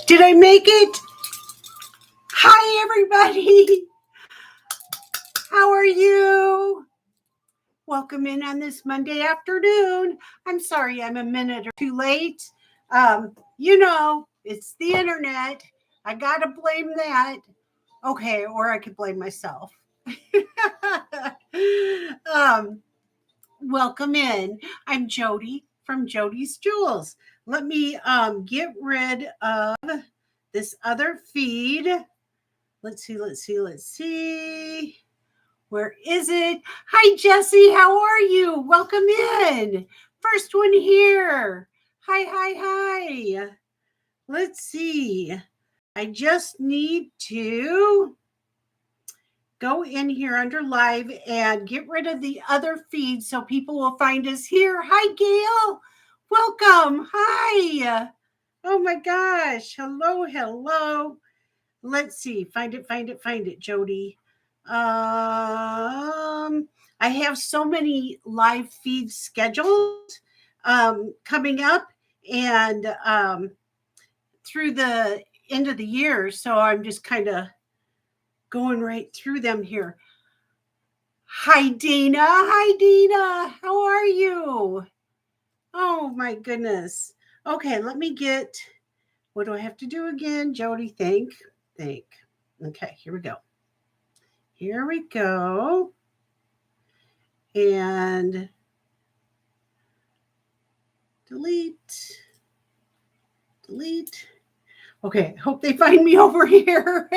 Did I make it? Hi, everybody. How are you? Welcome in on this Monday afternoon. I'm sorry I'm a minute or two late. It's the internet. I got to blame that. Okay, or I could blame myself. um, Welcome in. I'm Jody from Jody's Jewels. Let me get rid of this other feed. Let's see. Where is it? Hi, Jesse. How are you? Welcome in. First one here. Hi. Let's see. I just need to go in here under live and get rid of the other feed so people will find us here. Hi, Gail. Welcome. Hi. Oh my gosh. Hello. Let's see. Find it, Jody. I have so many live feeds scheduled coming up and through the end of the year. So I'm just kind of going right through them here. Hi, Dana. How are you? Oh my goodness. Okay, let me get, what do I have to do again? Jody, think. Okay, here we go. And delete. Okay, hope they find me over here.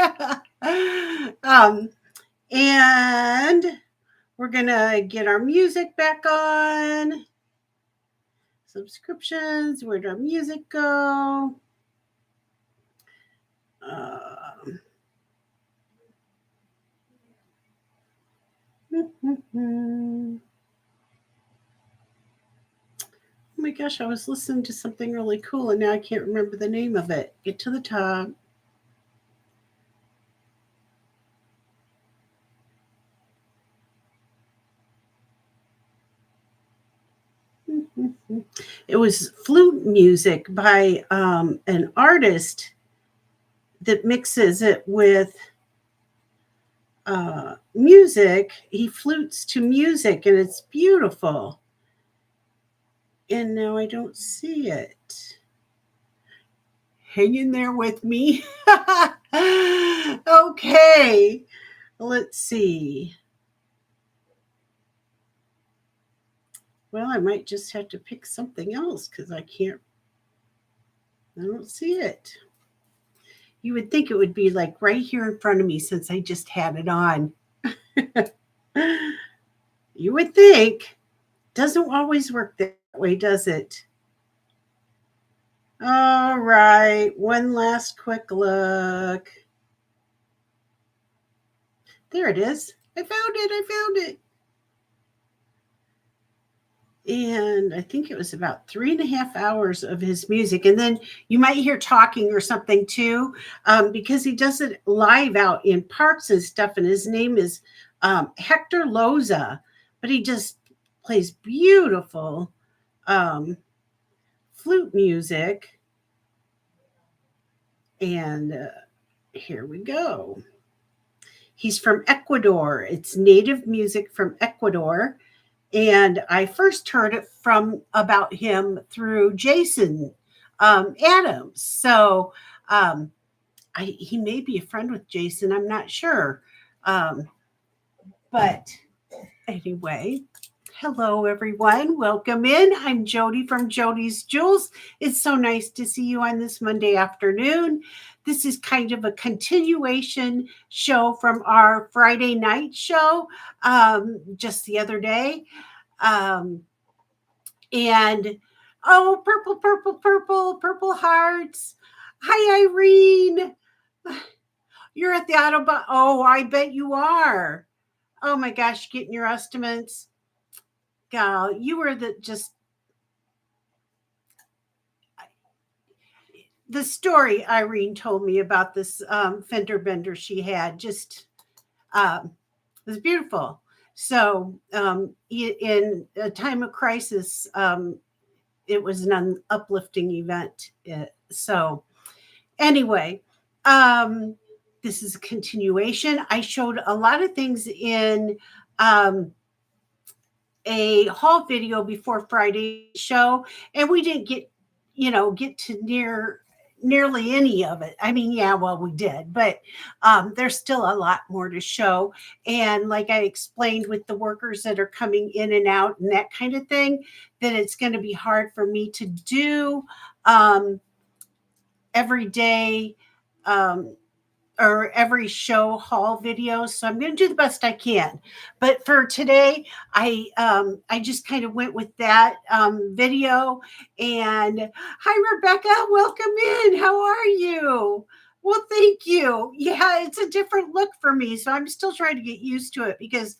And we're gonna get our music back on. Subscriptions, where'd our music go? Oh my gosh, I was listening to something really cool and now I can't remember the name of it. Get to the top. It was flute music by an artist that mixes it with music. He flutes to music and it's beautiful. And now I don't see it. Hang in there with me. Okay, let's see. Well, I might just have to pick something else because I don't see it. You would think it would be like right here in front of me since I just had it on. You would think. Doesn't always work that way, does it? All right, one last quick look. There it is. I found it. And I think it was about 3.5 hours of his music. And then you might hear talking or something too, because he does it live out in parks and stuff. And his name is Hector Loza, but he just plays beautiful flute music. And here we go. He's from Ecuador. It's native music from Ecuador. And I first heard it about him through Jason Adams. So he may be a friend with Jason. I'm not sure. But anyway, hello, everyone. Welcome in. I'm Jody from Jody's Jewels. It's so nice to see you on this Monday afternoon. This is kind of a continuation show from our Friday night show just the other day. And oh, purple hearts. Hi, Irene. You're at the Autobahn. Oh, I bet you are. Oh my gosh, getting your estimates. Gal, you were the story Irene told me about this fender bender she had just was beautiful. So in a time of crisis, it was an uplifting event. So Anyway, um, this is a continuation. I showed a lot of things in um, a haul video before Friday's show, and we didn't get to nearly any of it. I mean, yeah, well, we did, but there's still a lot more to show. And like I explained with the workers that are coming in and out and that kind of thing, that it's going to be hard for me to do um, every day. Um, or every show haul video, so I'm going to do the best I can. But for today, I just kind of went with that video. And hi, Rebecca, welcome in. How are you? Well, thank you. Yeah, it's a different look for me, so I'm still trying to get used to it because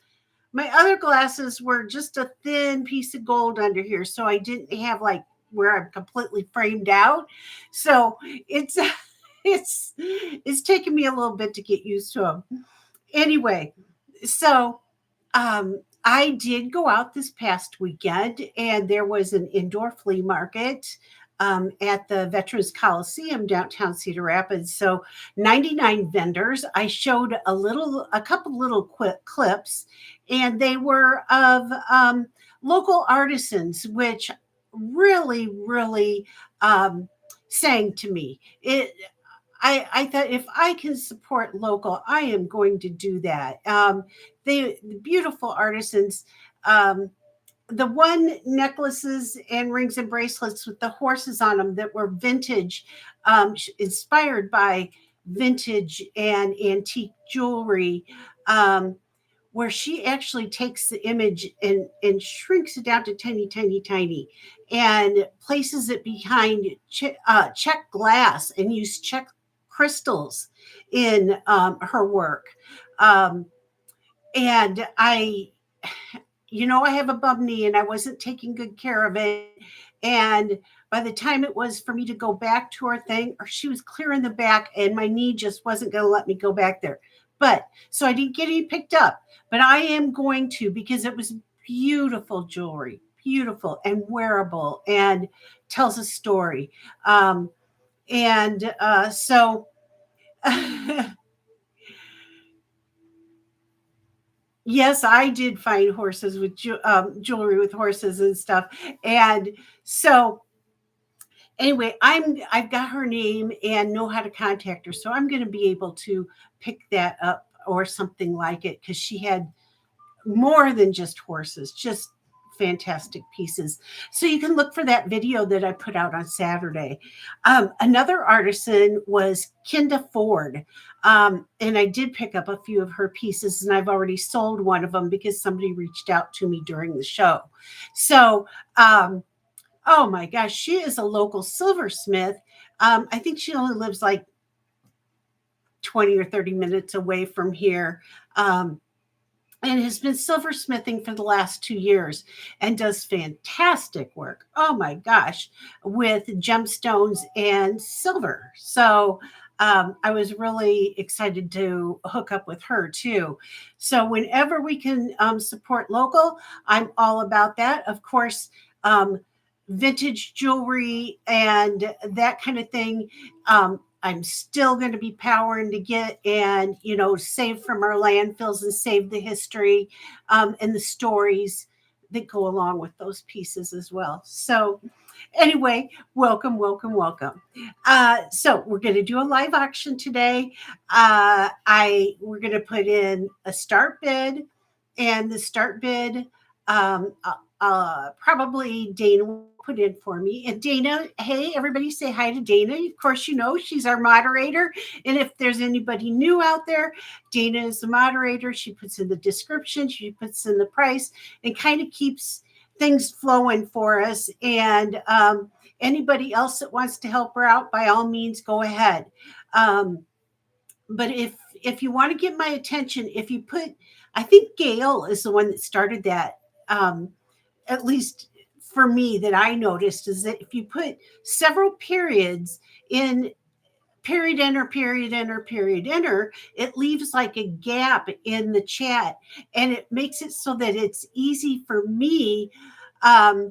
my other glasses were just a thin piece of gold under here, so I didn't have like where I'm completely framed out. So it's it's taken me a little bit to get used to them. Anyway, so I did go out this past weekend, and there was an indoor flea market at the Veterans Coliseum downtown Cedar Rapids. So 99 vendors. I showed a couple little clips, and they were of local artisans, which really, really sang to me. I thought if I can support local, I am going to do that. The beautiful artisans, um, the one necklaces and rings and bracelets with the horses on them that were vintage, inspired by vintage and antique jewelry. Um, where she actually takes the image and shrinks it down to tiny, tiny, tiny, and places it behind check glass and use check crystals in her work. Um, and I have a bum knee and I wasn't taking good care of it. And by the time it was for me to go back to her thing, or she was clearing the back and my knee just wasn't going to let me go back there. But so I didn't get any picked up, but I am going to because it was beautiful jewelry, beautiful and wearable and tells a story. And so yes, I did find horses with jewelry with horses and stuff. And so anyway, I've got her name and know how to contact her, so I'm going to be able to pick that up or something like it because she had more than just horses, just fantastic pieces. So you can look for that video that I put out on Saturday. Another artisan was Kinda Ford. And I did pick up a few of her pieces, and I've already sold one of them because somebody reached out to me during the show. So, oh my gosh, she is a local silversmith. I think she only lives like 20 or 30 minutes away from here. And has been silversmithing for the last 2 years and does fantastic work. Oh my gosh, with gemstones and silver. So I was really excited to hook up with her too. So whenever we can support local, I'm all about that. Of course, vintage jewelry and that kind of thing. I'm still going to be powering to get and save from our landfills and save the history and the stories that go along with those pieces as well. So anyway, welcome, welcome, welcome. So we're going to do a live auction today. We're going to put in a start bid, and the start bid probably Dana will put in for me. And Dana, hey, everybody say hi to Dana. Of course, she's our moderator. And if there's anybody new out there, Dana is the moderator. She puts in the description, she puts in the price, and kind of keeps things flowing for us. And anybody else that wants to help her out, by all means, go ahead. But if you want to get my attention, if you put, I think Gail is the one that started that. At least for me, that I noticed is that if you put several periods in period enter, period enter, period enter, it leaves like a gap in the chat, and it makes it so that it's easy for me, um,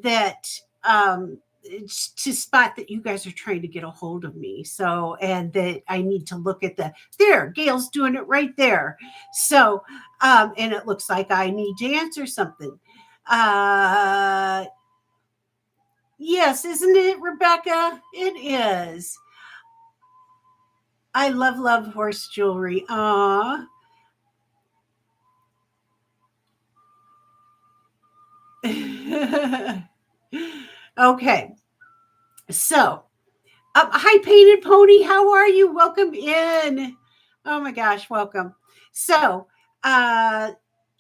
that to spot that you guys are trying to get a hold of me. So, and that I need to look at there, Gail's doing it right there. So, and it looks like I need to answer something. Uh, yes, isn't it, Rebecca? It is. I love horse jewelry. Okay. So, hi, Painted Pony. How are you? Welcome in. Oh my gosh, welcome. So, uh,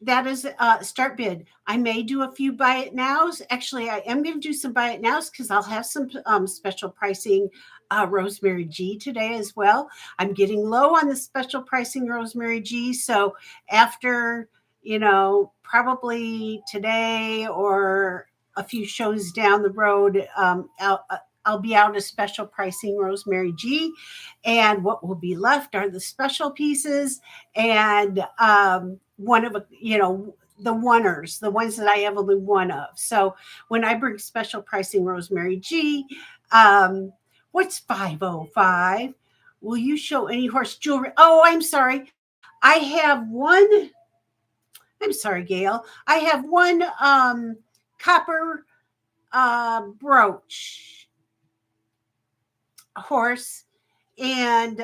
that is start bid. I may do a few buy it nows. Actually, I am going to do some buy it nows because I'll have some special pricing Rosemary G today as well. I'm getting low on the special pricing Rosemary G. So, after, probably today or a few shows down the road, I'll be out of special pricing Rosemary G. And what will be left are the special pieces and one of, the oneers, the ones that I have only one of. So when I bring special pricing Rosemary G, um, what's 505? Will you show any horse jewelry? Oh, I'm sorry. I have one. I'm sorry, Gail. I have one copper brooch horse, and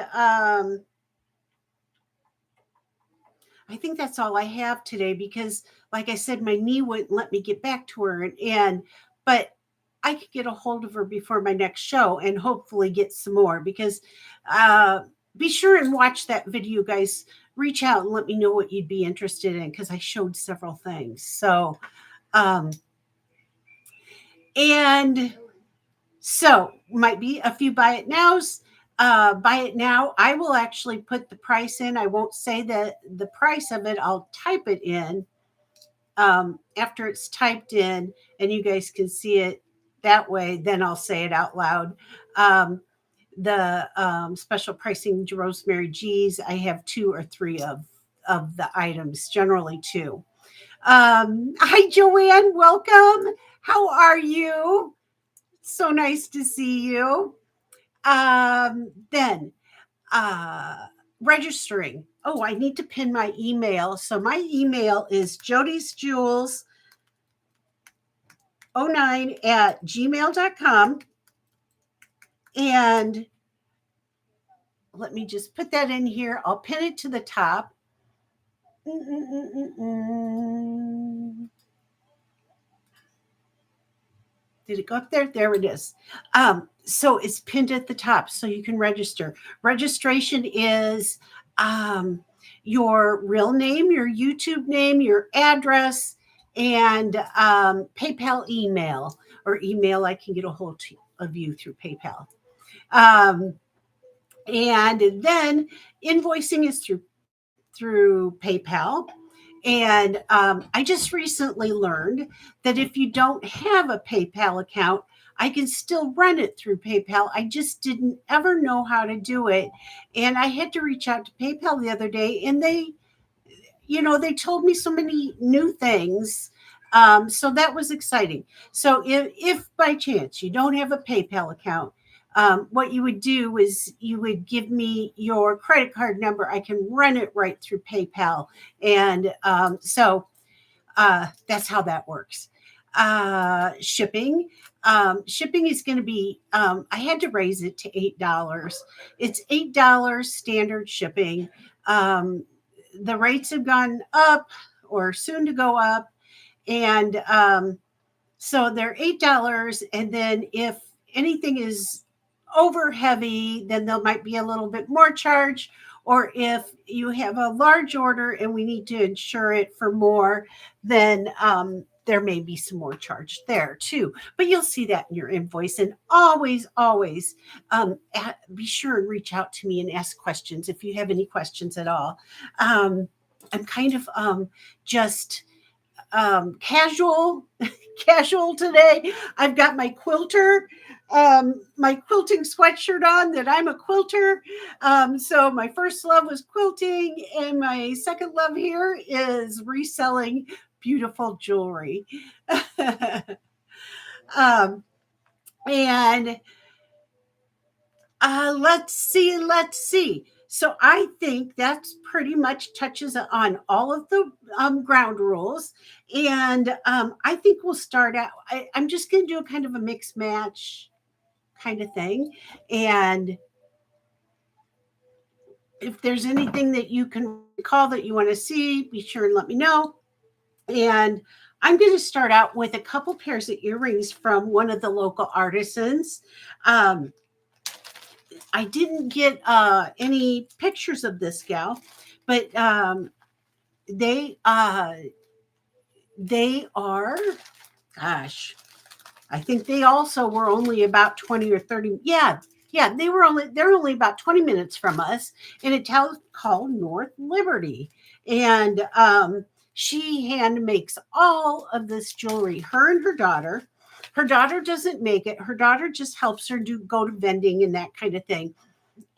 I think that's all I have today because, like I said, my knee wouldn't let me get back to her, but I could get a hold of her before my next show and hopefully get some more because uh, be sure and watch that video, guys. Reach out and let me know what you'd be interested in because I showed several things. So, um, and So might be a few buy it nows. Buy it now. I will actually put the price in. I won't say the price of it. I'll type it in after it's typed in, and you guys can see it that way. Then I'll say it out loud. Um, the special pricing Rosemary G's. I have two or three of the items. Generally two. Hi, Joanne. Welcome. How are you? So nice to see you. Then uh, registering. Oh, I need to pin my email. So my email is Jodys jewels09 at gmail.com. And let me just put that in here. I'll pin it to the top. Mm-mm-mm-mm-mm. Did it go up there? There it is. So it's pinned at the top so you can register. Registration is your real name, your YouTube name, your address, and PayPal email or email. I can get a hold of you through PayPal. Um, and then invoicing is through PayPal. And I just recently learned that if you don't have a PayPal account, I can still run it through PayPal. I just didn't ever know how to do it. And I had to reach out to PayPal the other day, and they told me so many new things. So that was exciting. So if by chance you don't have a PayPal account, what you would do is you would give me your credit card number. I can run it right through PayPal. And that's how that works. Shipping. Shipping is going to be, I had to raise it to $8. It's $8 standard shipping. The rates have gone up or soon to go up. And so they're $8. And then if anything is over heavy, then there might be a little bit more charge. Or if you have a large order and we need to insure it for more, then there may be some more charge there too. But you'll see that in your invoice. And always be sure and reach out to me and ask questions if you have any questions at all. I'm kind of just casual today. I've got my my quilting sweatshirt on that I'm a quilter. So my first love was quilting, and my second love here is reselling beautiful jewelry. um, And let's see. So I think that's pretty much touches on all of the ground rules. And I think we'll start out. I'm just going to do a kind of a mix match kind of thing. And if there's anything that you can recall that you want to see, be sure and let me know. And I'm going to start out with a couple pairs of earrings from one of the local artisans. Um, I didn't get any pictures of this gal, but they they are, gosh, I think they also were only about 20 or 30. Yeah, they're only about 20 minutes from us in a town called North Liberty. And she hand makes all of this jewelry, her and her daughter. Her daughter doesn't make it. Her daughter just helps her go to vending and that kind of thing.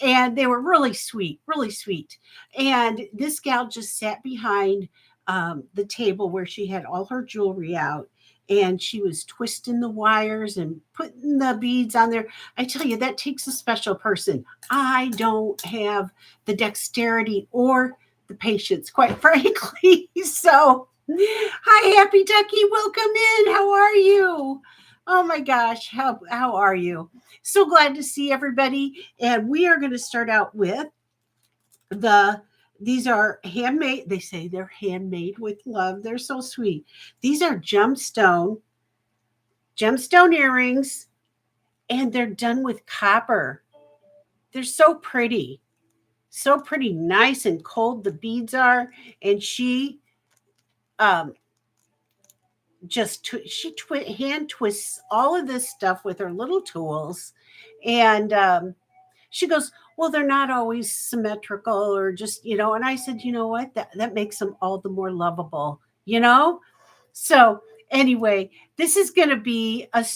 And they were really sweet, really sweet. And this gal just sat behind the table where she had all her jewelry out, and she was twisting the wires and putting the beads on there. I tell you, that takes a special person. I don't have the dexterity or the patience, quite frankly. So, hi, Happy Ducky. Welcome in. How are you? Oh my gosh, how are you? So glad to see everybody. And we are going to start out with these are handmade. They say they're handmade with love. They're so sweet. These are gemstone earrings, and they're done with copper. They're so pretty. So pretty, nice and cold the beads are. And she um hand twists all of this stuff with her little tools. And she goes, well, they're not always symmetrical or just, and I said, you know what, that makes them all the more lovable, you know. So anyway, this is going to be a of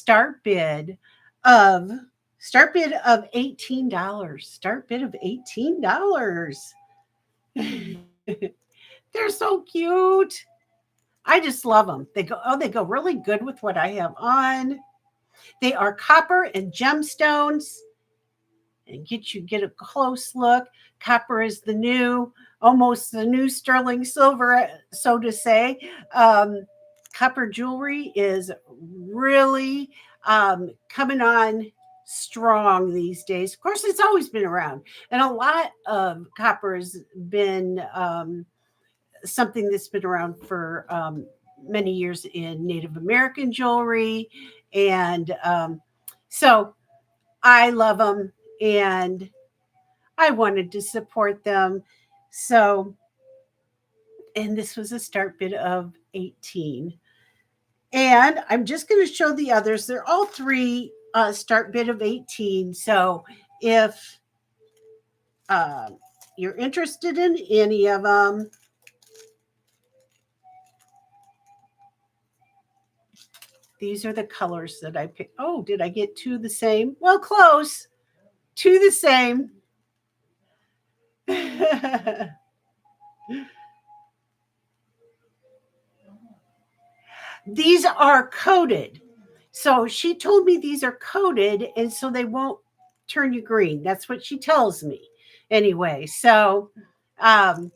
$18. Start bid of $18. They're so cute. I just love them. They go really good with what I have on. They are copper and gemstones. And get a close look. Copper is almost the new sterling silver, so to say. Copper jewelry is really coming on strong these days. Of course, it's always been around, and a lot of copper has been something that's been around for many years in Native American jewelry. And so I love them, and I wanted to support them. So, and this was a start bid of 18. And I'm just going to show the others. They're all three start bid of 18. So if uh, you're interested in any of them, these are the colors that I picked. Oh, did I get two the same? Well, close. Two the same. These are coated. So she told me these are coated, and so they won't turn you green. That's what she tells me. Anyway, so and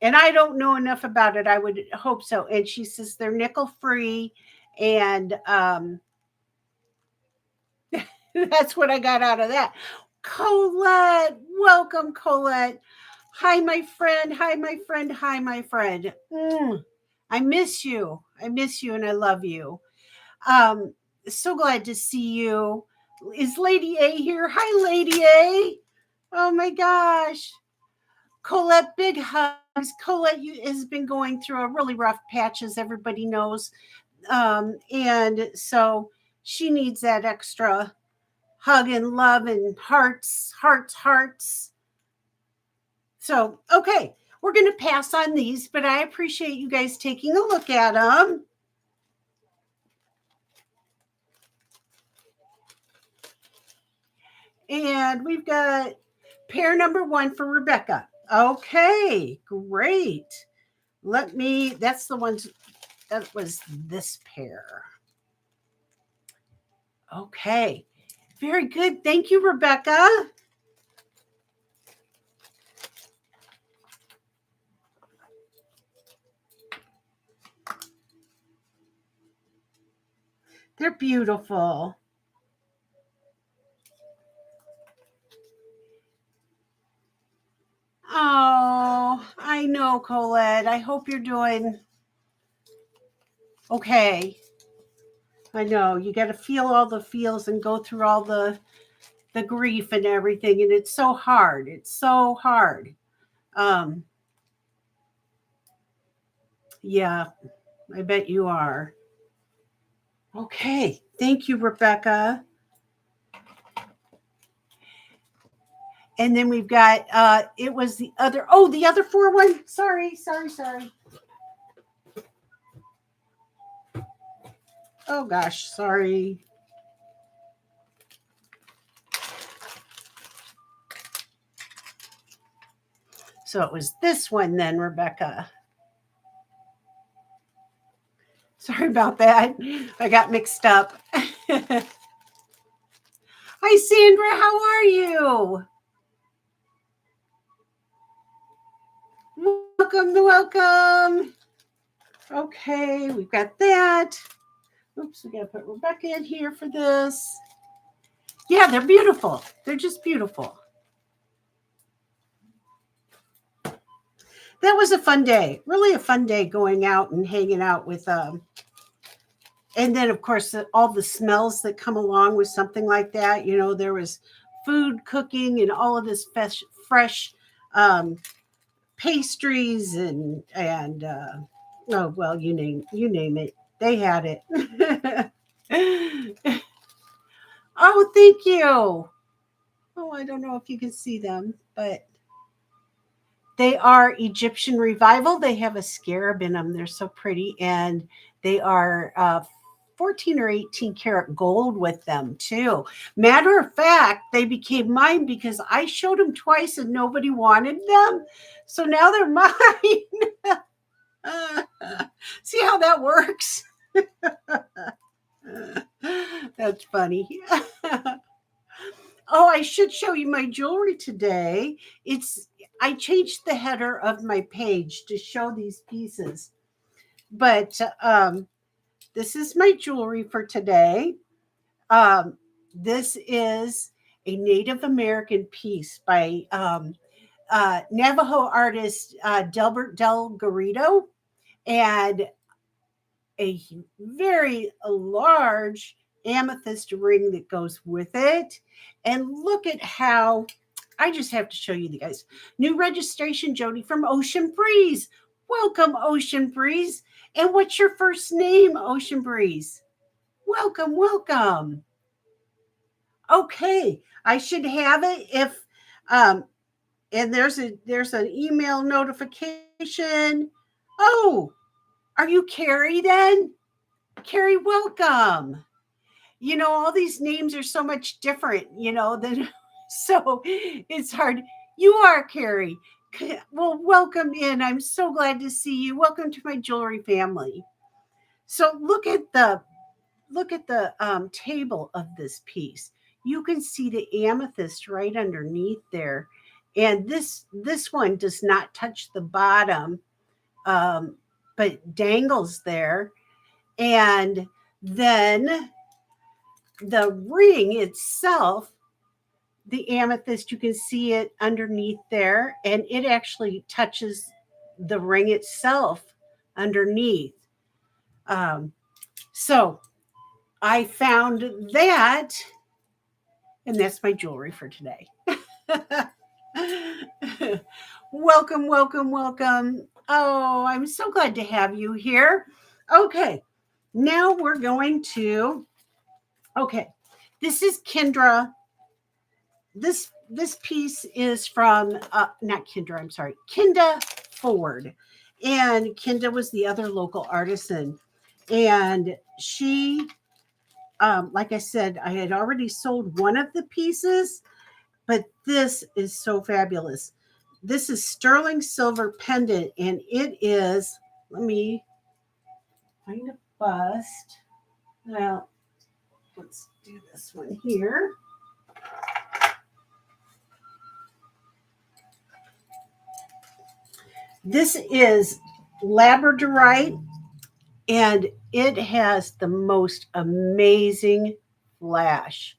I don't know enough about it. I would hope so. And she says they're nickel free, and that's what I got out of that. Colette, welcome, Colette. Hi, my friend. Hi, my friend. Hi, my friend. I miss you. I miss you, and I love you. Um, so glad to see you. Is Lady A here? Hi, Lady A. Oh my gosh. Colette, big hugs. Colette has been going through a really rough patch, as everybody knows. And so she needs that extra hug and love and hearts, hearts, hearts. So, okay, we're going to pass on these, but I appreciate you guys taking a look at them. And we've got pair number 1 for Rebecca. Okay, great. That's the ones, that was this pair. Okay. Very good. Thank you, Rebecca. They're beautiful. Oh, I know, Colette. I hope you're doing okay. I know you got to feel all the feels and go through all the grief and everything, and it's so hard. It's so hard. Um, yeah, I bet you are. Okay, thank you, Rebecca. And then we've got it was the other the other 4-1. Sorry. Oh gosh, sorry. So it was this one then, Rebecca. Sorry about that. I got mixed up. Hi, Sandra. How are you? Welcome. Okay, we've got that. Oops, we got to put Rebecca in here for this. Yeah, they're beautiful. They're just beautiful. That was a fun day. Really a fun day going out and hanging out with and then of course all the smells that come along with something like that. You know, there was food cooking and all of this fresh pastries and oh well, you name it, they had it. Oh, thank you. Oh, I don't know if you can see them, but they are Egyptian Revival. They have a scarab in them. They're so pretty, and they are 14 or 18 karat gold with them too. Matter of fact, they became mine because I showed them twice and nobody wanted them. So now they're mine. See how that works? That's funny. Oh, I should show you my jewelry today. I changed the header of my page to show these pieces. But this is my jewelry for today. This is a Native American piece by Navajo artist Delbert Del Garrido, and a very large amethyst ring that goes with it. And look at how I just have to show you the guys. New registration, Jody from Ocean Breeze. Welcome, Ocean Breeze. And what's your first name, Ocean Breeze? Welcome. Okay, I should have it if and there's an email notification. Oh, are you Carrie then? Carrie, welcome. You know, all these names are so much different, you know, than so it's hard. You are Carrie. Well, welcome in. I'm so glad to see you. Welcome to my jewelry family. So look at the table of this piece. You can see the amethyst right underneath there, and this one does not touch the bottom, um, but dangles there. And then the ring itself, the amethyst, you can see it underneath there, and it actually touches the ring itself underneath. Um, so I found that, and that's my jewelry for today. Welcome. Oh, I'm so glad to have you here. Okay, now we're going to, okay, this is Kendra. This piece is from not Kendra, I'm sorry, Kinda Ford. And Kinda was the other local artisan. And she, like I said, I had already sold one of the pieces, but this is so fabulous. This is sterling silver pendant, and it is, let me find a bust. Well, do this one here. This is labradorite, and it has the most amazing flash.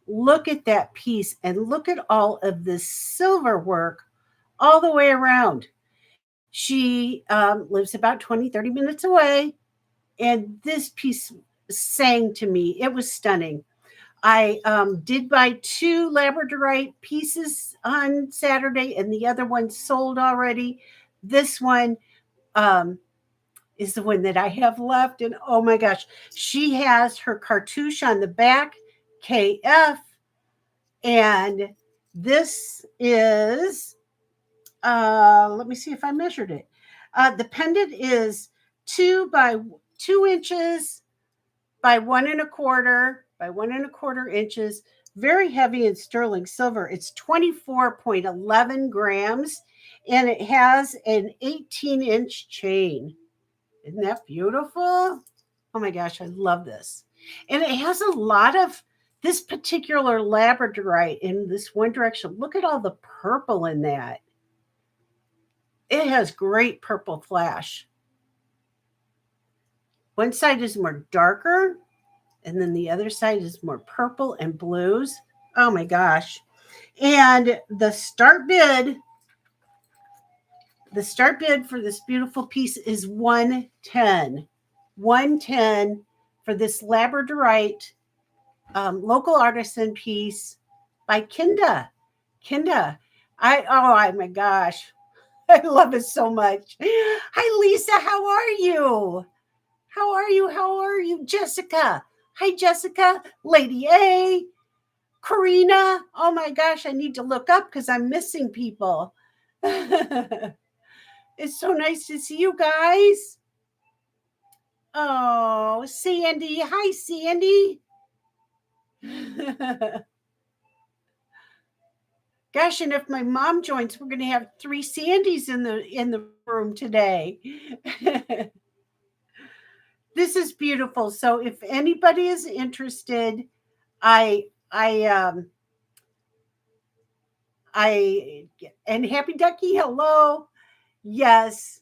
Look at that piece and look at all of this silver work all the way around. She lives about 20, 30 minutes away, and this piece sang to me. It was stunning. I did buy 2 labradorite pieces on Saturday, and the other one sold already. This one um, is the one that I have left. And oh my gosh, she has her cartouche on the back, KF. And this is, let me see if I measured it. The pendant is 2 by 2 inches by 1 1/4 inches, very heavy in sterling silver. It's 24.11 grams, and it has an 18-inch chain. Isn't that beautiful? Oh my gosh, I love this. And it has a lot of this particular labradorite in this one direction. Look at all the purple in that. It has great purple flash. One side is more darker, and then the other side is more purple and blues. Oh my gosh. And the start bid for this beautiful piece is 110. 110 for this labradorite local artisan piece by Kinda. Oh my gosh. I love it so much. Hi Lisa, how are you? How are you? Jessica. Hi Jessica, Lady A, Karina. Oh my gosh, I need to look up because I'm missing people. It's so nice to see you guys. Oh, Sandy. Hi, Sandy. Gosh, and if my mom joins, we're going to have 3 Sandys in the room today. This is beautiful. So if anybody is interested, I and Happy Ducky, hello. Yes.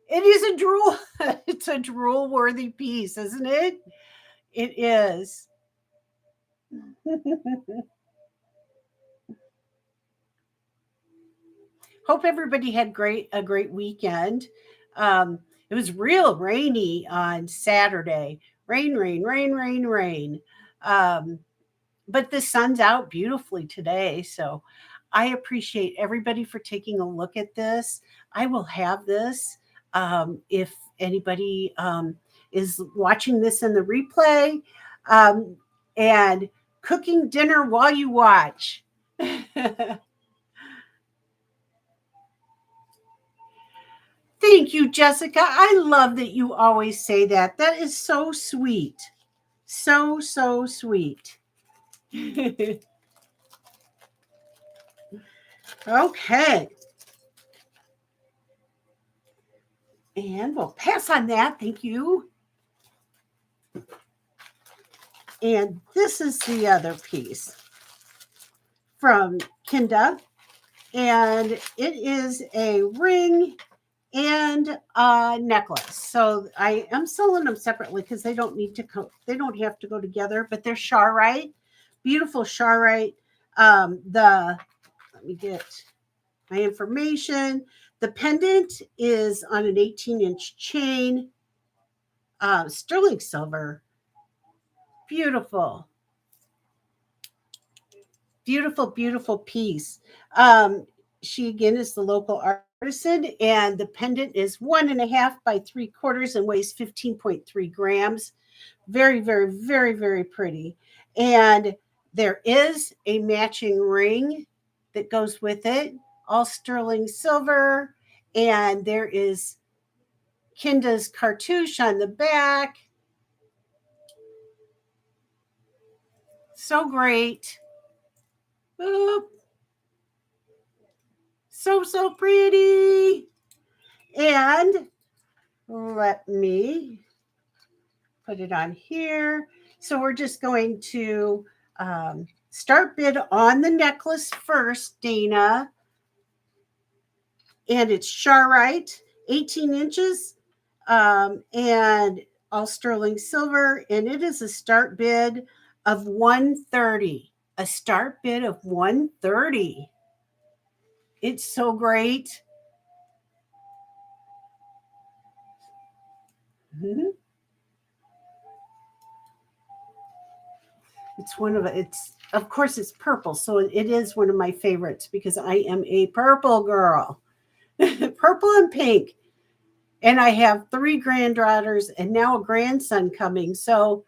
It is a drool. It's a drool worthy piece, isn't it? It is. Hope everybody had a great weekend. It was real rainy on Saturday. Rain. Um, but the sun's out beautifully today. So I appreciate everybody for taking a look at this. I will have this if anybody is watching this in the replay and cooking dinner while you watch. Thank you, Jessica. I love that you always say that. That is so sweet. So sweet. Okay. And we'll pass on that. Thank you. And this is the other piece from Kinda. And it is a ring and a necklace. So I am selling them separately because they don't have to go together, but they're Charite, beautiful Charite. Let me get my information. The pendant is on an 18-inch chain, sterling silver. Beautiful. Beautiful piece. She again is the local artisan, and the pendant is 1.5 by 3/4 and weighs 15.3 grams. Very pretty. And there is a matching ring that goes with it, all sterling silver. And there is Kinda's cartouche on the back. So great. Boop. So pretty. And let me put it on here. So we're just going to start bid on the necklace first, Dana. And it's Sharite, 18 inches, and all sterling silver. And it is a start bid of 130. A start bid of 130. It's so great. Mm-hmm. It's one of it's of course it's purple, so it is one of my favorites because I am a purple girl. Purple and pink. And I have 3 granddaughters and now a grandson coming. So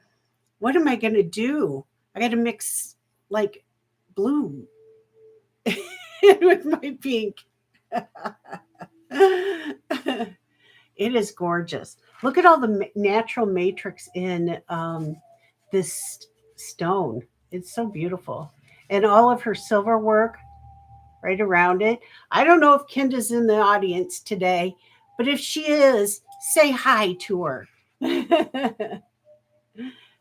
what am I going to do? I got to mix like blue with my pink. It is gorgeous. Look at all the natural matrix in this stone. It's so beautiful. And all of her silver work right around it. I don't know if Kenda's in the audience today, but if she is, say hi to her.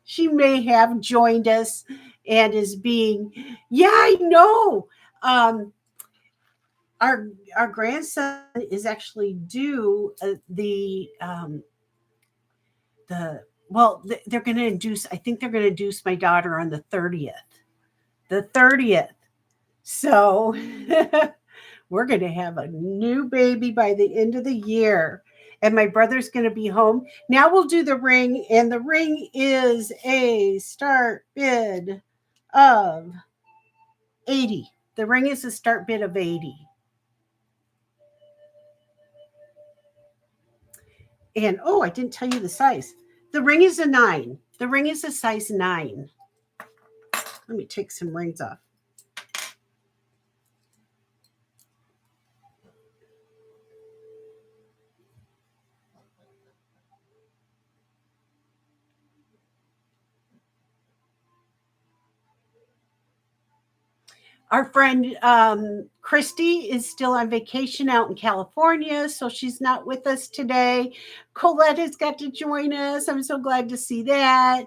She may have joined us and is being, yeah, I know. Um, our grandson is actually due they're going to induce. I think they're going to induce my daughter on the 30th. The 30th. So we're going to have a new baby by the end of the year. And my brother's going to be home. Now we'll do the ring. And the ring is a start bid of 80. The ring is a start bid of 80. And I didn't tell you the size. The ring is a 9. The ring is a size 9. Let me take some rings off. Our friend Christy is still on vacation out in California, so she's not with us today. Colette has got to join us. I'm so glad to see that.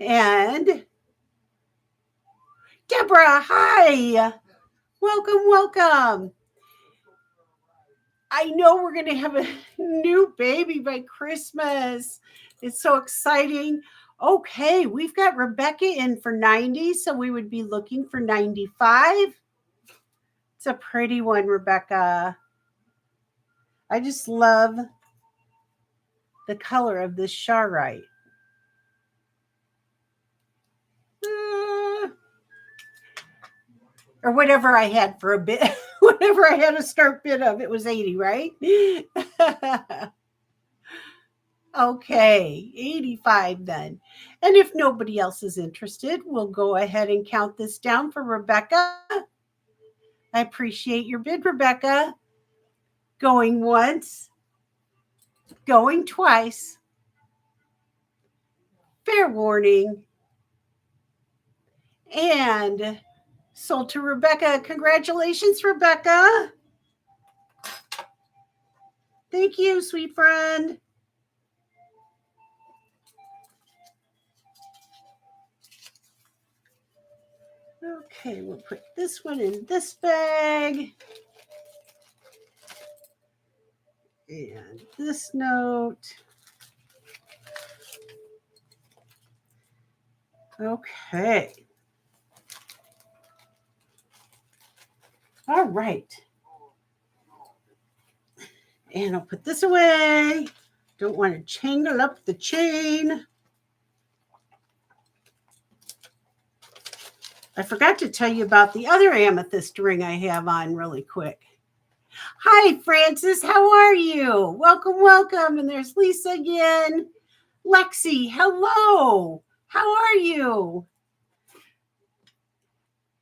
And Deborah, hi. Welcome. I know we're going to have a new baby by Christmas. It's so exciting. Okay, we've got Rebecca in for 90, so we would be looking for 95. It's a pretty one, Rebecca. I just love the color of this Sharite. Or whatever I had for a bit. Whatever I had a start bid of, it was 80, right? Okay, 85 then. And if nobody else is interested, we'll go ahead and count this down for Rebecca. I appreciate your bid, Rebecca. Going once, going twice. Fair warning. And sold to Rebecca. Congratulations, Rebecca. Thank you, sweet friend. Okay, we'll put this one in this bag. And this note. Okay. All right. And I'll put this away. Don't want to tangle up the chain. I forgot to tell you about the other amethyst ring I have on really quick. Hi, Francis. How are you? Welcome. And there's Lisa again. Lexi, hello. How are you?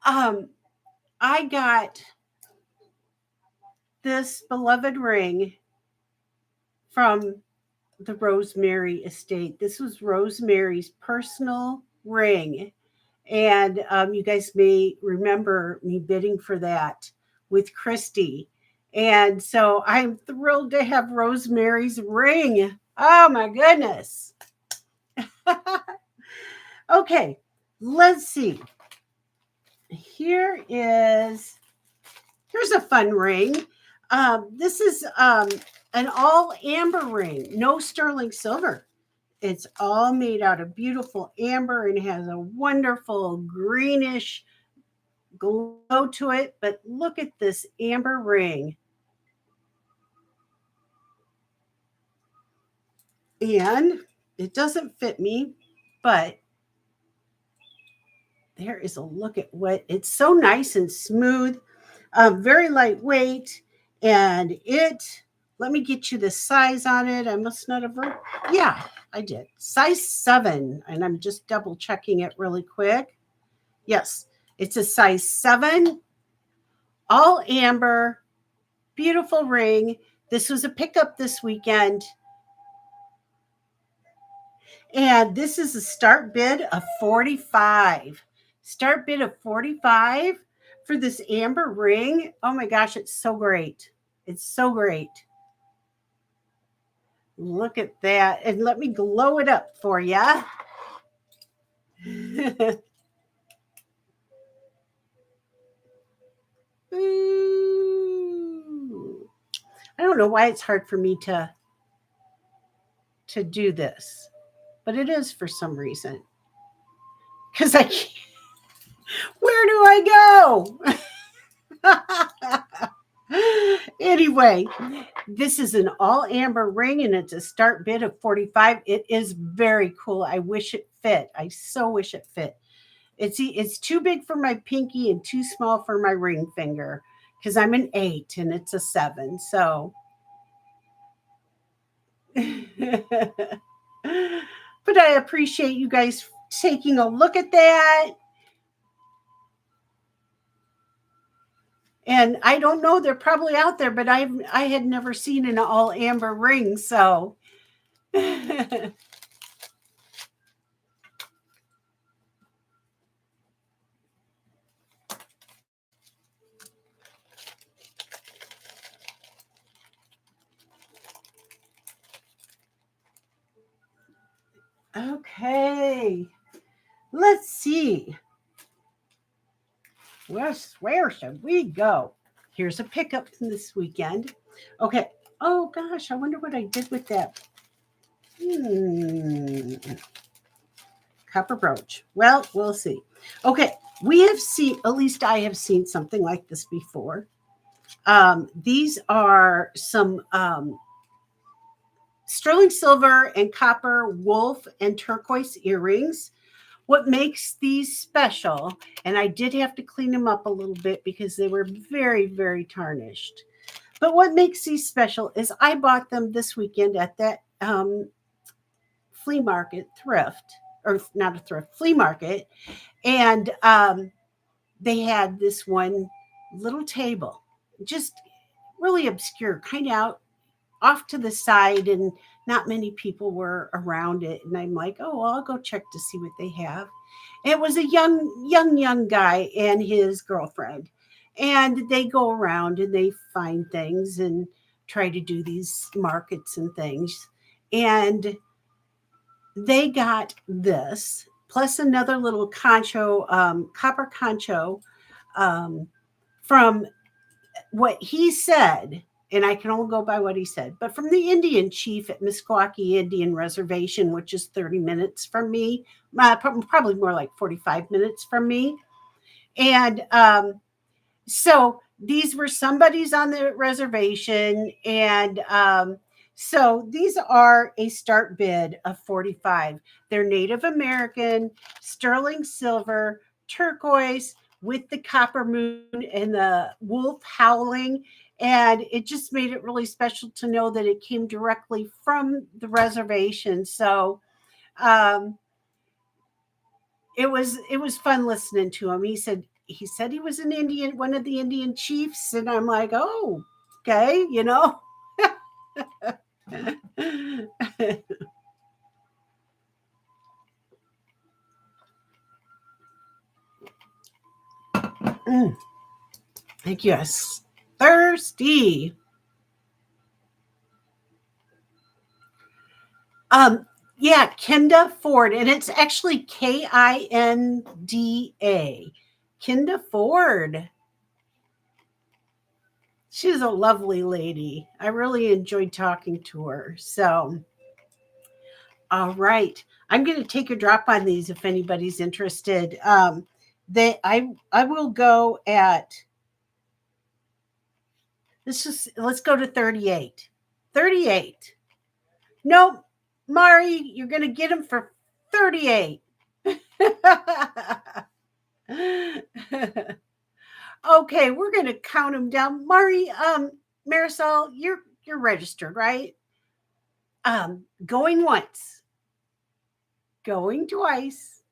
I got this beloved ring from the Rosemary estate. This was Rosemary's personal ring. And you guys may remember me bidding for that with Christy. And so I'm thrilled to have Rosemary's ring. Oh my goodness. Okay, let's see. Here's a fun ring. This is an all amber ring, no sterling silver. It's all made out of beautiful amber and has a wonderful greenish glow to it. But look at this amber ring. And it doesn't fit me, but there is a look at what it's so nice and smooth, very lightweight. And let me get you the size on it. I must not have, yeah, I did. Size 7. And I'm just double checking it really quick. Yes, it's a size 7, all amber, beautiful ring. This was a pickup this weekend. And this is a start bid of 45. Start bid of 45 for this amber ring. Oh my gosh, it's so great. It's so great. Look at that. And let me glow it up for you. I don't know why it's hard for me to do this, but it is for some reason. Because I can't. Where do I go? Anyway, this is an all amber ring and it's a start bid of 45. It is very cool. I wish it fit. I so wish it fit. It's too big for my pinky and too small for my ring finger because I'm an 8 and it's a 7. So but I appreciate you guys taking a look at that. And I don't know, they're probably out there, but I had never seen an all amber ring, so okay. Let's see. Where should we go? Here's a pickup from this weekend. Okay. Oh gosh, I wonder what I did with that. Copper brooch. Well, we'll see. Okay, we have seen, at least I have seen something like this before. These are some sterling silver and copper wolf and turquoise earrings. What makes these special, and I did have to clean them up a little bit because they were very, very tarnished. But what makes these special is I bought them this weekend at that flea market, thrift, or not a thrift, flea market. And they had this one little table, just really obscure, kind of out off to the side, and not many people were around it. And I'm like, oh, well, I'll go check to see what they have. It was a young guy and his girlfriend. And they go around and they find things and try to do these markets and things. And they got this plus another little concho, copper concho, from what he said, and I can only go by what he said, but from the Indian chief at Meskwaki Indian Reservation, which is 30 minutes from me, probably more like 45 minutes from me. And so these were somebody's on the reservation. And so these are a start bid of 45. They're Native American, sterling silver, turquoise with the copper moon and the wolf howling. And it just made it really special to know that it came directly from the reservation. So it was fun listening to him. He said he was an Indian, one of the Indian chiefs, and I'm like, oh, okay, Thank you. Yes. Thirsty. Um, yeah, Kinda Ford, and it's actually Kinda. Kinda Ford. She's a lovely lady. I really enjoyed talking to her. So, all right. I'm going to take a drop on these if anybody's interested. I will go at let's go to 38. 38. Nope. Mari, you're going to get them for 38. Okay, we're going to count them down. Mari, Marisol, you're registered, right? Going once, going twice.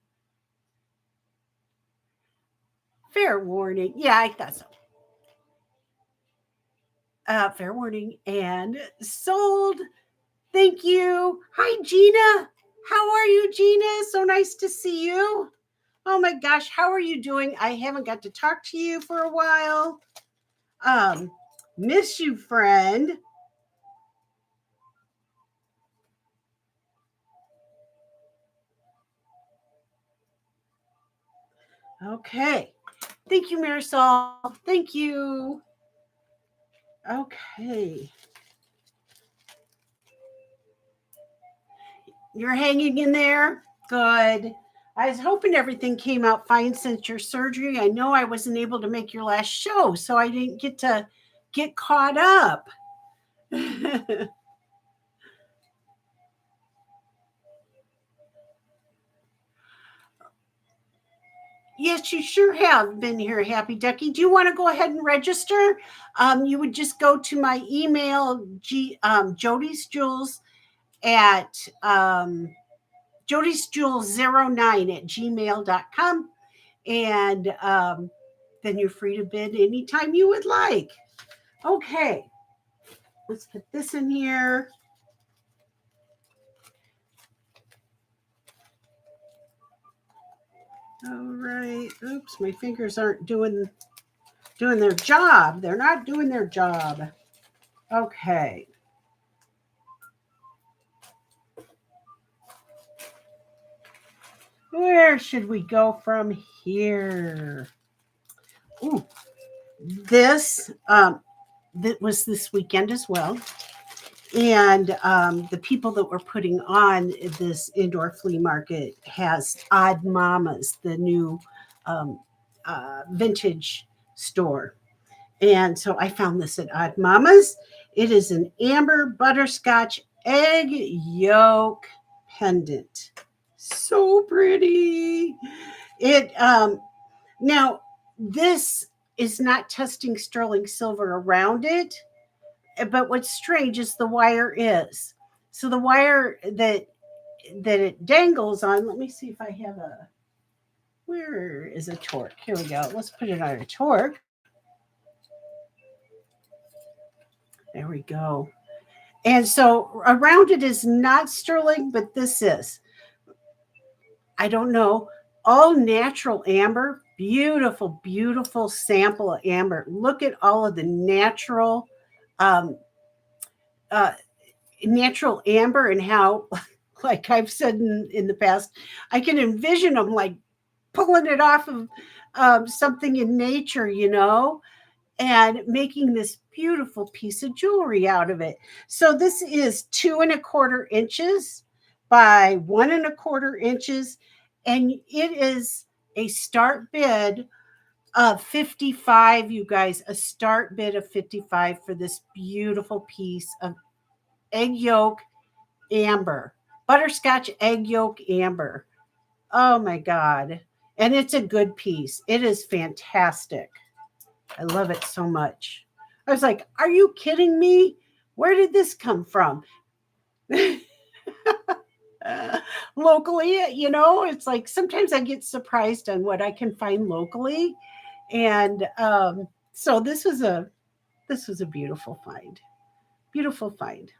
Fair warning. Yeah, I thought so. Fair warning and sold. Thank you. Hi, Gina. How are you, Gina? So nice to see you. Oh my gosh, how are you doing? I haven't got to talk to you for a while. Um, Miss you, friend. Okay. Thank you, Marisol. Thank you. Okay. You're hanging in there? Good. I was hoping everything came out fine since your surgery. I know I wasn't able to make your last show, so I didn't get to get caught up. Yes, you sure have been here, Happy Ducky. Do you want to go ahead and register? You would just go to my email, Jody's Jewels at Jody's Jewels09 at gmail.com. And then you're free to bid anytime you would like. Okay, let's put this in here. All right. Oops, my fingers aren't doing their job. They're not doing their job. Okay. Where should we go from here? Ooh, this that was this weekend as well. And the people that were putting on this indoor flea market has Odd Mamas, the new um, vintage store. And so I found this at Odd Mamas. It is an amber butterscotch egg yolk pendant. So pretty. It now this is not testing sterling silver around it, but what's strange is the wire is. So the wire that it dangles on, let me see if I have a where is a torque? Here we go. Let's put it on a torque. There we go. And so around it is not sterling, but this is. I don't know. All natural amber. Beautiful, beautiful sample of amber. Look at all of the um, uh, natural amber and how, like I've said in the past, I can envision them like pulling it off of something in nature, and making this beautiful piece of jewelry out of it. So this is 2.25 inches by 1.25 inches, and it is a start bid of 55, you guys, a start bid of 55 for this beautiful piece of egg yolk amber, butterscotch egg yolk amber. Oh my God. And it's a good piece. It is fantastic. I love it so much. I was like, are you kidding me? Where did this come from? Locally, it's like sometimes I get surprised on what I can find locally. And so this was a beautiful find. Beautiful find.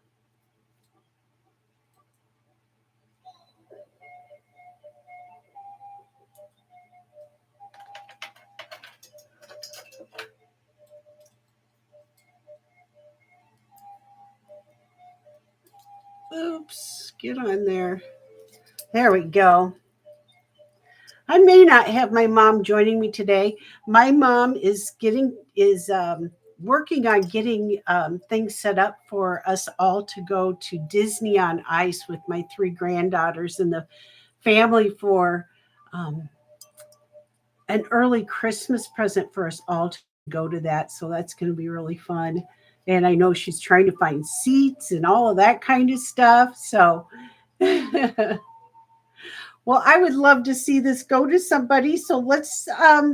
Oops, get on there. There we go. I may not have my mom joining me today. My mom is working on getting things set up for us all to go to Disney on Ice with my three granddaughters and the family for um, an early Christmas present for us all to go to that. So that's going to be really fun. And I know she's trying to find seats and all of that kind of stuff. So well, I would love to see this go to somebody. So let's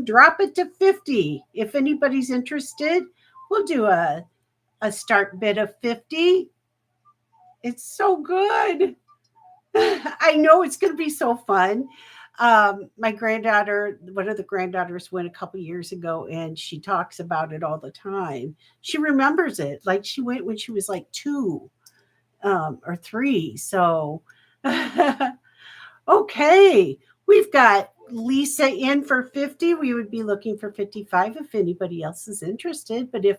drop it to 50. If anybody's interested, we'll do a start bid of 50. It's so good. I know it's going to be so fun. My granddaughter, one of the granddaughters went a couple years ago and she talks about it all the time. She remembers it. Like she went when she was like 2 or 3. So okay, we've got Lisa in for 50. We would be looking for 55 if anybody else is interested. But if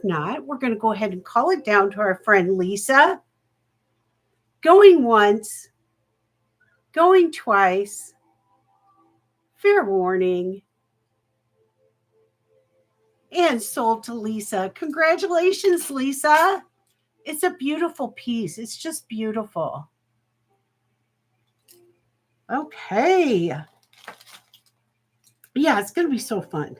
not, we're going to go ahead and call it down to our friend Lisa. Going once, going twice. Fair warning. And sold to Lisa. Congratulations, Lisa. It's a beautiful piece. It's just beautiful. Okay. Yeah, it's going to be so fun.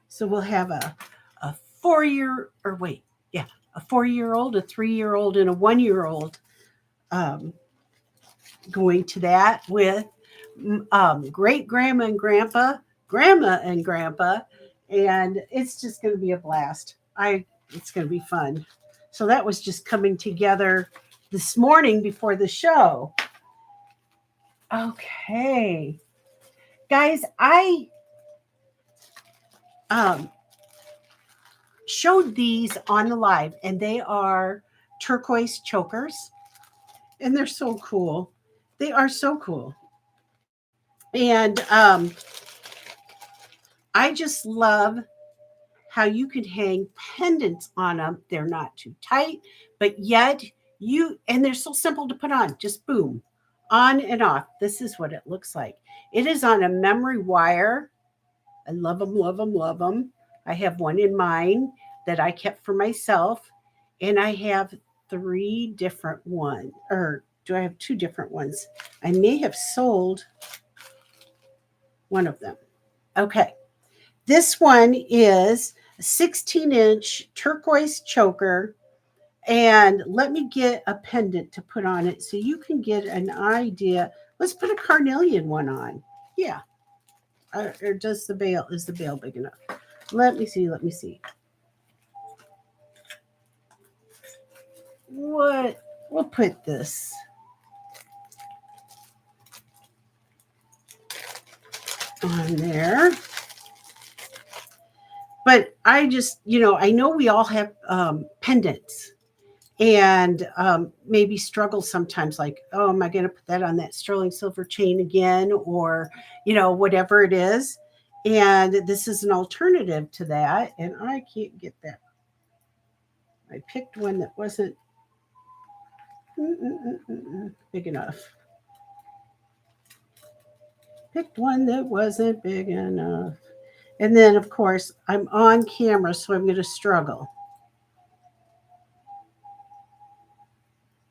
So we'll have a 4-year, or wait, yeah, a 4-year-old, a 3-year-old, and a 1-year-old going to that with great grandma and grandpa, grandma and grandpa, and it's just going to be a blast. It's going to be fun. So that was just coming together this morning before the show. Okay, guys, I showed these on the live, and they are turquoise chokers, and they're so cool. They are so cool. And I just love how you can hang pendants on them. They're not too tight, but yet and they're so simple to put on. Just boom, on and off. This is what it looks like. It is on a memory wire. I love them, love them, love them. I have one in mine that I kept for myself, and I have 3 different ones. Or do I have 2 different ones? I may have sold one of them. Okay. This one is a 16-inch turquoise choker. And let me get a pendant to put on it so you can get an idea. Let's put a carnelian one on. Yeah. Or is the bail big enough? Let me see. What? We'll put this on there. But I just, I know we all have pendants and maybe struggle sometimes like, oh, am I going to put that on that sterling silver chain again? Or, whatever it is. And this is an alternative to that. And I can't get that. I picked one that wasn't big enough. Picked one that wasn't big enough. And then, of course, I'm on camera, so I'm going to struggle.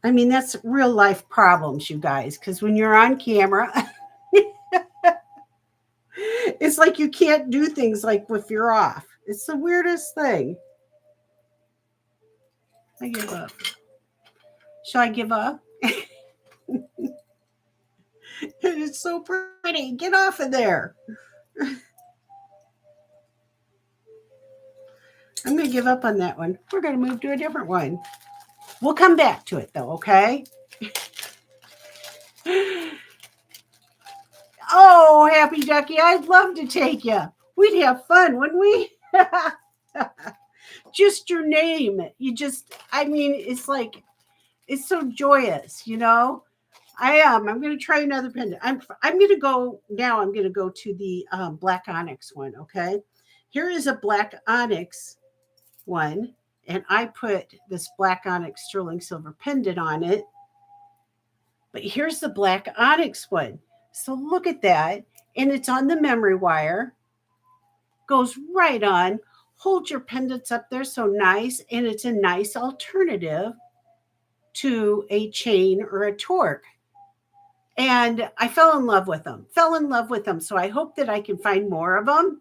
I mean, that's real life problems, you guys, because when you're on camera, it's like you can't do things like if you're off. It's the weirdest thing. I give up. Shall I give up? It's so pretty. Get off of there. I'm going to give up on that one. We're going to move to a different one. We'll come back to it, though, okay? Oh, Happy Ducky, I'd love to take you. We'd have fun, wouldn't we? Just your name. It's like, it's so joyous, I am. I'm going to try another pendant. I'm going to go now. I'm going to go to the black onyx one. Okay. Here is a black onyx one, and I put this black onyx sterling silver pendant on it. But here's the black onyx one. So look at that. And it's on the memory wire, goes right on. Hold your pendants up there so nice. And it's a nice alternative to a chain or a torque. And I fell in love with them. So I hope that I can find more of them.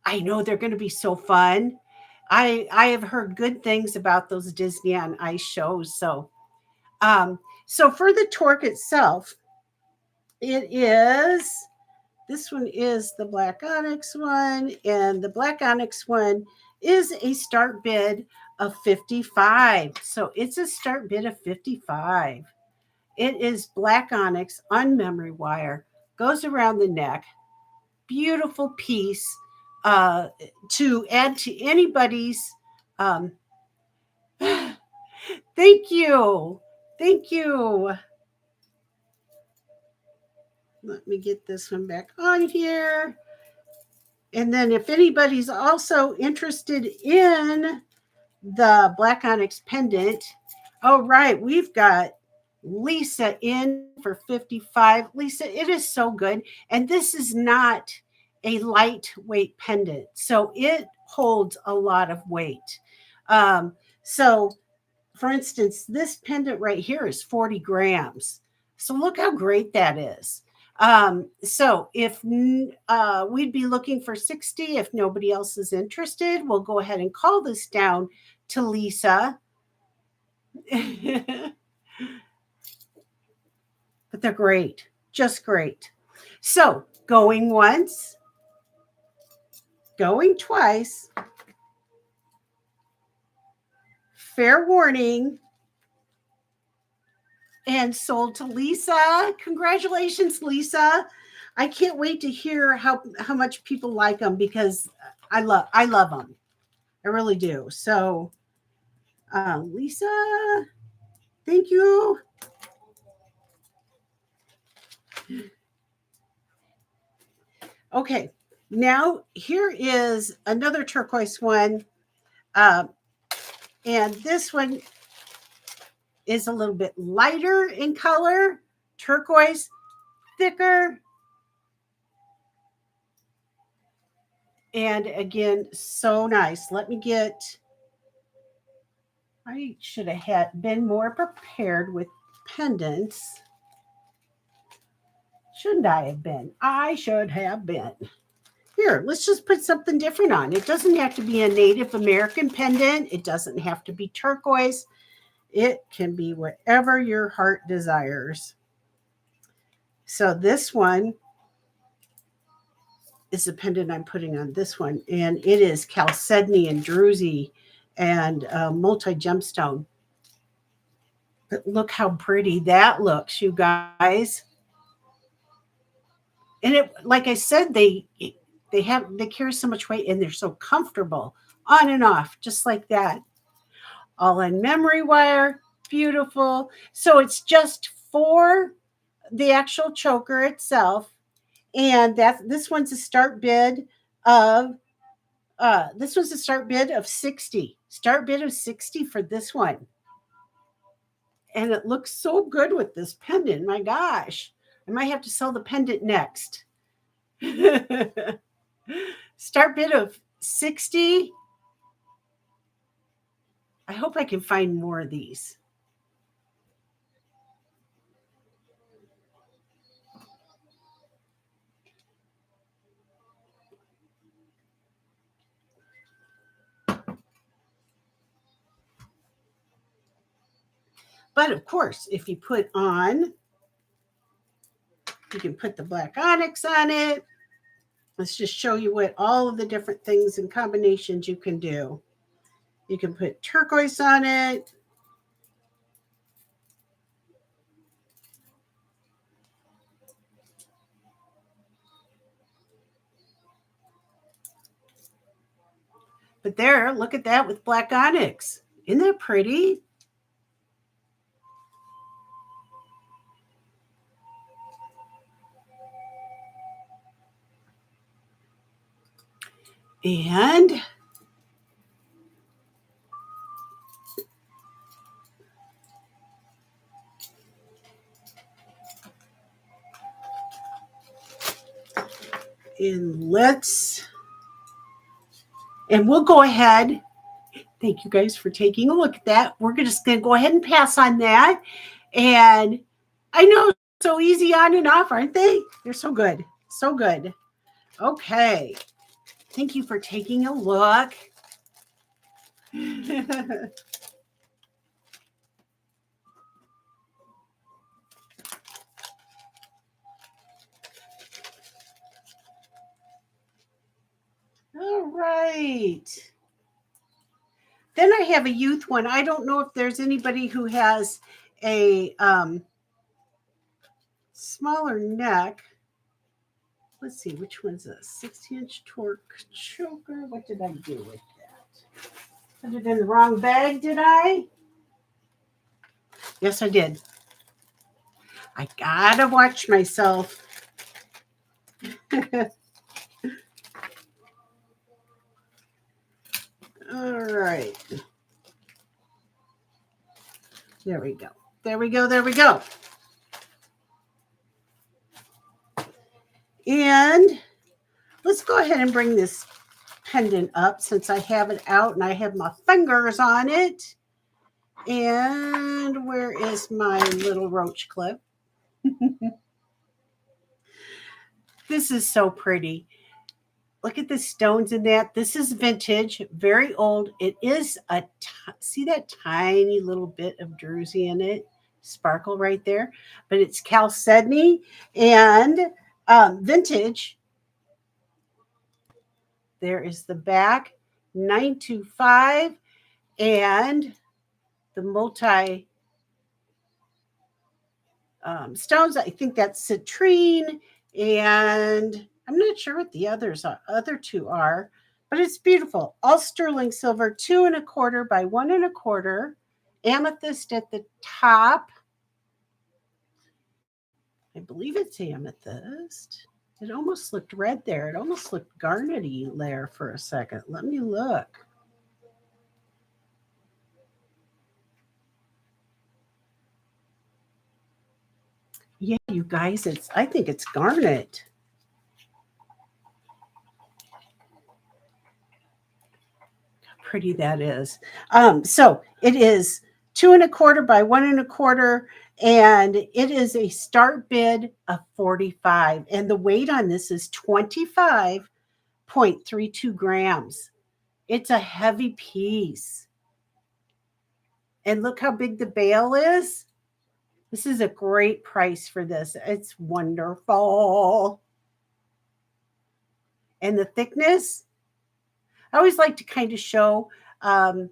I know they're going to be so fun. I have heard good things about those Disney on Ice shows. So for the torque itself, it is, this one is the black onyx one, and the black onyx one is a start bid of 55. So it's a start bid of 55. It is black onyx on memory wire, goes around the neck. Beautiful piece to add to anybody's. Um, thank you. Thank you. Let me get this one back on here. And then if anybody's also interested in the black onyx pendant, oh, right, we've got Lisa in for 55. Lisa, it is so good. And this is not a lightweight pendant, so it holds a lot of weight. So, for instance, this pendant right here is 40 grams. So look how great that is. So if we'd be looking for 60, if nobody else is interested, we'll go ahead and call this down to Lisa. But they're great, just great. So going once, going twice. Fair warning. And sold to Lisa. Congratulations, Lisa. I can't wait to hear how much people like them, because I love them. I really do. So, Lisa, thank you. Okay, now here is another turquoise one. And this one is a little bit lighter in color, turquoise, thicker. And again, so nice. Let me get, I should have been more prepared with pendants. Shouldn't I have been? I should have been. Here, let's just put something different on. It doesn't have to be a Native American pendant. It doesn't have to be turquoise. It can be whatever your heart desires. So this one is the pendant I'm putting on this one. And it is chalcedony and druzy and multi-gemstone. But look how pretty that looks, you guys. And it, like I said, they carry so much weight, and they're so comfortable on and off, just like that. All in memory wire, beautiful. So it's just for the actual choker itself, and this one's a start bid of 60. Start bid of 60 for this one. And it looks so good with this pendant. My gosh, I might have to sell the pendant next. Start bid of 60. I hope I can find more of these. But of course, if you put on, you can put the black onyx on it. Let's just show you what all of the different things and combinations you can do. You can put turquoise on it. But there, look at that with black onyx. Isn't that pretty? And we'll go ahead. Thank you guys for taking a look at that. We're just going to go ahead and pass on that. And I know, so easy on and off, aren't they? They're so good. So good. Okay. Thank you for taking a look. All right. Then I have a youth one. I don't know if there's anybody who has a smaller neck. Let's see, which one's this? 60-inch torque choker. What did I do with that? Put it in the wrong bag, did I? Yes, I did. I gotta watch myself. All right. There we go. There we go. There we go. And let's go ahead and bring this pendant up since I have it out and I have my fingers on it. And where is my little roach clip? This is so pretty. Look at the stones in that. This is vintage, very old. It is see that tiny little bit of druzy in it? Sparkle right there. But it's chalcedony and vintage. There is the back, 925, and the multi stones. I think that's citrine, and I'm not sure what the other two are, but it's beautiful. All sterling silver, 2 1/4 by 1 1/4. Amethyst at the top. I believe it's amethyst. It almost looked red there. It almost looked garnety there for a second. Let me look. Yeah, you guys, I think it's garnet. How pretty that is. So it is 2 1/4 by 1 1/4, and it is a start bid of 45. And the weight on this is 25.32 grams. It's a heavy piece. And look how big the bale is. This is a great price for this. It's wonderful. And the thickness, I always like to kind of show the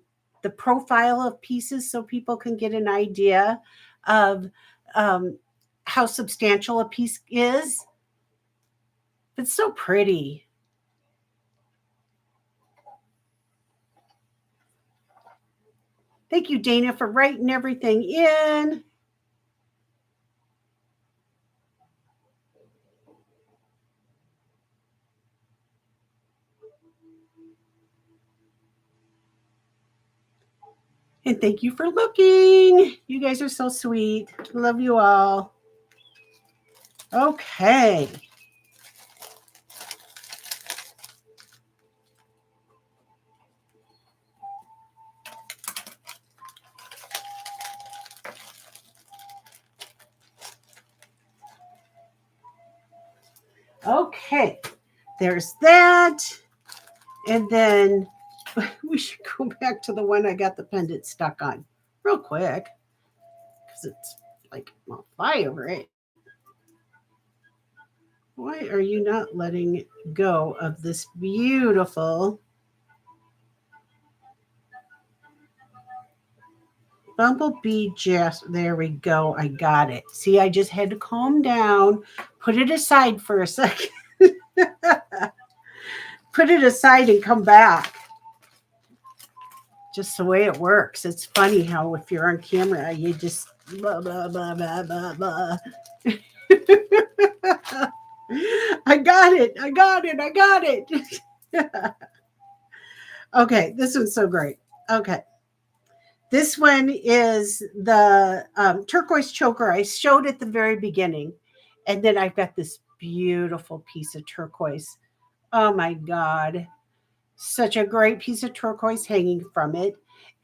profile of pieces so people can get an idea of how substantial a piece is. It's so pretty. Thank you, Dana, for writing everything in. And thank you for looking. You guys are so sweet. Love you all. Okay. Okay. There's that. And then we should go back to the one I got the pendant stuck on real quick because it's like on fire. Right? Why are you not letting go of this beautiful bumblebee jasper? There we go. I got it. See, I just had to calm down, put it aside for a second, put it aside and come back. Just the way it works. It's funny how if you're on camera, you just blah, blah, blah, blah, blah, blah. I got it. I got it. I got it. Okay, this one's so great. Okay. This one is the turquoise choker I showed at the very beginning. And then I've got this beautiful piece of turquoise. Oh my God. Such a great piece of turquoise hanging from it.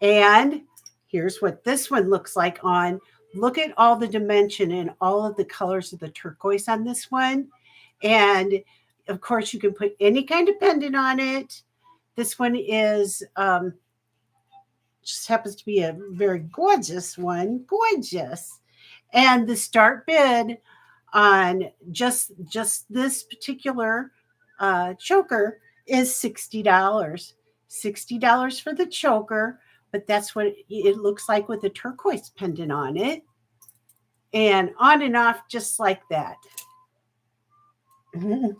And here's what this one looks like on. Look at all the dimension and all of the colors of the turquoise on this one. And of course, you can put any kind of pendant on it. This one is just happens to be a very gorgeous one. Gorgeous. And the start bid on just this particular choker is $60. $60 for the choker, but that's what it looks like with a turquoise pendant on it. And on and off just like that. Can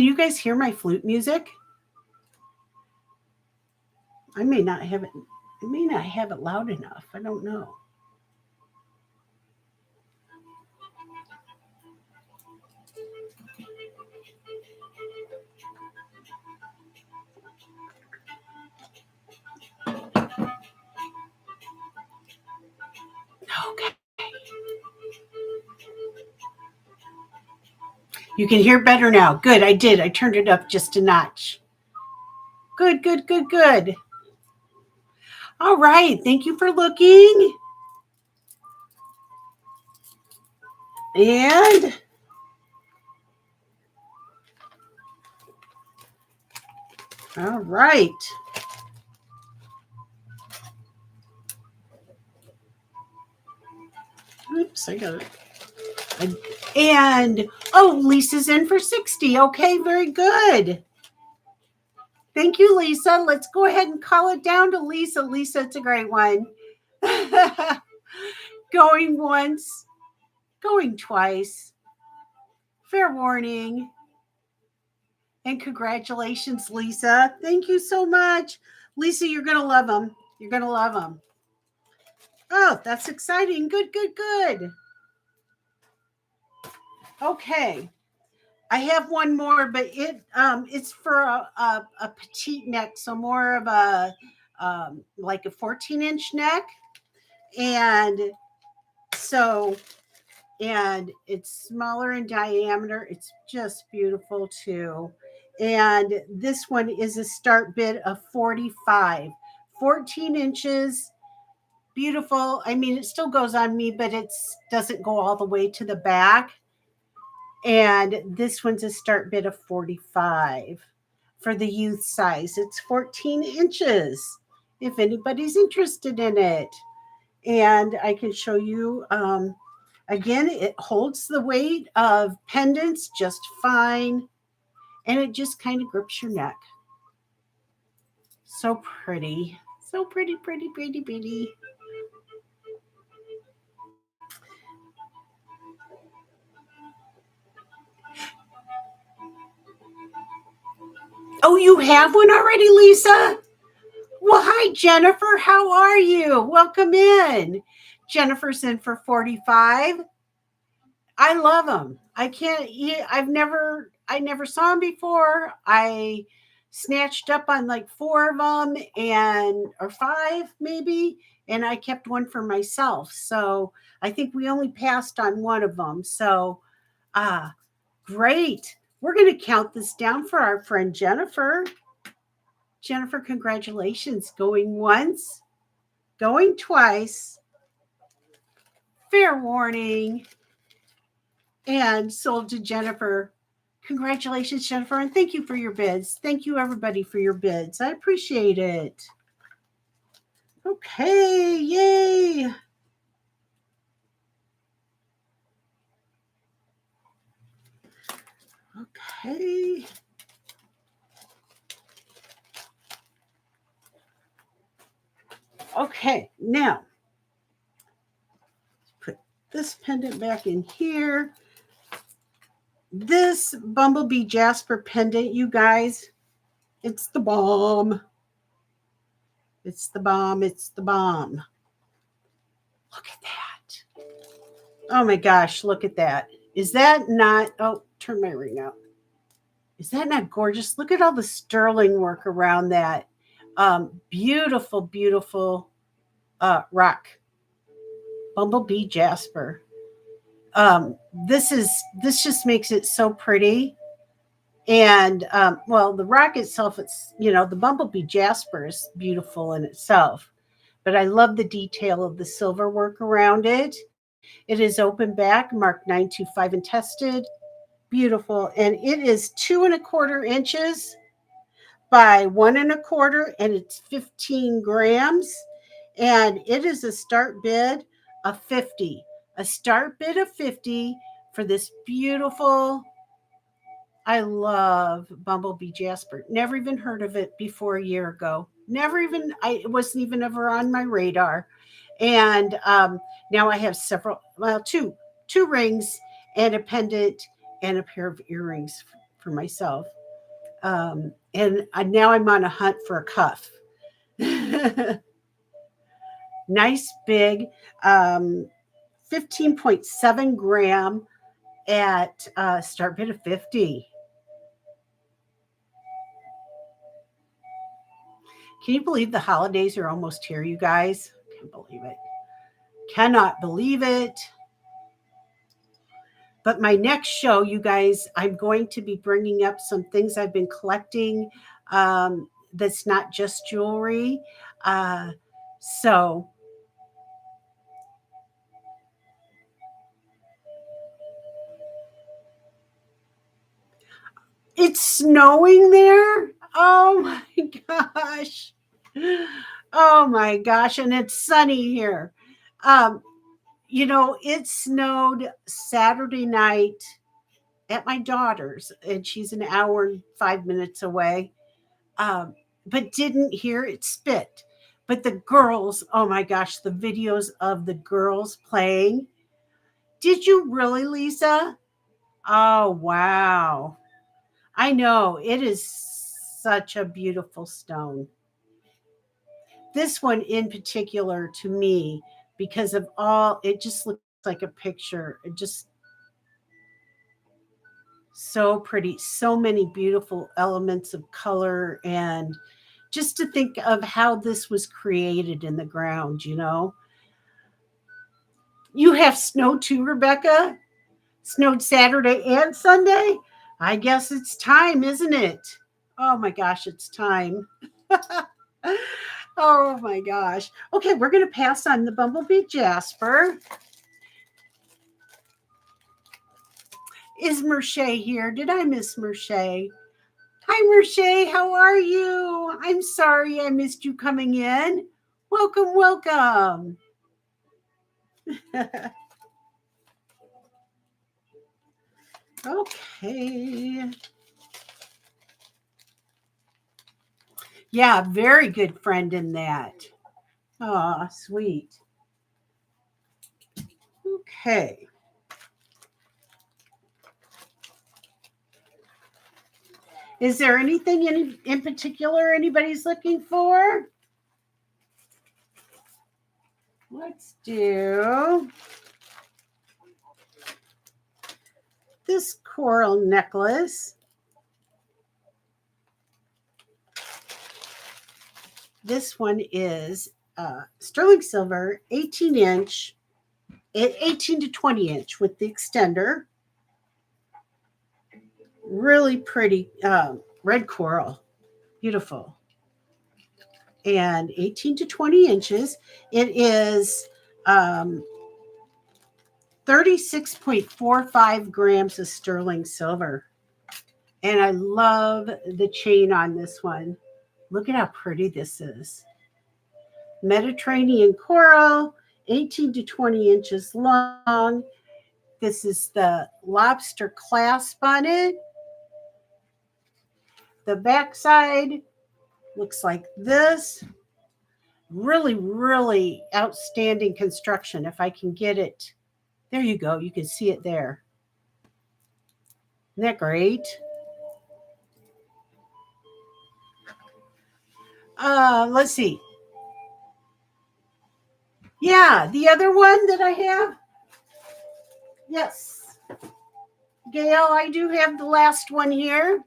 you guys hear my flute music? I may not have it loud enough. I don't know. Okay. You can hear better now. Good, I did. I turned it up just a notch. Good, good, good, good. All right. Thank you for looking. And all right. Oops, I got it. And oh, Lisa's in for 60. Okay, very good. Thank you, Lisa. Let's go ahead and call it down to Lisa. Lisa, it's a great one. Going once, going twice. Fair warning. And congratulations, Lisa. Thank you so much. Lisa, you're going to love them. You're going to love them. Oh, that's exciting. Good, good, good. Okay. I have one more, but it's for a petite neck, so more of a like a 14-inch neck, and so and it's smaller in diameter. It's just beautiful too. And this one is a start bid of 45, 14 inches. Beautiful. I mean, it still goes on me, but it doesn't go all the way to the back. And this one's a start bid of 45 for the youth size. It's 14 inches if anybody's interested in it. And I can show you, again, it holds the weight of pendants just fine. And it just kind of grips your neck. So pretty. So pretty, pretty, pretty, pretty. Oh, you have one already, Lisa? Well, hi, Jennifer. How are you? Welcome in. Jennifer's in for 45. I love them. I can't, I never saw them before. I snatched up on like 4 of them or 5 maybe, and I kept one for myself. So I think we only passed on one of them. So, great. We're going to count this down for our friend Jennifer. Jennifer, congratulations. Going once, going twice. Fair warning. And sold to Jennifer. Congratulations, Jennifer. And thank you for your bids. Thank you, everybody, for your bids. I appreciate it. Okay. Yay. Okay. Okay. Now, put this pendant back in here. This Bumblebee Jasper pendant, you guys, it's the bomb. It's the bomb. It's the bomb. Look at that. Oh my gosh, look at that. Is that not, oh, turn my ring out. Is that not gorgeous? Look at all the sterling work around that. Beautiful, beautiful rock. Bumblebee jasper. This just makes it so pretty. And well, the rock itself, it's the bumblebee jasper is beautiful in itself, but I love the detail of the silver work around it. It is open back, marked 925 and tested. Beautiful, and it is 2.25 inches by 1.25, and it's 15 grams, and it is a start bid of 50. A start bid of 50 for this beautiful. I love Bumblebee Jasper. Never even heard of it before a year ago. Never even, it wasn't even ever on my radar. And now I have several, well, two rings and a pendant and a pair of earrings for myself. And now I'm on a hunt for a cuff. Nice big, um, 15.7 gram at start bid of 50. Can you believe the holidays are almost here, you guys? Can't believe it. Cannot believe it. But my next show, you guys, I'm going to be bringing up some things I've been collecting that's not just jewelry. Uh, so it's snowing there. Oh my gosh. Oh my gosh. And it's sunny here. Um, it snowed Saturday night at my daughter's, and she's an hour and 5 minutes away, um, but didn't hear it spit. But the girls, oh my gosh, the videos of the girls playing. Did you really, Lisa? Oh, wow. I know. It is such a beautiful stone. This one in particular to me, because of all, it just looks like a picture. It just so pretty, so many beautiful elements of color, and just to think of how this was created in the ground. You have snow too, Rebecca? Snowed Saturday and Sunday? I guess it's time, isn't it? Oh my gosh, it's time. Oh my gosh. Okay, we're going to pass on the Bumblebee Jasper. Is Merche here? Did I miss Merche? Hi, Merche. How are you? I'm sorry I missed you coming in. Welcome, welcome. Okay. Yeah, very good friend in that. Oh, sweet. Okay. Is there anything in particular anybody's looking for? Let's do this coral necklace. This one is sterling silver, 18-inch, 18 to 20 inch with the extender. Really pretty red coral. Beautiful. And 18 to 20 inches. It is 36.45 grams of sterling silver. And I love the chain on this one. Look at how pretty this is. Mediterranean coral, 18 to 20 inches long. This is the lobster clasp on it. The backside looks like this. Really, really outstanding construction. If I can get it. There you go. You can see it there. Isn't that great? Let's see. Yeah, the other one that I have. Yes. Gail, I do have the last one here.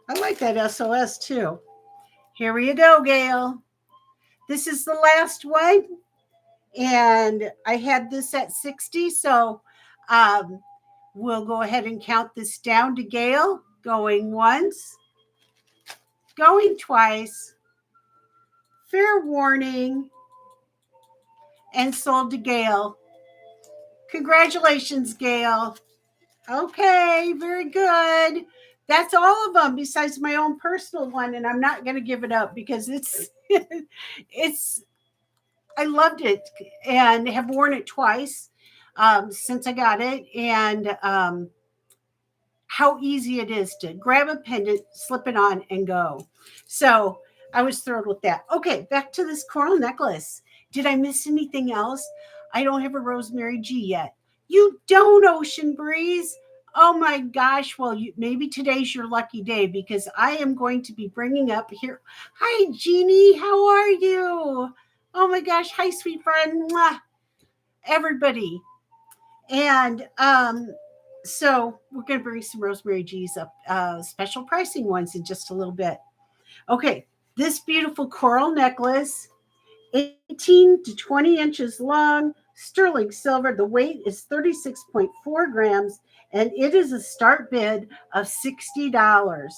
I like that SOS too. Here we go, Gail. This is the last one. And I had this at 60. So um, we'll go ahead and count this down to Gail. Going once, going twice, fair warning, and sold to Gail. Congratulations, Gail. Okay, very good. That's all of them besides my own personal one, and I'm not going to give it up because it's it's I loved it and have worn it twice since I got it, and how easy it is to grab a pendant, slip it on, and go. So I was thrilled with that. Okay, back to this coral necklace. Did I miss anything else? I don't have a Rosemary G yet. You don't, Ocean Breeze. Oh my gosh. Well, maybe today's your lucky day because I am going to be bringing up here. Hi, Jeannie. How are you? Oh my gosh. Hi, sweet friend. Mwah. Everybody. And so we're going to bring some Rosemary G's up, special pricing ones in just a little bit. Okay, this beautiful coral necklace, 18 to 20 inches long, sterling silver. The weight is 36.4 grams, and it is a start bid of $60.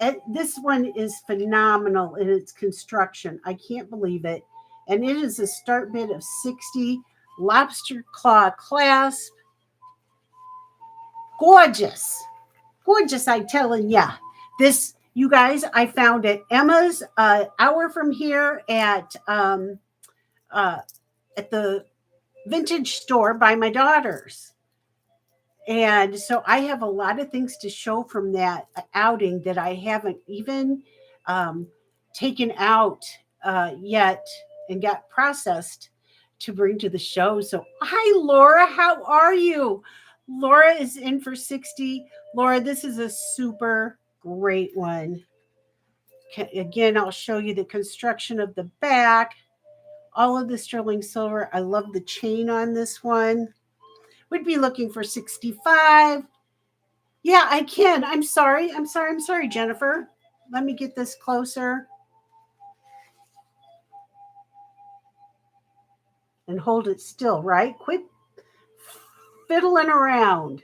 And this one is phenomenal in its construction. I can't believe it. And it is a start bid of 60. Lobster claw clasp. Gorgeous. Gorgeous, I'm telling ya. This, you guys, I found at Emma's, hour from here at the vintage store by my daughters. And so I have a lot of things to show from that outing that I haven't even taken out yet and got processed to bring to the show. So, hi, Laura. How are you? Laura is in for 60. Laura, this is a super great one. Again, I'll show you the construction of the back. All of the sterling silver. I love the chain on this one. Would be looking for 65. Yeah, I can. I'm sorry, Jennifer. Let me get this closer. And hold it still, right? Quit fiddling around.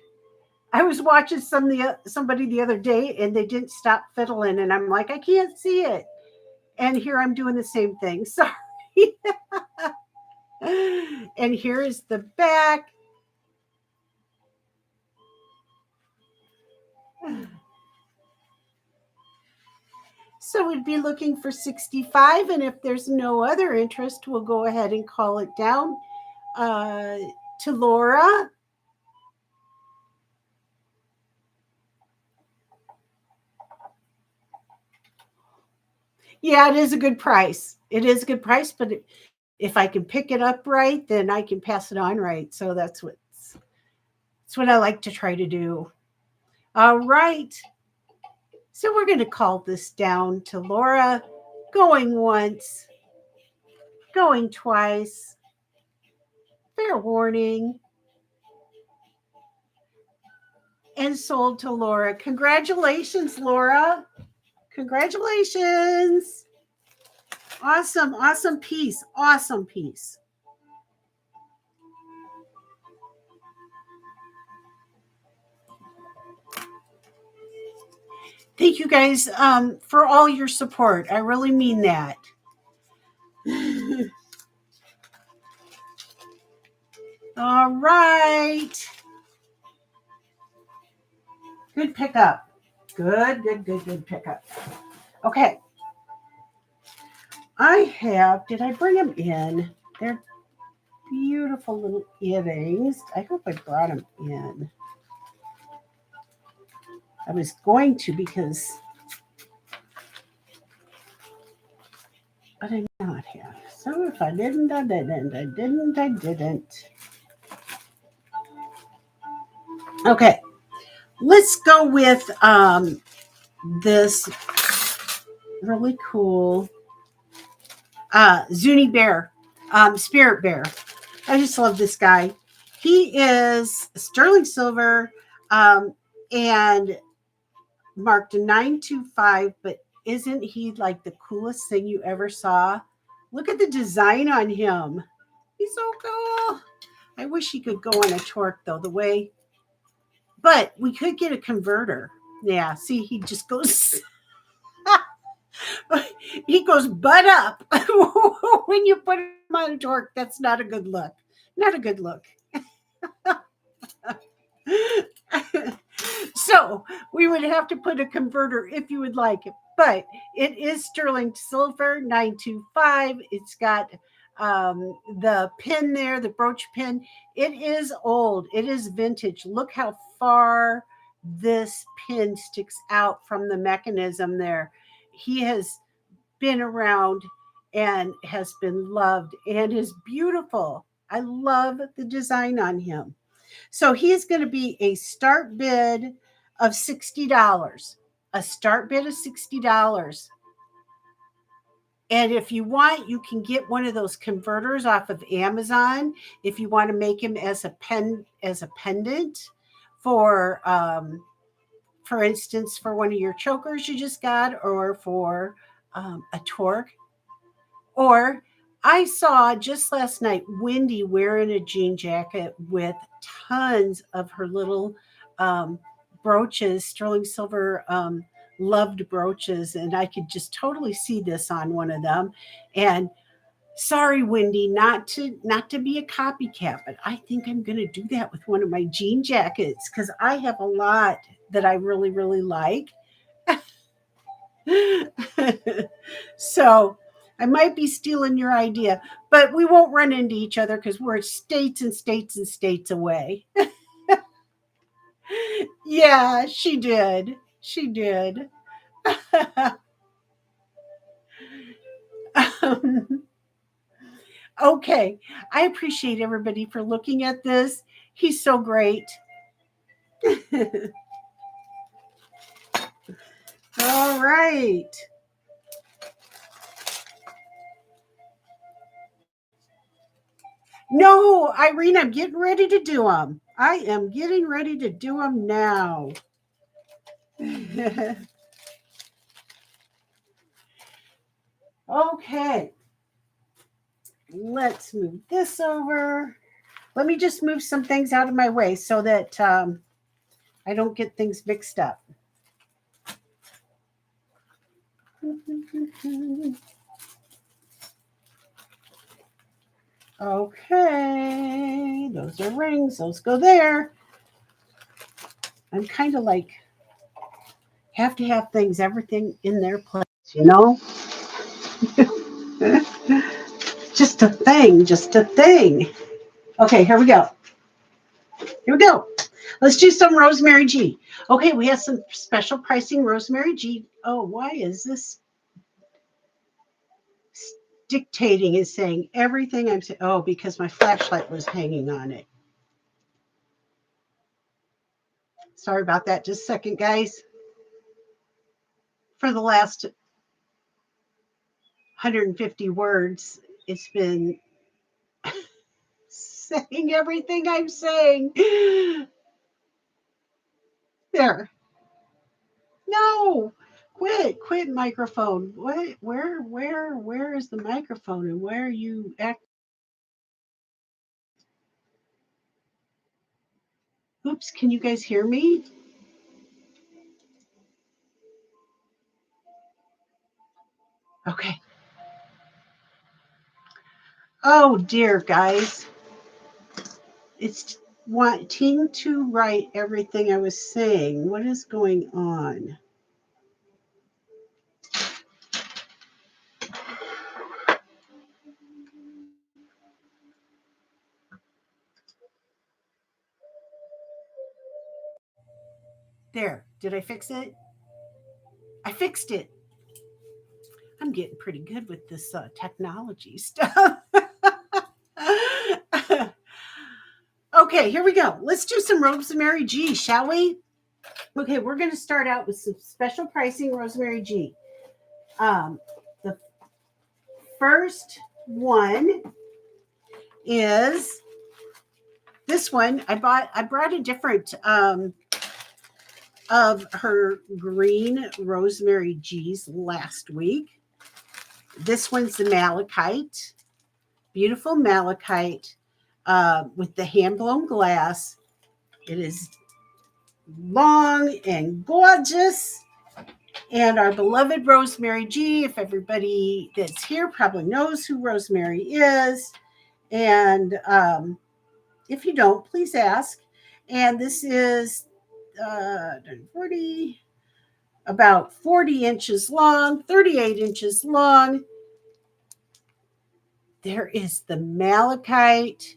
I was watching somebody the other day and they didn't stop fiddling. And I'm like, I can't see it. And here I'm doing the same thing. Sorry. And here is the back. So we'd be looking for 65. And if there's no other interest, we'll go ahead and call it down to Laura. Yeah, it is a good price. It is a good price, but if I can pick it up right, then I can pass it on right. So that's what I like to try to do. All right. So we're going to call this down to Laura. Going once, going twice. Fair warning. And sold to Laura. Congratulations, Laura. Congratulations. Awesome, awesome piece. Awesome piece. Thank you guys for all your support. I really mean that. All right. Good pickup. Good pickup. Okay. Did I bring them in? They're beautiful little earrings. I hope I brought them in. I was going to because I did not have. So if I didn't, I didn't. Okay. Let's go with this really cool Zuni bear, spirit bear. I just love this guy. He is sterling silver, and marked a 925, but isn't he like the coolest thing you ever saw? Look at the design on him. He's so cool. I wish he could go on a torque though, the way, but we could get a converter. Yeah, see, he just goes, he goes butt up when you put him on a torque. That's not a good look. Not a good look. So we would have to put a converter if you would like it. But it is sterling silver 925. It's got the pin there, the brooch pin. It is old. It is vintage. Look how far this pin sticks out from the mechanism there. He has been around and has been loved and is beautiful. I love the design on him. So he's going to be a start bid of $60. A start bid of $60. And if you want, you can get one of those converters off of Amazon if you want to make him as a pendant for instance, for one of your chokers you just got, or for a torque. Or I saw just last night Wendy wearing a jean jacket with tons of her little um, brooches, sterling silver loved brooches, and I could just totally see this on one of them. And sorry, Wendy, not to be a copycat, but I think I'm going to do that with one of my jean jackets because I have a lot that I really really like. So I might be stealing your idea, but we won't run into each other because we're states and states and states away. Yeah, she did. She did. um, okay. I appreciate everybody for looking at this. He's so great. All right. No, Irene, I'm getting ready to do them. I am getting ready to do them now. Okay. Let's move this over. Let me just move some things out of my way so that I don't get things mixed up. Okay, those are rings. Those go there. I'm kind of like, have to have things, everything in their place, you know? Just a thing, just a thing. Okay, here we go. Here we go. Let's do some Rosemary G. Okay, we have some special pricing Rosemary G. Oh, why is this dictating is saying everything I'm saying? Oh, because my flashlight was hanging on it. Sorry about that. Just a second, guys. For the last 150 words, it's been saying everything I'm saying. There. No. Quit microphone. What? Where is the microphone and where are you act? Oops, can you guys hear me? Okay. Oh dear, guys. It's wanting to write everything I was saying. What is going on? There. Did I fix it? I fixed it. I'm getting pretty good with this technology stuff. Okay, here we go. Let's do some Rosemary G, shall we? Okay, we're going to start out with some special pricing Rosemary G. The first one is this one. I brought a different of her green rosemary G's last week. This one's the malachite, beautiful malachite with the hand blown glass. It is long and gorgeous. And our beloved Rosemary G, if everybody that's here probably knows who Rosemary is. And if you don't, please ask. And this is 40, about 40 inches long, 38 inches long. There is the malachite,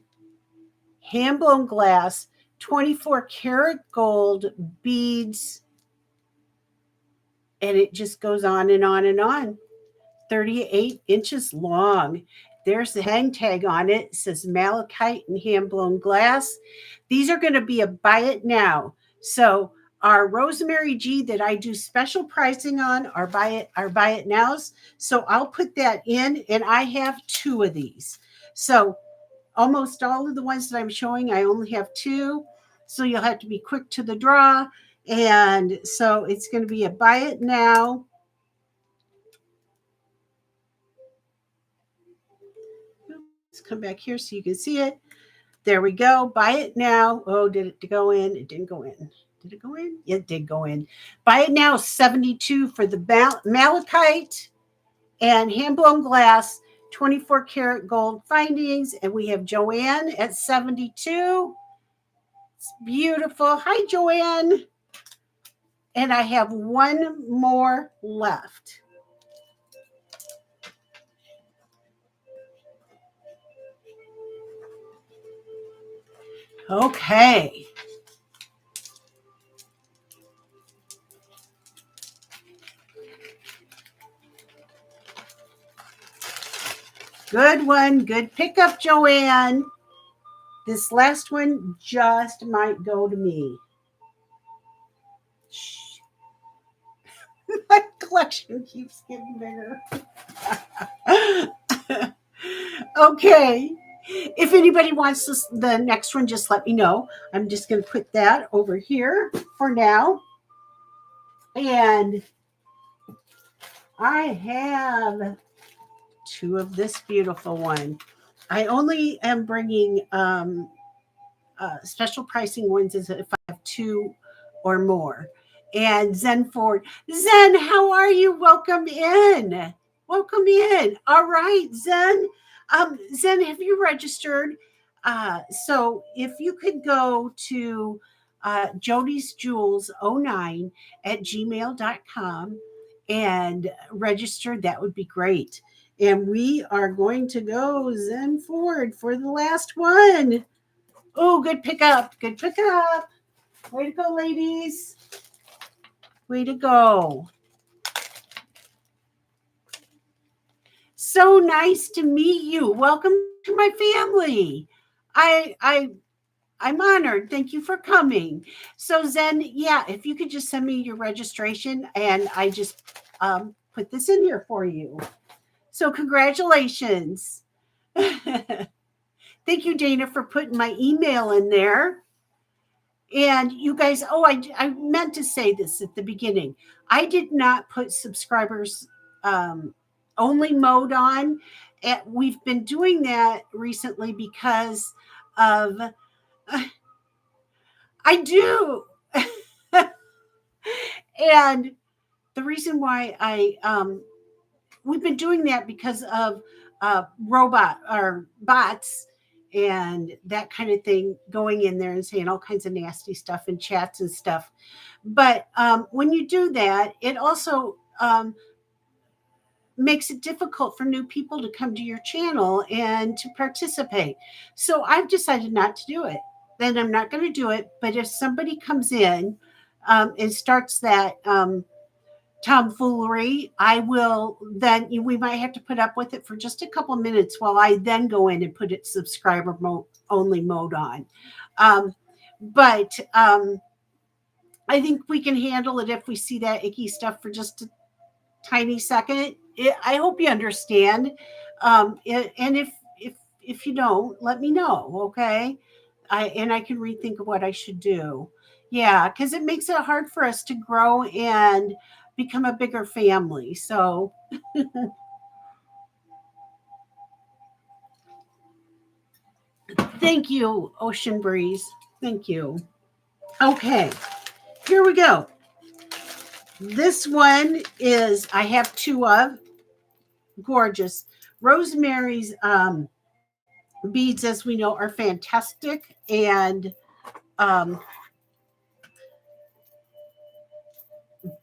hand blown glass, 24 karat gold beads, and it just goes on and on and on. 38 inches long. There's the hang tag on it. It says malachite and hand blown glass. These are going to be a buy it now. So our Rosemary G that I do special pricing on are buy it nows. So I'll put that in, and I have two of these. So almost all of the ones that I'm showing, I only have two. So you'll have to be quick to the draw. And so it's going to be a buy it now. Let's come back here so you can see it. There we go. Buy it now. Oh, did it go in? It didn't go in. Did it go in? It did go in. Buy it now, 72 for the malachite and hand blown glass, 24 karat gold findings. And we have Joanne at 72. It's beautiful. Hi, Joanne. And I have one more left. Okay. Good one. Good pickup, Joanne. This last one just might go to me. Shh. My collection keeps getting bigger. Okay. If anybody wants the next one, just let me know. I'm just going to put that over here for now. And I have two of this beautiful one. I only am bringing special pricing ones if I have two or more. And Zen Ford. Zen, how are you? Welcome in. Welcome in. All right, Zen. Zen, have you registered? So if you could go to Jodys jewels09 at gmail.com and register, that would be great. And we are going to go Zen Ford for the last one. Oh, good pickup. Good pickup. Way to go, ladies. Way to go. So nice to meet you. Welcome to my family. I'm honored. Thank you for coming. So Zen, yeah, if you could just send me your registration and I just put this in here for you. So congratulations. Thank you, Dana, for putting my email in there. And you guys, I meant to say this at the beginning. I did not put subscribers only mode on. And we've been doing that recently because of, I do. And the reason why we've been doing that because of robot or bots and that kind of thing going in there and saying all kinds of nasty stuff in chats and stuff. But when you do that, it also makes it difficult for new people to come to your channel and to participate. So I've decided not to do it. Then I'm not going to do it. But if somebody comes in and starts that tomfoolery, I will then we might have to put up with it for just a couple of minutes while I then go in and put it subscriber only mode on. But I think we can handle it if we see that icky stuff for just a tiny second. I hope you understand. And if you don't, let me know, okay? I can rethink of what I should do. Yeah, because it makes it hard for us to grow and become a bigger family. So thank you, Ocean Breeze. Thank you. Okay, here we go. This one is, I have two of, gorgeous. Rosemary's beads, as we know, are fantastic and um,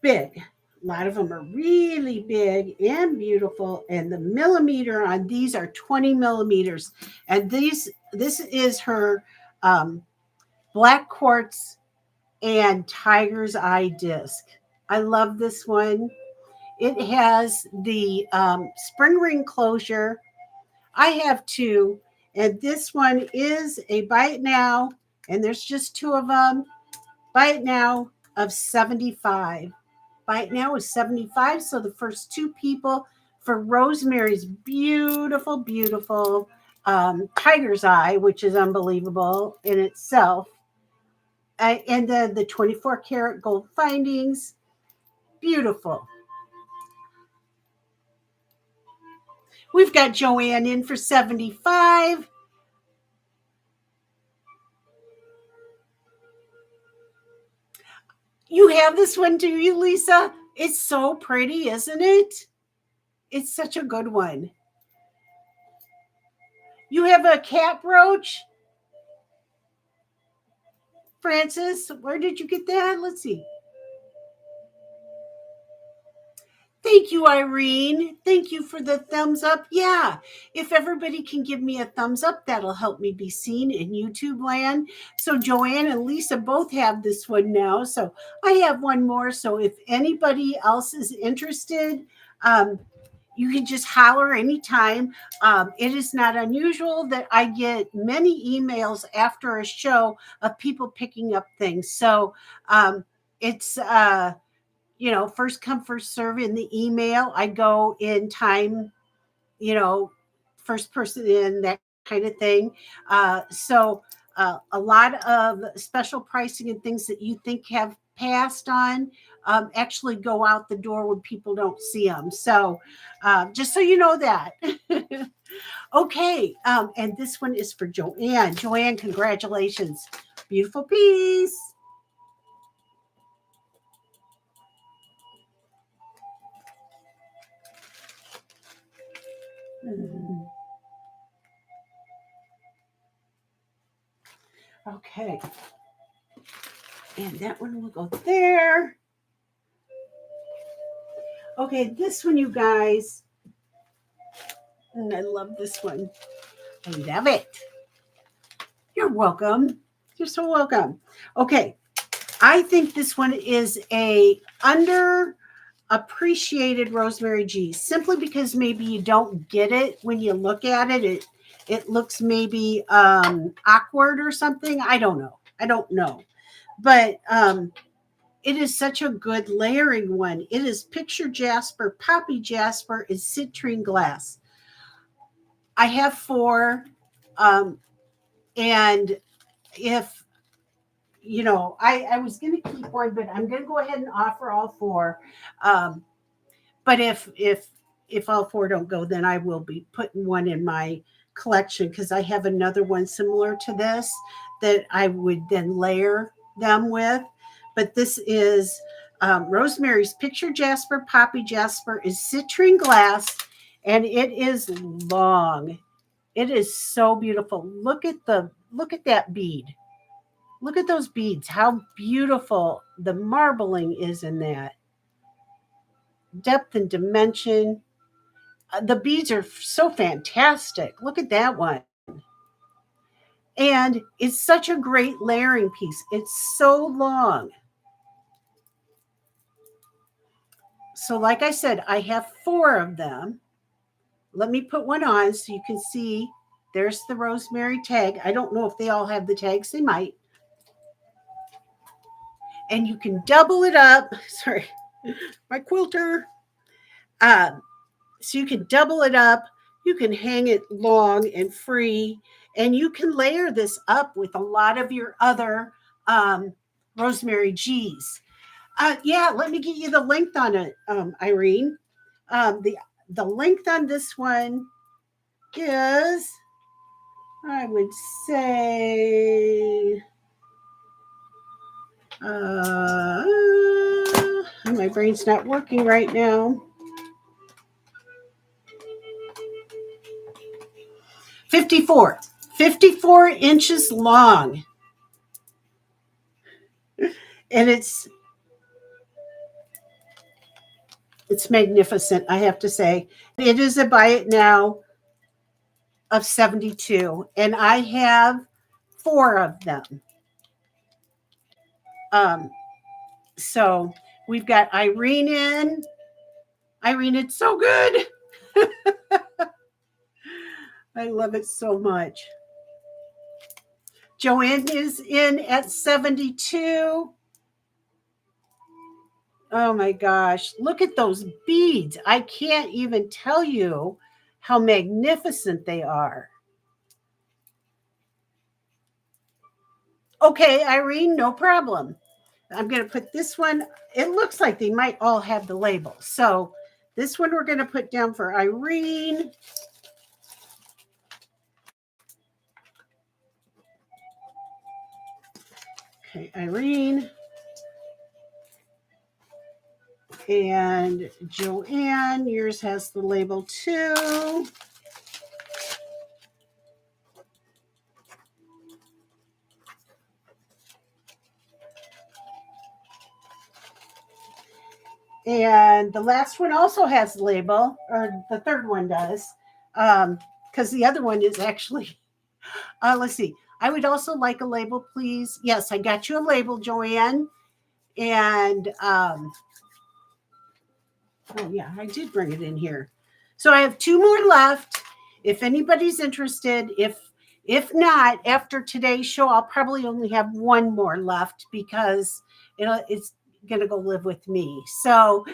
big. A lot of them are really big and beautiful. And the millimeter on these are 20 millimeters. And this is her um, black quartz and tiger's eye disc. I love this one. It has the spring ring closure. I have two, and this one is a buy it now, and there's just two of them. Buy it now of 75. Buy it now is 75. So the first two people for Rosemary's beautiful, beautiful tiger's eye, which is unbelievable in itself. And then the 24 karat gold findings, beautiful. We've got Joanne in for 75. You have this one, do you, Lisa? It's so pretty, isn't it? It's such a good one. You have a cat brooch, Francis. Where did you get that? Let's see. Thank you, Irene. Thank you for the thumbs up. Yeah, if everybody can give me a thumbs up, that'll help me be seen in YouTube land. So Joanne and Lisa both have this one now. So I have one more. So if anybody else is interested, um, you can just holler anytime. It is not unusual that I get many emails after a show of people picking up things. So it's first come, first serve in the email. I go in time, you know, first person in, that kind of thing. A lot of special pricing and things that you think have passed on actually go out the door when people don't see them. So just so you know that. Okay. And this one is for Joanne. Joanne, congratulations. Beautiful piece. Mm. Okay. And that one will go there. Okay, this one, you guys. And I love this one. I love it. You're welcome. You're so welcome. Okay, I think this one is a underappreciated Rosemary G, simply because maybe you don't get it when you look at it. It looks maybe awkward or something. I don't know. I don't know. But it is such a good layering one. It is picture jasper, poppy jasper, is citrine glass. I have four. Um, and if, I was going to keep one, but I'm going to go ahead and offer all four. Um, but if all four don't go, then I will be putting one in my collection because I have another one similar to this that I would then layer them with. But this is Rosemary's Picture Jasper, Poppy Jasper is citrine glass, and it is long. It is so beautiful. Look at that bead. Look at those beads. How beautiful the marbling is in that. Depth and dimension. The beads are so fantastic. Look at that one. And it's such a great layering piece. It's so long. So, like I said, I have four of them. Let me put one on so you can see. There's the rosemary tag. I don't know if they all have the tags. They might. And you can double it up. Sorry, my quilter. Um, so you can double it up. You can hang it long and free. And you can layer this up with a lot of your other Rosemary G's. Yeah, let me get you the length on it, Irene. The length on this one is, I would say, my brain's not working right now. 54. 54 inches long. And it's magnificent, I have to say. It is a buy it now of 72, and I have 4 of them. So we've got Irene in. Irene, it's so good. I love it so much. Joanne is in at 72. Oh my gosh. Look at those beads. I can't even tell you how magnificent they are. Okay, Irene, no problem. I'm going to put this one. It looks like they might all have the label. So this one we're going to put down for Irene. Okay, Irene. And Joanne, yours has the label too. And the last one also has the label, or the third one does, because the other one is actually, let's see. I would also like a label, please. Yes, I got you a label, Joanne. And, oh yeah, I did bring it in here. So I have 2 more left. If anybody's interested, if not, after today's show, I'll probably only have 1 more left because it's going to go live with me. So,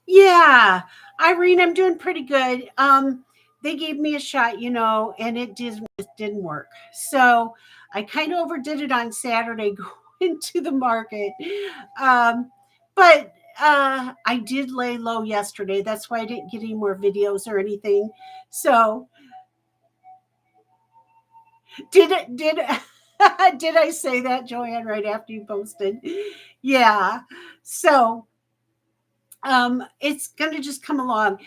yeah, Irene, I'm doing pretty good. They gave me a shot, and it didn't work. So I kind of overdid it on Saturday going to the market. But I did lay low yesterday. That's why I didn't get any more videos or anything. So did did I say that, Joanne, right after you posted? Yeah. So it's going to just come along.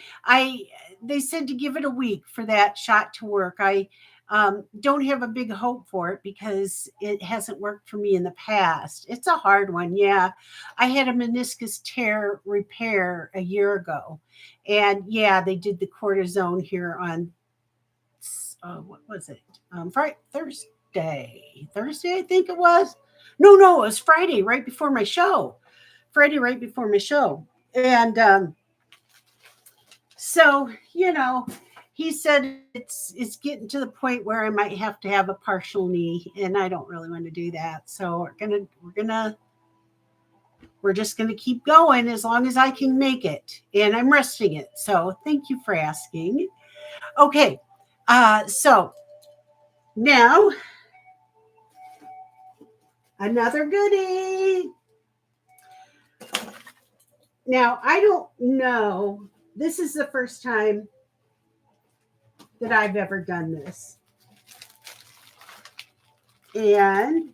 They said to give it a week for that shot to work. I don't have a big hope for it because it hasn't worked for me in the past. It's a hard one. Yeah. I had a meniscus tear repair a year ago, and yeah, they did the cortisone here on what was it? Friday, Thursday, I think it was. No, it was Friday, right before my show. Friday, right before my show. And so, he said it's getting to the point where I might have to have a partial knee, and I don't really want to do that. So we're just gonna keep going as long as I can make it, and I'm resting it. So thank you for asking. Okay, so now another goodie. Now I don't know. This is the first time that I've ever done this. And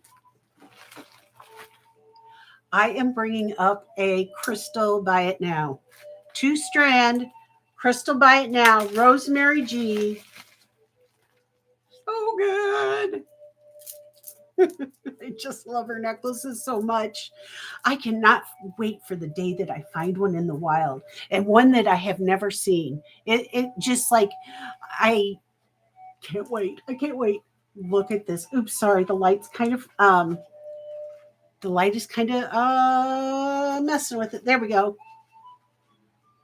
I am bringing up a crystal buy it now. 2-strand crystal buy it now, Rosemary G. So good. I just love her necklaces so much. I cannot wait for the day that I find one in the wild, and one that I have never seen. It just like, I can't wait. I can't wait. Look at this. Oops, sorry. The light is kind of messing with it. There we go.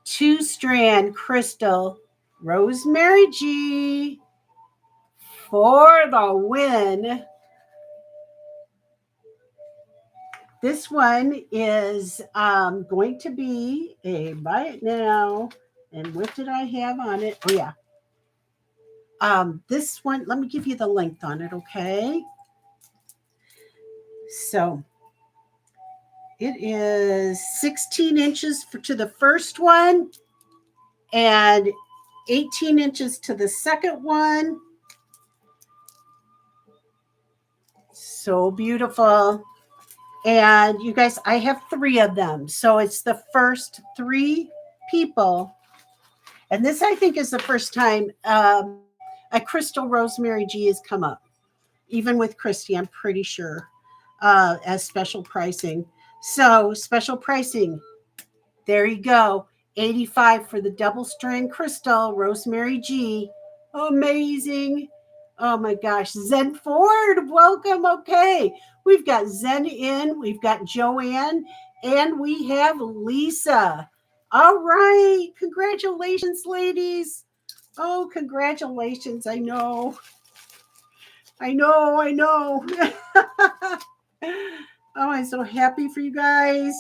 2-strand crystal Rosemary G for the win. This one is going to be a buy it now. And what did I have on it? Oh, yeah. This one, let me give you the length on it, okay? So it is 16 inches to the first one and 18 inches to the second one. So beautiful. And you guys, I have 3 of them. So it's the first 3 people. And this, I think, is the first time a crystal rosemary G has come up. Even with Christy, I'm pretty sure, as special pricing. So special pricing. There you go. 85 for the double strand crystal rosemary G. Amazing. Oh my gosh. Zen Ford, welcome. Okay. We've got Zen in, we've got Joanne, and we have Lisa. All right. Congratulations, ladies. Oh, congratulations. I know. Oh, I'm so happy for you guys.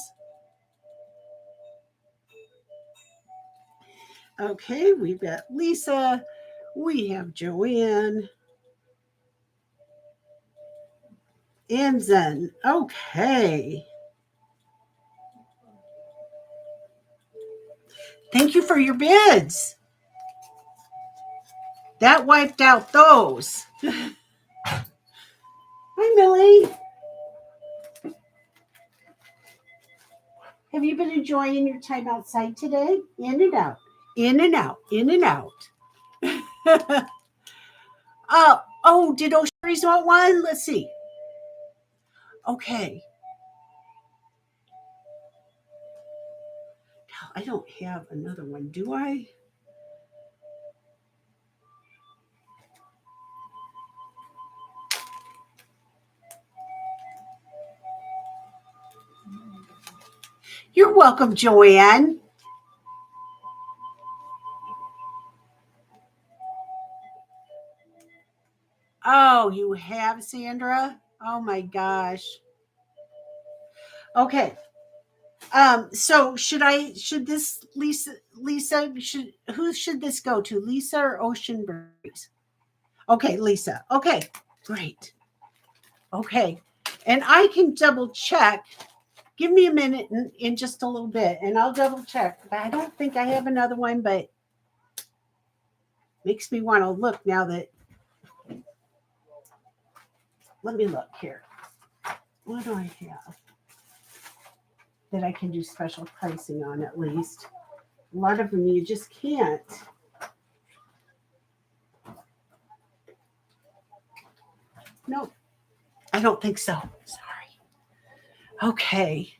Okay, we've got Lisa. We have Joanne. And Zen. Okay. Thank you for your bids. That wiped out those. Hi, Millie. Have you been enjoying your time outside today? In and out, in and out, in and out. Oh, did O'Sherry's want one? Let's see. Okay. I don't have another one, do I? You're welcome, Joanne. Oh, you have, Sandra? Oh my gosh. Okay. So should this Lisa, who should this go to? Lisa or Ocean Breeze? Okay, Lisa. Okay, great. Okay. And I can double check. Give me a minute in just a little bit and I'll double check. But I don't think I have another one, but makes me want to look now that. Let me look here. What do I have that I can do special pricing on at least? A lot of them you just can't. Nope. I don't think so. Sorry. Okay.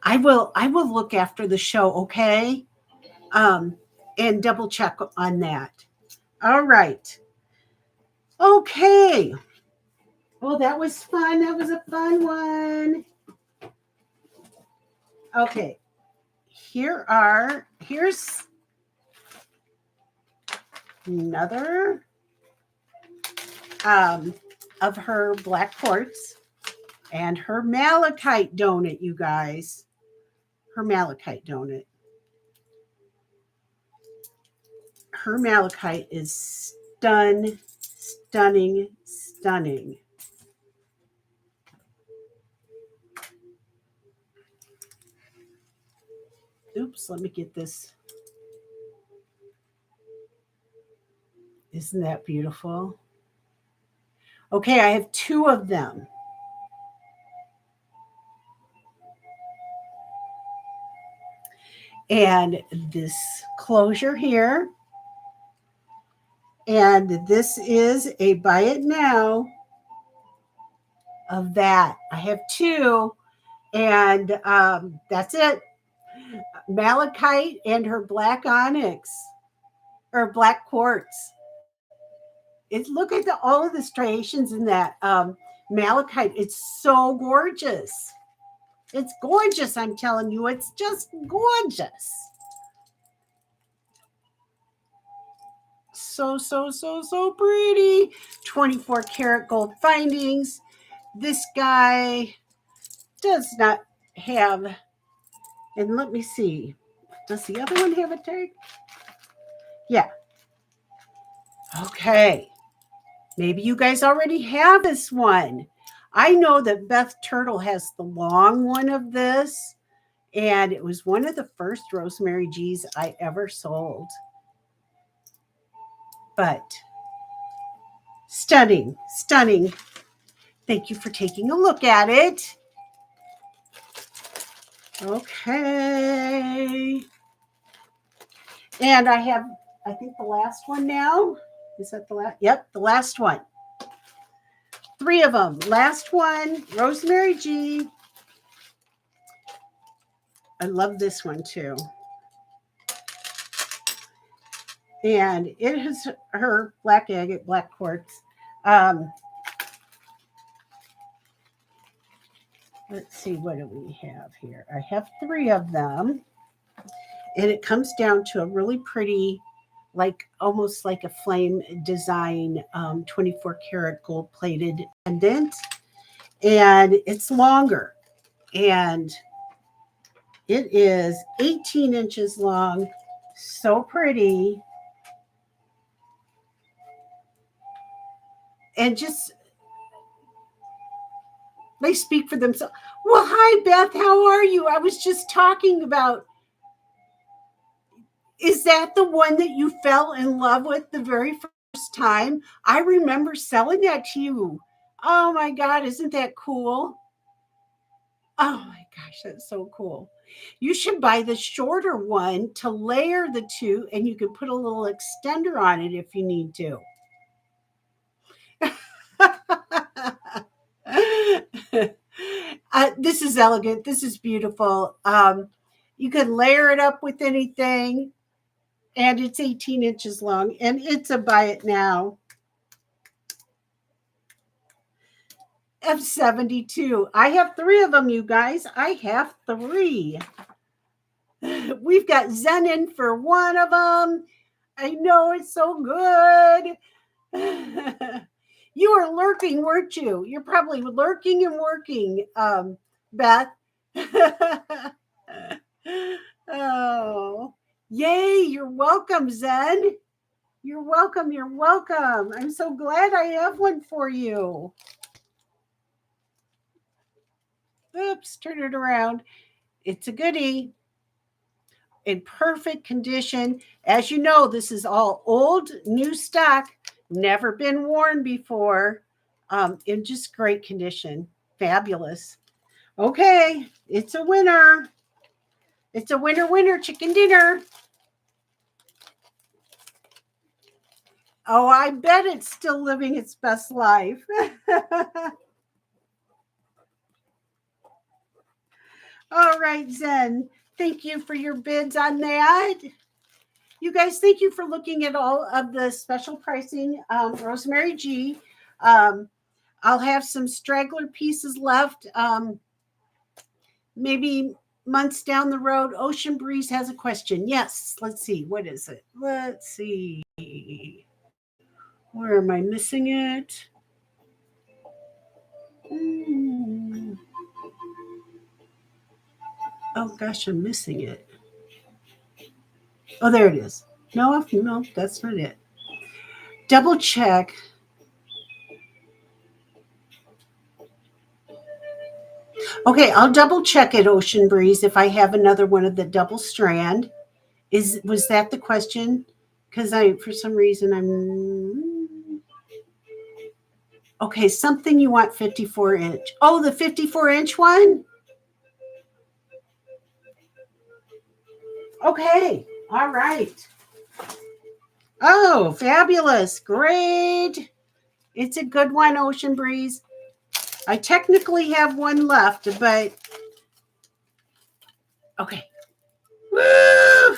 I will look after the show, okay? And double check on that. All right. Okay. Well, that was fun. That was a fun one. Okay. Here's another of her black quartz and her malachite donut, you guys. Her malachite donut. Her malachite is stunning. Oops, let me get this. Isn't that beautiful? Okay, I have 2 of them. And this closure here. And this is a buy it now of that. I have 2. And that's it. Malachite and her black onyx or black quartz. Look at all of the striations in that malachite. It's so gorgeous. It's gorgeous, I'm telling you. It's just gorgeous. So pretty. 24 karat gold findings. This guy does not have, and let me see. Does the other one have a tag? Yeah. Okay. Maybe you guys already have this one. I know that Beth Turtle has the long one of this, and it was one of the first Rosemary G's I ever sold. But stunning, stunning. Thank you for taking a look at it. Okay. And I have, I think, the last one now. Is that the last? Yep, the last one. 3 of them. Last one, Rosemary G. I love this one too. And it is her black agate, black quartz. Let's see, what do we have here? I have 3 of them. And it comes down to a really pretty, like almost like a flame design 24 karat gold plated pendant. And it's longer. And it is 18 inches long. So pretty. And just, they speak for themselves. Well, hi, Beth. How are you? I was just talking about, is that the one that you fell in love with the very first time? I remember selling that to you. Oh my God, isn't that cool? Oh my gosh, that's so cool. You should buy the shorter one to layer the 2, and you can put a little extender on it if you need to. This is elegant. This is beautiful. You can layer it up with anything, and it's 18 inches long, and it's a buy it now. F72. I have 3 of them, you guys. I have 3. We've got Zen in for one of them. I know, it's so good. You were lurking, weren't you? You're probably lurking and working, Beth. Oh, yay. You're welcome, Zen. You're welcome. You're welcome. I'm so glad I have one for you. Oops, turn it around. It's a goodie. In perfect condition. As you know, this is all old, new stock, never been worn before, in just great condition. Fabulous. Okay, it's a winner. It's a winner, winner, chicken dinner. Oh, I bet it's still living its best life. All right, Zen. Thank you for your bids on that. You guys, thank you for looking at all of the special pricing. Rosemary G. I'll have some straggler pieces left. Maybe months down the road. Ocean Breeze has a question. Yes, let's see. What is it? Let's see. Where am I missing it? Oh gosh, I'm missing it. Oh, there it is. No, that's not it. Double check. Okay, I'll double check it, Ocean Breeze, if I have another one of the double strand. Was that the question? Because I, for some reason, I'm okay. Something you want 54 inch. Oh, the 54-inch one. Okay, all right. Oh, fabulous! Great. It's a good one, Ocean Breeze. I technically have one left, but okay. Woo!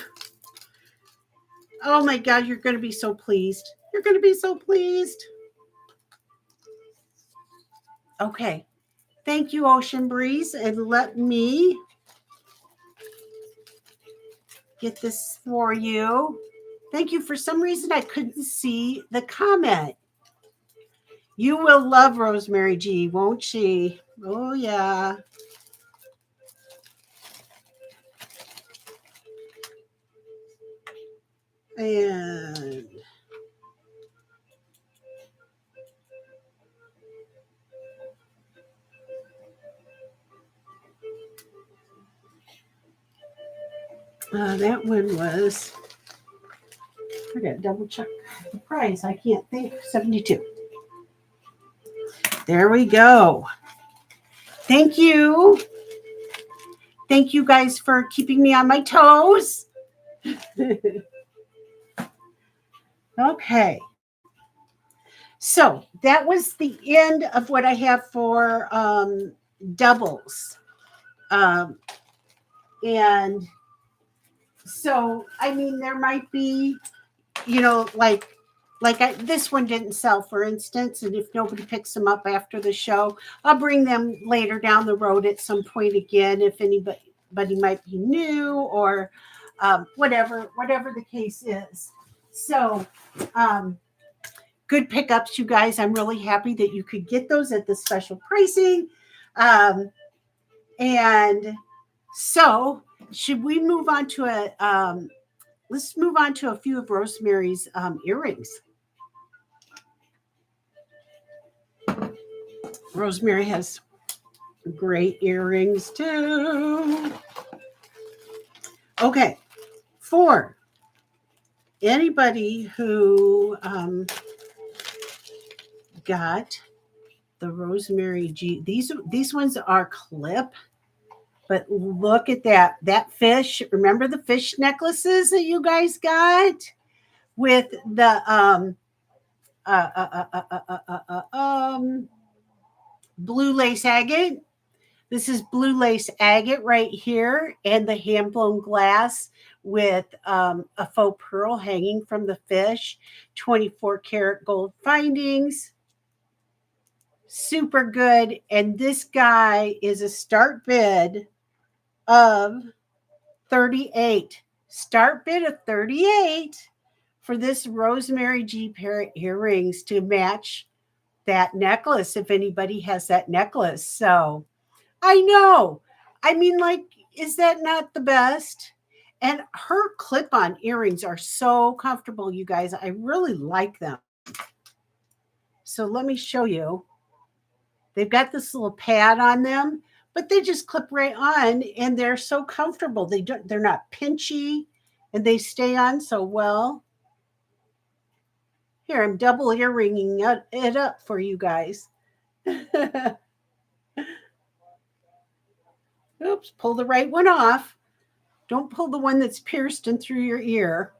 Oh my God, you're going to be so pleased. You're going to be so pleased. Okay. Thank you, Ocean Breeze. And let me get this for you. Thank you. For some reason, I couldn't see the comment. You will love Rosemary G, won't she? Oh, yeah. And That one was, I got to double check the price. I can't think. 72. There we go. Thank you. Thank you guys for keeping me on my toes. Okay. So that was the end of what I have for doubles. Um, and so, I mean, there might be, this one didn't sell, for instance, and if nobody picks them up after the show, I'll bring them later down the road at some point again if anybody might be new or whatever the case is. So, good pickups, you guys. I'm really happy that you could get those at the special pricing. And so, should we move on to let's move on to a few of Rosemary's earrings. Rosemary has great earrings too. Okay, for anybody who got the Rosemary G, these ones are clip, but look at that fish. Remember the fish necklaces that you guys got with the blue lace agate? This is blue lace agate right here, and the hand blown glass with a faux pearl hanging from the fish, 24 karat gold findings. Super good. And this guy is a start bid of 38. Start bid of 38 for this Rosemary G pair of earrings to match that necklace if anybody has that necklace. So I know. I mean, is that not the best? And her clip on earrings are so comfortable, you guys. I really like them. So let me show you. They've got this little pad on them, but they just clip right on and they're so comfortable. They're not pinchy and they stay on so well. Here, I'm double earringing it up for you guys. Oops, pull the right one off. Don't pull the one that's pierced in through your ear.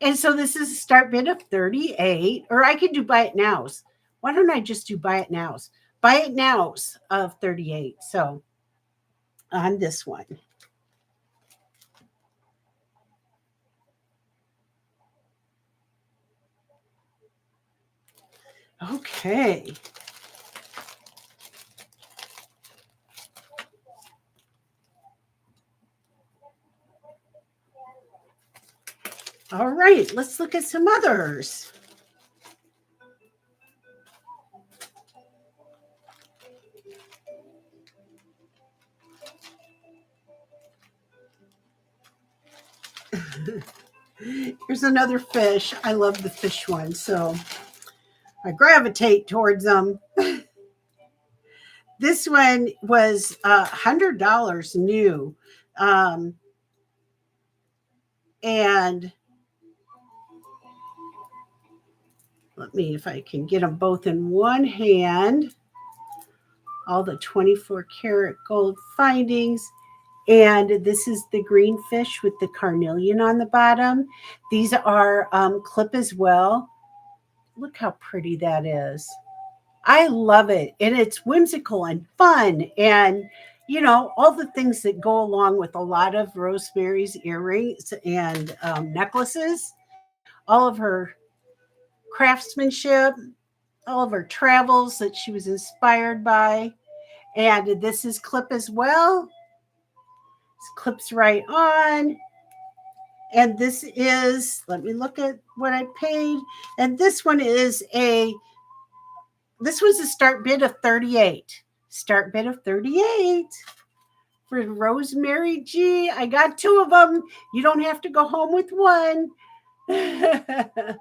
And so this is a start bid of 38, or I could do buy it nows. Why don't I just do buy it nows? Buy it nows of 38. So on this one. Okay. All right, let's look at some others. Here's another fish. I love the fish one, so I gravitate towards them. This one was $100 new. And let me, if I can get them both in one hand, all the 24 karat gold findings. And this is the green fish with the carnelian on the bottom. These are clip as well. Look how pretty that is. I love it. And it's whimsical and fun. And, all the things that go along with a lot of Rosemary's earrings and necklaces, all of her craftsmanship, all of her travels that she was inspired by. And this is clip as well. This clips right on. And this is, let me look at what I paid. And this was a start bid of 38. Start bid of 38 for Rosemary G. I got two of them. You don't have to go home with one. Isn't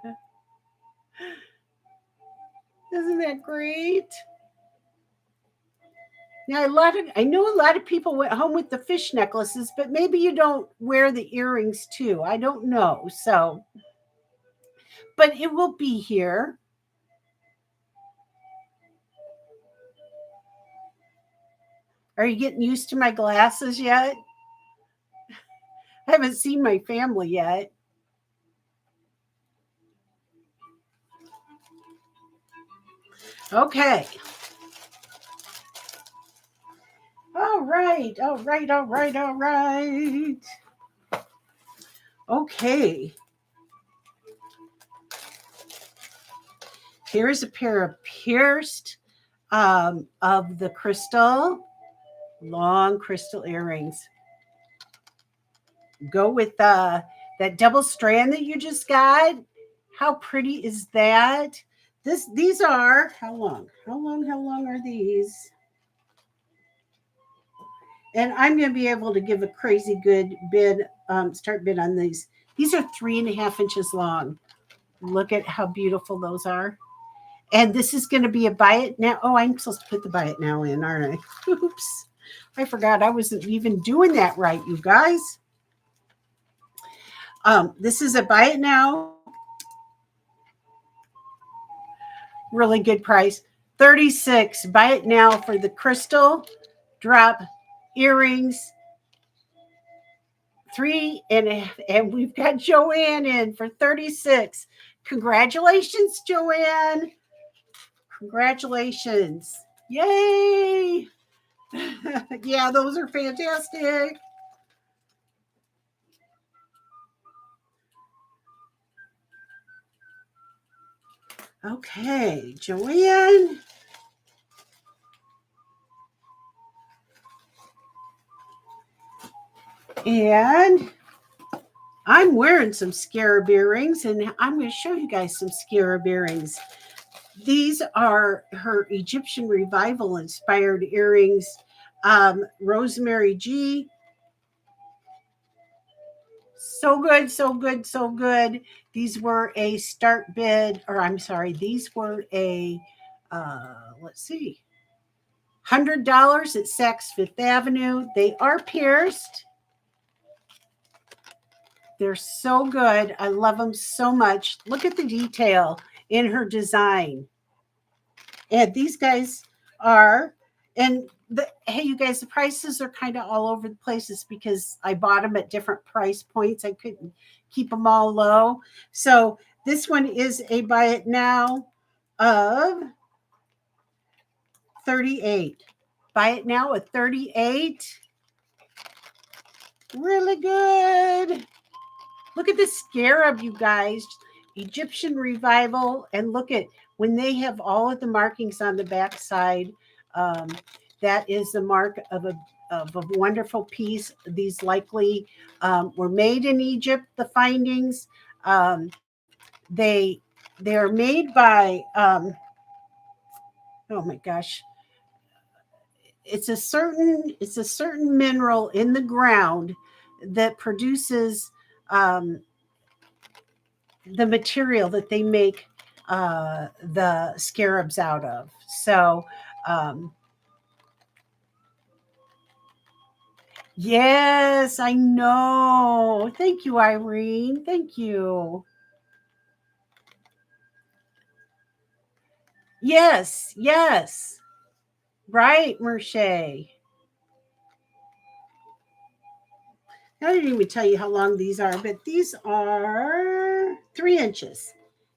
that great? Now, I know a lot of people went home with the fish necklaces, but maybe you don't wear the earrings too. I don't know. So, but it will be here. Are you getting used to my glasses yet? I haven't seen my family yet. Okay. All right. All right. All right. All right. Okay. Here's a pair of pierced of the crystal, long crystal earrings. Go with that double strand that you just got. How pretty is that? These are how long? How long are these? And I'm going to be able to give a crazy good bid, start bid on these. These are 3.5 inches long. Look at how beautiful those are. And this is going to be a buy it now. Oh, I'm supposed to put the buy it now in, aren't I? Oops. I forgot I wasn't even doing that right, you guys. This is a buy it now. Really good price. 36. Buy it now for the crystal drop earrings. 3.5, and we've got Joanne in for 36. Congratulations, Joanne. Congratulations. Yay. Yeah, those are fantastic. Okay, Joanne. And I'm wearing some scarab earrings, and I'm going to show you guys some scarab earrings. These are her Egyptian revival inspired earrings. Rosemary G. So good, so good, so good. These were a start bid, or I'm sorry, these were a, let's see, $100 at Saks Fifth Avenue. They are pierced. They're so good. I love them so much. Look at the detail in her design. And these guys are, and hey, you guys, the prices are kind of all over the places because I bought them at different price points. I couldn't keep them all low. So this one is a buy it now of 38. Buy it now at 38. Really good. Look at the scarab, you guys. Egyptian revival. And look at when they have all of the markings on the backside. Um, that is the mark of a wonderful piece. These likely were made in Egypt, the findings. They are made by, oh my gosh, it's a certain mineral in the ground that produces the material that they make the scarabs out of. So, um, yes, I know. Thank you, Irene. Thank you. Yes, yes. Right, Merche. I didn't even tell you how long these are, but these are 3 inches.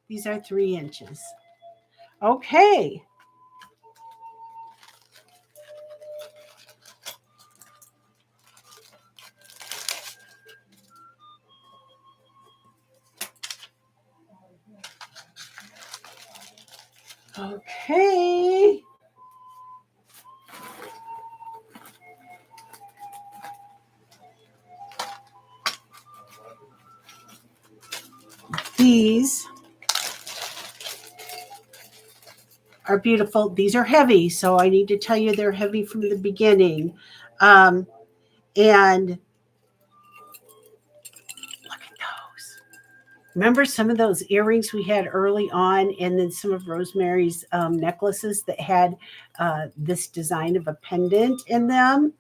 These are 3 inches. Okay. Okay. These are beautiful. These are heavy, so I need to tell you they're heavy from the beginning. Um, and look at those. Remember some of those earrings we had early on, and then some of Rosemary's necklaces that had this design of a pendant in them?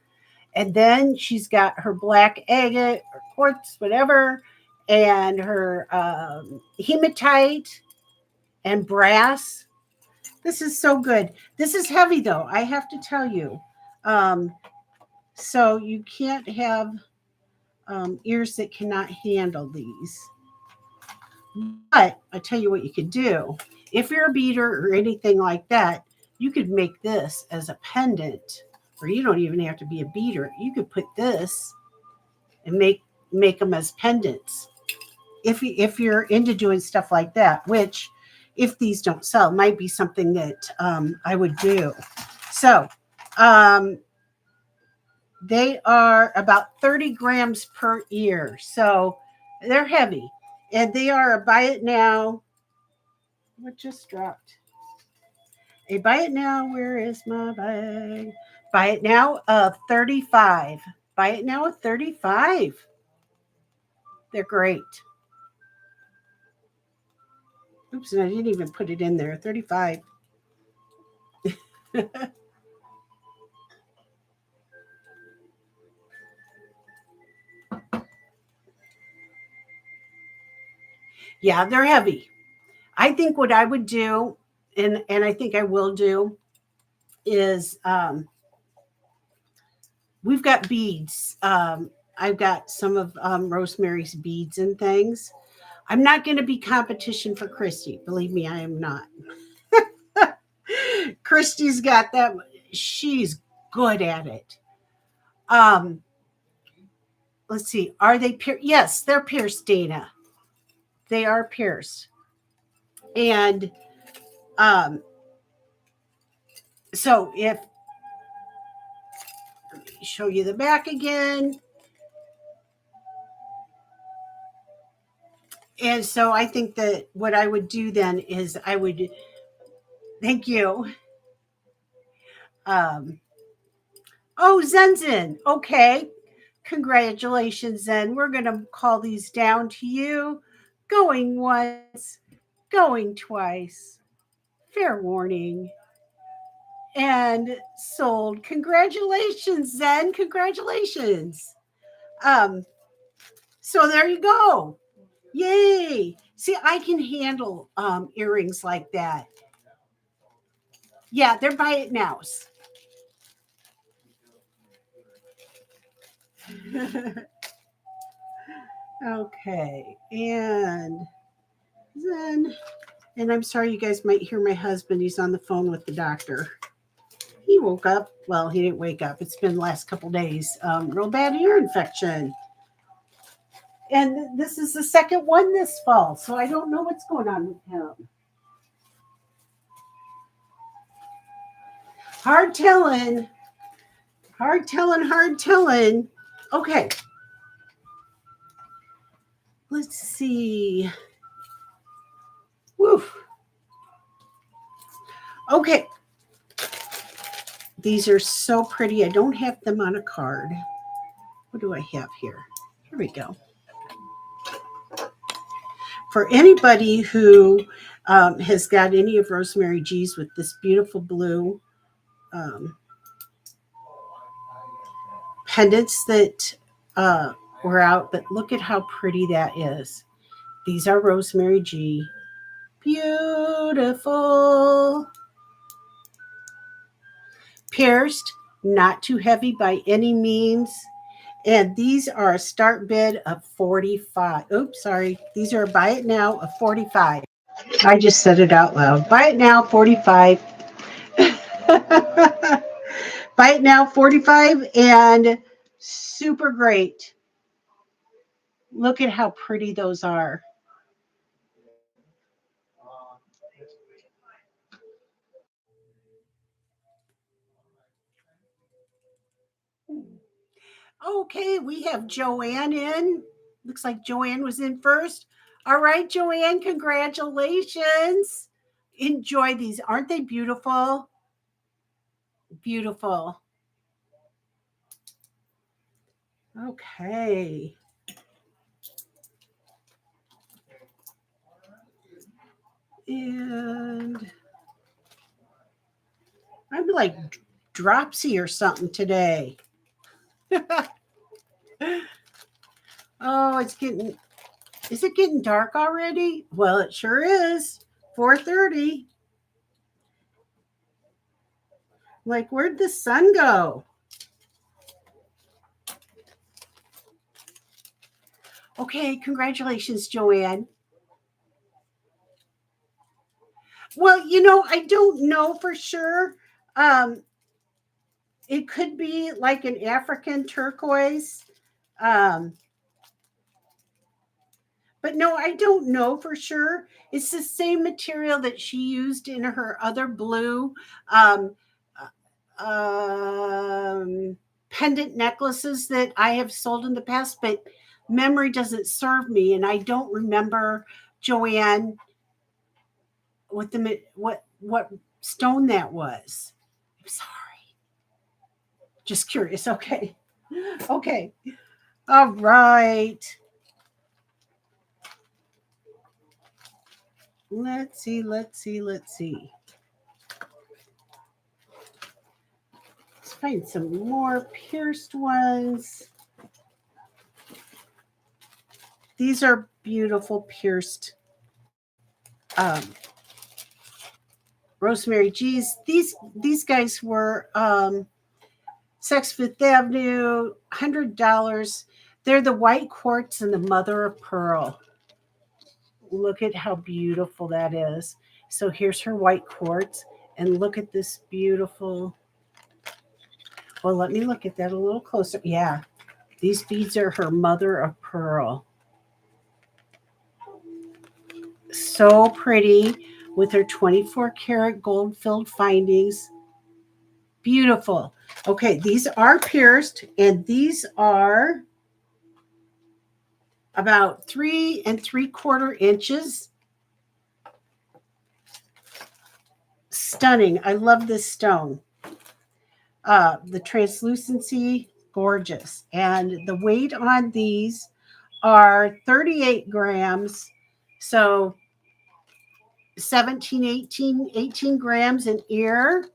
And then she's got her black agate or quartz, whatever, and her hematite and brass. This is so good. This is heavy, though, I have to tell you. Um, so you can't have ears that cannot handle these. But I tell you what you could do. If you're a beater or anything like that, you could make this as a pendant, or you don't even have to be a beater. You could put this and make them as pendants. If you're into doing stuff like that, which if these don't sell, might be something that I would do. So um, they are about 30 grams per ear. So they're heavy. And they are a buy it now. What just dropped? A buy it now. Where is my bag? Buy it now of 35. Buy it now of 35. They're great. Oops, and I didn't even put it in there. 35. Yeah, they're heavy. I think what I would do, and I think I will do, is we've got beads. I've got some of Rosemary's beads and things. I'm not going to be competition for Christy. Believe me, I am not. Christy's got that. She's good at it. Um, let's see. Are they pierced? Yes, they're pierced, Dana. They are pierced. And um, so if let me show you the back again. And so I think that what I would do then is I would thank you. Um, oh, Zenzen. Okay. Congratulations, Zen. We're going to call these down to you. Going once, going twice. Fair warning. And sold. Congratulations, Zen. Congratulations. Um, so there you go. Yay. See, I can handle earrings like that. Yeah, they're buy it nows. Okay. And then, and I'm sorry you guys might hear my husband. He's on the phone with the doctor. He woke up. Well, he didn't wake up. It's been the last couple days. Real bad ear infection. And this is the second one this fall. So I don't know what's going on with him. Hard telling. Hard telling, hard telling. Okay. Let's see. Woof. Okay. These are so pretty. I don't have them on a card. What do I have here? Here we go. For anybody who has got any of Rosemary G's with this beautiful blue um, pendants that were out, but look at how pretty that is. These are Rosemary G. Beautiful. Pierced, not too heavy by any means. And these are a start bid of 45. Oops, sorry. These are buy it now of 45. I just said it out loud. Buy it now, 45. Buy it now, 45, and super great. Look at how pretty those are. Okay, we have Joanne in. Looks like Joanne was in first. All right, Joanne, congratulations. Enjoy these. Aren't they beautiful? Beautiful. Okay. And I'm like dropsy or something today. Oh, is it getting dark already? Well, it sure is. 4:30. Like, where'd the sun go? Okay, congratulations, Joanne. Well, I don't know for sure. Um, it could be like an African turquoise. Um, but no, I don't know for sure. It's the same material that she used in her other blue um, uh, pendant necklaces that I have sold in the past, but memory doesn't serve me, and I don't remember, Joanne, what stone that was. I'm sorry. Just curious. Okay. Okay. All right. Let's see. Let's find some more pierced ones. These are beautiful pierced Rosemary G's. These guys were Saks Fifth Avenue, $100. They're the white quartz and the mother of pearl. Look at how beautiful that is. So here's her white quartz, and look at this beautiful. Well, let me look at that a little closer. Yeah, these beads are her mother of pearl. So pretty with her 24 karat gold filled findings. Beautiful. Okay, these are pierced, and these are about 3 3/4 inches. Stunning. I love this stone. The translucency, gorgeous. And the weight on these are 38 grams. So 17, 18 grams an ear.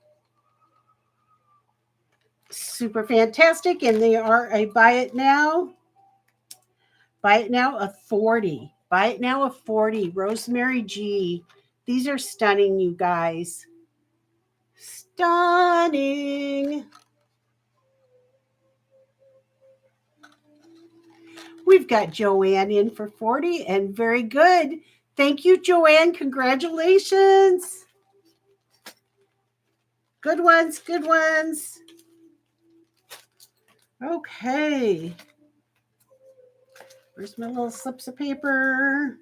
Super fantastic. And they are a buy it now. Buy it now of 40. Buy it now of 40. Rosemary G. These are stunning, you guys. Stunning. We've got Joanne in for 40 and very good. Thank you, Joanne. Congratulations. Good ones, good ones. Okay. Where's my little slips of paper?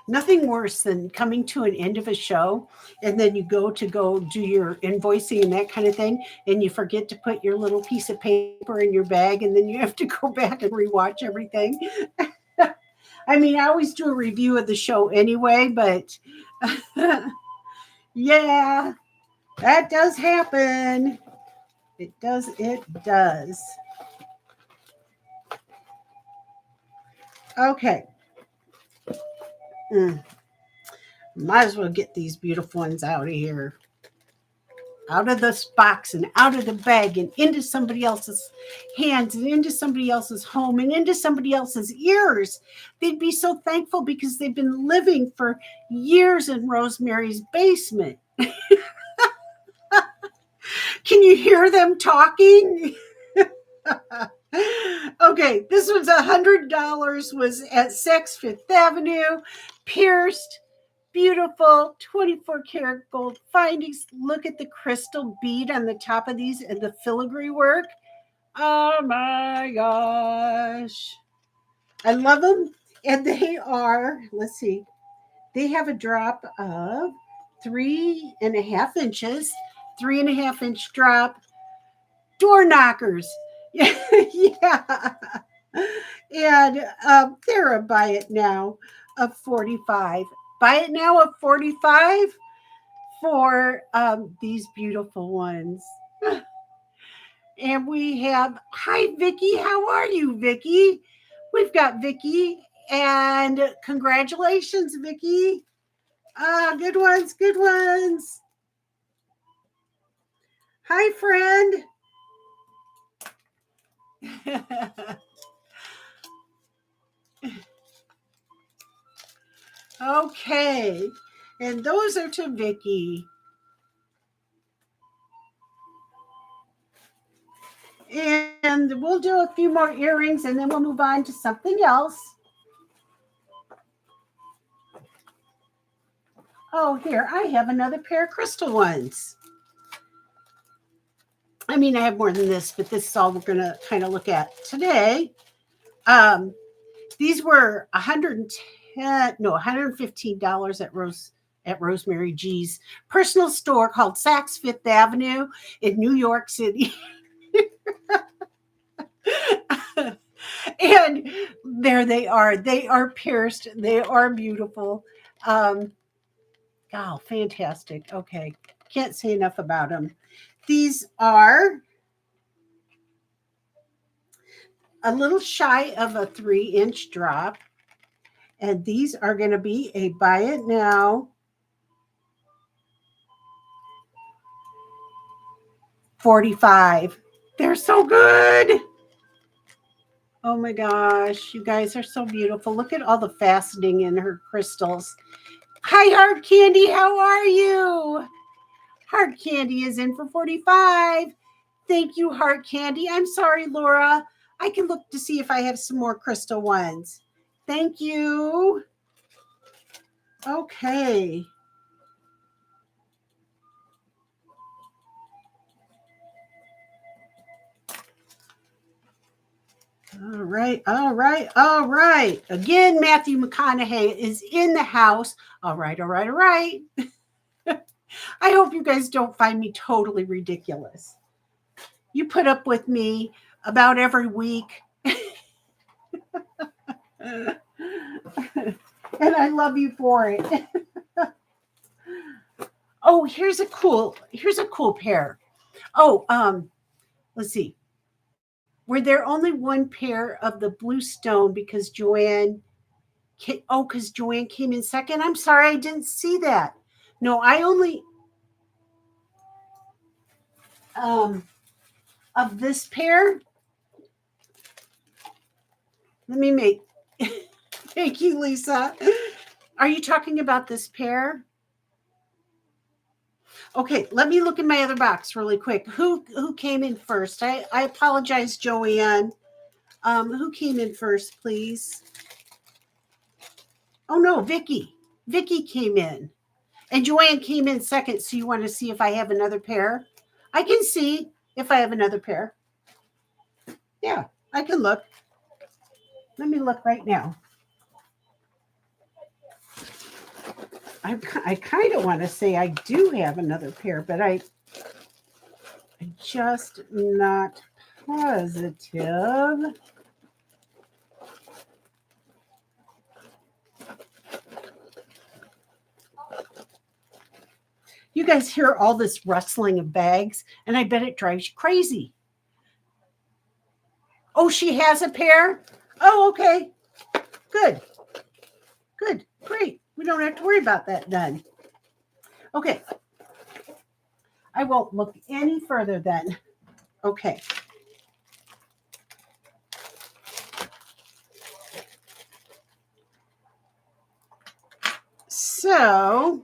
Nothing worse than coming to an end of a show and then you go do your invoicing and that kind of thing, and you forget to put your little piece of paper in your bag, and then you have to go back and rewatch everything. I mean, I always do a review of the show anyway, but yeah, that does happen. It does. It does. Okay. Mm. Might as well get these beautiful ones out of here. Out of this box and out of the bag and into somebody else's hands and into somebody else's home and into somebody else's ears. They'd be so thankful because they've been living for years in Rosemary's basement. Can you hear them talking? Okay, this was $100, was at Saks Fifth Avenue, pierced, beautiful 24 karat gold findings. Look at the crystal bead on the top of these and the filigree work. Oh my gosh. I love them. And they are, let's see, they have a drop of 3.5 inches, 3.5 inch drop, door knockers. Yeah. And they're a buy it now of 45. Buy it now of 45 for these beautiful ones. And we have, hi, Vicky. How are you, Vicky? We've got Vicky. And congratulations, Vicky. Good ones, good ones. Hi, friend. Okay. And those are to Vicky. And we'll do a few more earrings and then we'll move on to something else. Oh, here, I have another pair of crystal ones. I mean, I have more than this, but this is all we're going to kind of look at today. These were $115 at Rosemary G's personal store called Saks Fifth Avenue in New York City. And there they are. They are pierced. They are beautiful. Oh, fantastic. Okay. Can't say enough about them. These are a little shy of a 3-inch drop. And these are going to be a buy it now, $45. They're so good. Oh my gosh, you guys are so beautiful. Look at all the faceting in her crystals. Hi, Hard Candy. How are you? Hard Candy is in for $45. Thank you, Hard Candy. I'm sorry, Laura. I can look to see if I have some more crystal ones. Thank you. Okay. All right, all right, all right. Again, Matthew McConaughey is in the house. All right, all right, all right. I hope you guys don't find me totally ridiculous. You put up with me about every week. And I love you for it. Oh, here's a cool pair. Oh, let's see. Were there only one pair of the blue stone because Joanne because Joanne came in second? I'm sorry, I didn't see that. No, I only of this pair. Let me make thank you, Lisa. Are you talking about this pair? Okay, let me look in my other box really quick. Who came in first? I apologize, Joanne. Who came in first, please? Oh no, Vicky. Vicky came in. And Joanne came in second, so you want to see if I have another pair? I can see if I have another pair. Yeah, I can look. Let me look right now. I kind of want to say I do have another pair, but I'm just not positive. You guys hear all this rustling of bags, and I bet it drives you crazy. Oh, she has a pair? Oh, okay. Good. Good. Great. We don't have to worry about that then. Okay. I won't look any further then. Okay. So,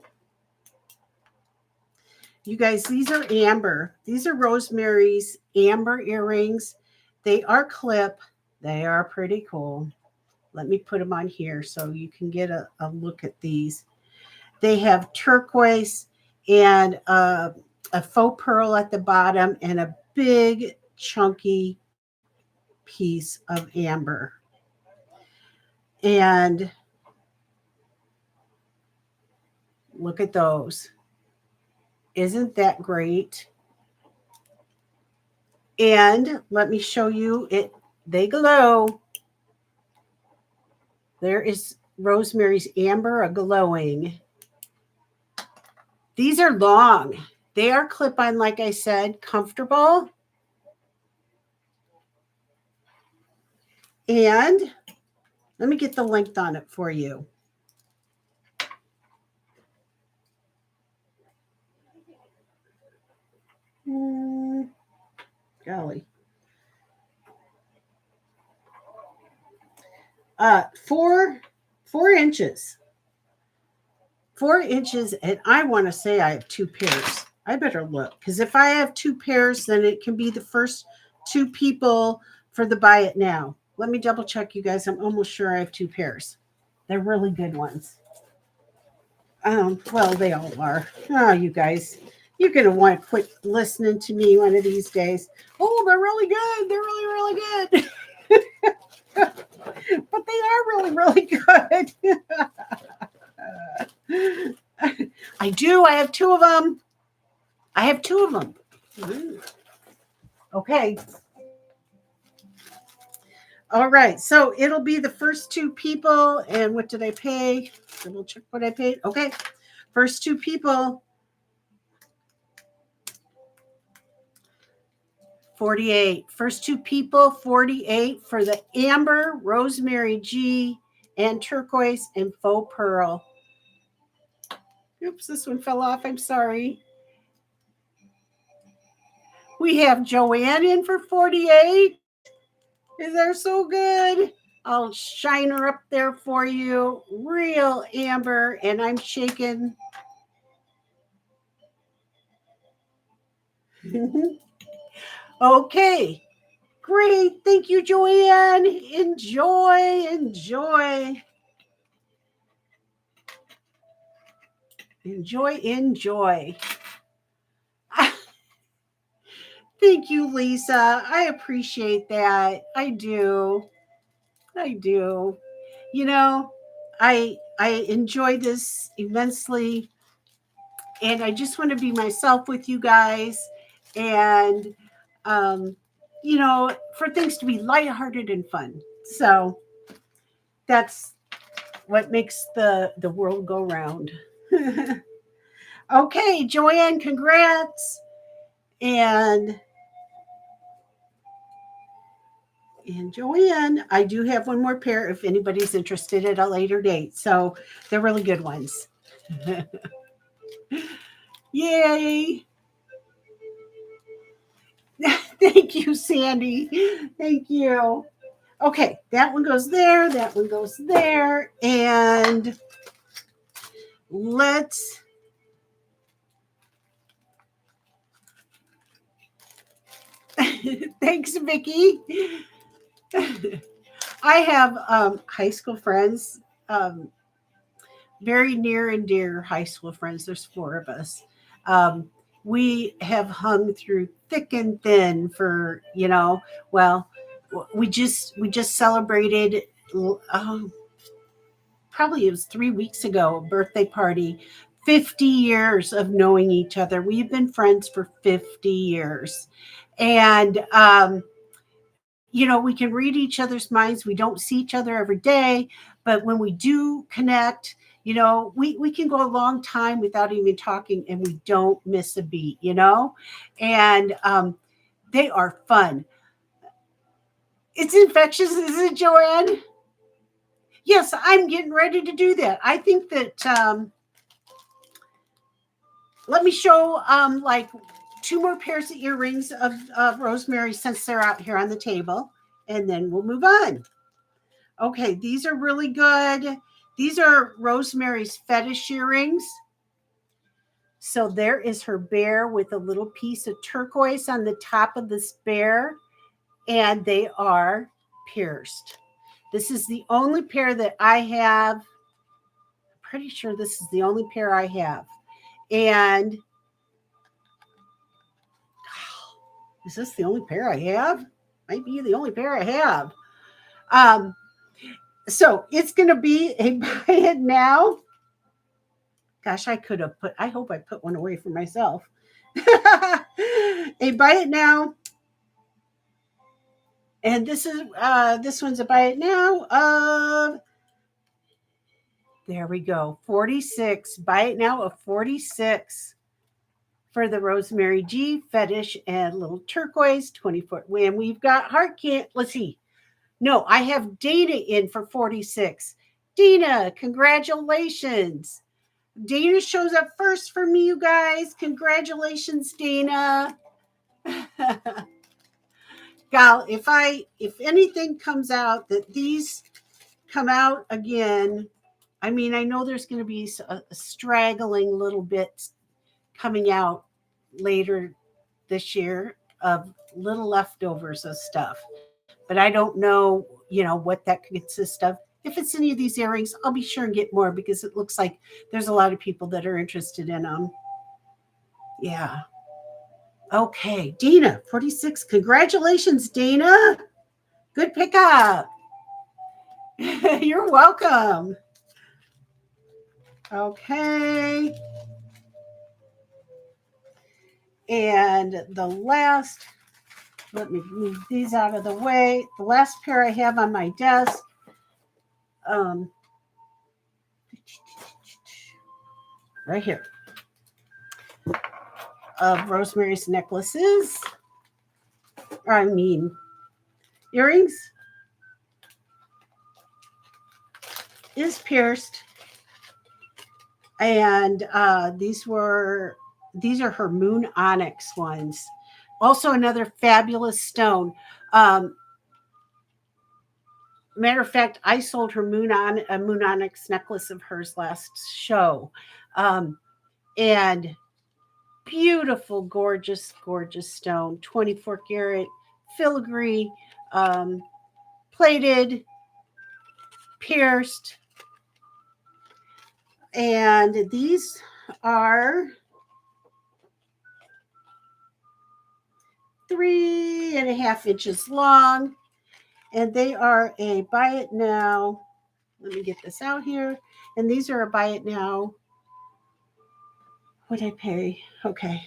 you guys, these are amber. These are Rosemary's amber earrings. They are clip. They are pretty cool. Let me put them on here so you can get a look at these. They have turquoise and a faux pearl at the bottom and a big chunky piece of amber. And look at those. Isn't that great? And let me show you it. They glow. There is Rosemary's amber glowing. These are long. They are clip-on, like I said, comfortable. And let me get the length on it for you. Golly. 4 inches. 4 inches, and I want to say I have 2 pairs. I better look, because if I have 2 pairs, then it can be the first 2 people for the buy it now. Let me double check, you guys. I'm almost sure I have 2 pairs. They're really good ones. Well, they all are. Oh, you guys, you're gonna want to quit listening to me one of these days. Oh, they're really good. They're really, really good. But they are really, really good. I do. I have 2 of them. I have 2 of them. Okay. All right. So it'll be the first 2 people. And what did I pay? Double check what I paid. Okay. First 2 people. 48. First 2 people, 48 for the amber, rosemary G, and turquoise and faux pearl. Oops, this one fell off. I'm sorry. We have Joanne in for 48. Is that so good? I'll shine her up there for you. Real amber, and I'm shaking. Okay. Great. Thank you, Joanne. Enjoy, enjoy. Enjoy, enjoy. Thank you, Lisa. I appreciate that. I do. I do. You know, I enjoy this immensely, and I just want to be myself with you guys, and um, for things to be lighthearted and fun. So that's what makes the world go round. Okay, Joanne, congrats. And Joanne, I do have one more pair if anybody's interested at a later date. So they're really good ones. Yay. Thank you, Sandy. Thank you. Okay, that one goes there. That one goes there. And let's thanks, Vicki. I have high school friends, very near and dear high school friends. There's 4 of us. We have hung through thick and thin for, well, we just celebrated, probably it was 3 weeks ago, a birthday party. 50 years of knowing each other. We've been friends for 50 years. And we can read each other's minds. We don't see each other every day, but when we do connect, we can go a long time without even talking, and we don't miss a beat, and they are fun. It's infectious, isn't it, Joanne? Yes, I'm getting ready to do that. I think that let me show like 2 more pairs of earrings of rosemary since they're out here on the table, and then we'll move on. Okay, these are really good. These are Rosemary's fetish earrings. So there is her bear with a little piece of turquoise on the top of this bear, and they are pierced. This is the only pair that I have. I'm pretty sure this is the only pair I have. And is this the only pair I have? Might be the only pair I have. So it's going to be a buy it now. Gosh, I hope I put one away for myself. A buy it now. And this one's a buy it now. There we go. 46. Buy it now of 46 for the Rosemary G fetish and little turquoise 20-foot. And we've got heart can't. Let's see. No, I have Dana in for 46. Dina, congratulations. Dana shows up first for me, you guys. Congratulations, Dana. Gal, if anything comes out that these come out again, I mean, I know there's going to be a straggling little bits coming out later this year of little leftovers of stuff, but I don't know, what that consists of. If it's any of these earrings, I'll be sure and get more because it looks like there's a lot of people that are interested in them. Yeah. Okay, Dina, 46. Congratulations, Dana. Good pickup. You're welcome. Okay. And the last, let me move these out of the way. The last pair I have on my desk, right here, of Rosemary's necklaces. Or I mean, earrings is pierced. And these are her moon onyx ones. Also another fabulous stone. Matter of fact, I sold her a moon onyx necklace of hers last show. And beautiful, gorgeous, gorgeous stone. 24 karat filigree, plated, pierced. And these are 3.5 inches long, and they are a buy it now. Let me get this out here. And these are a buy it now. What'd I pay? Okay.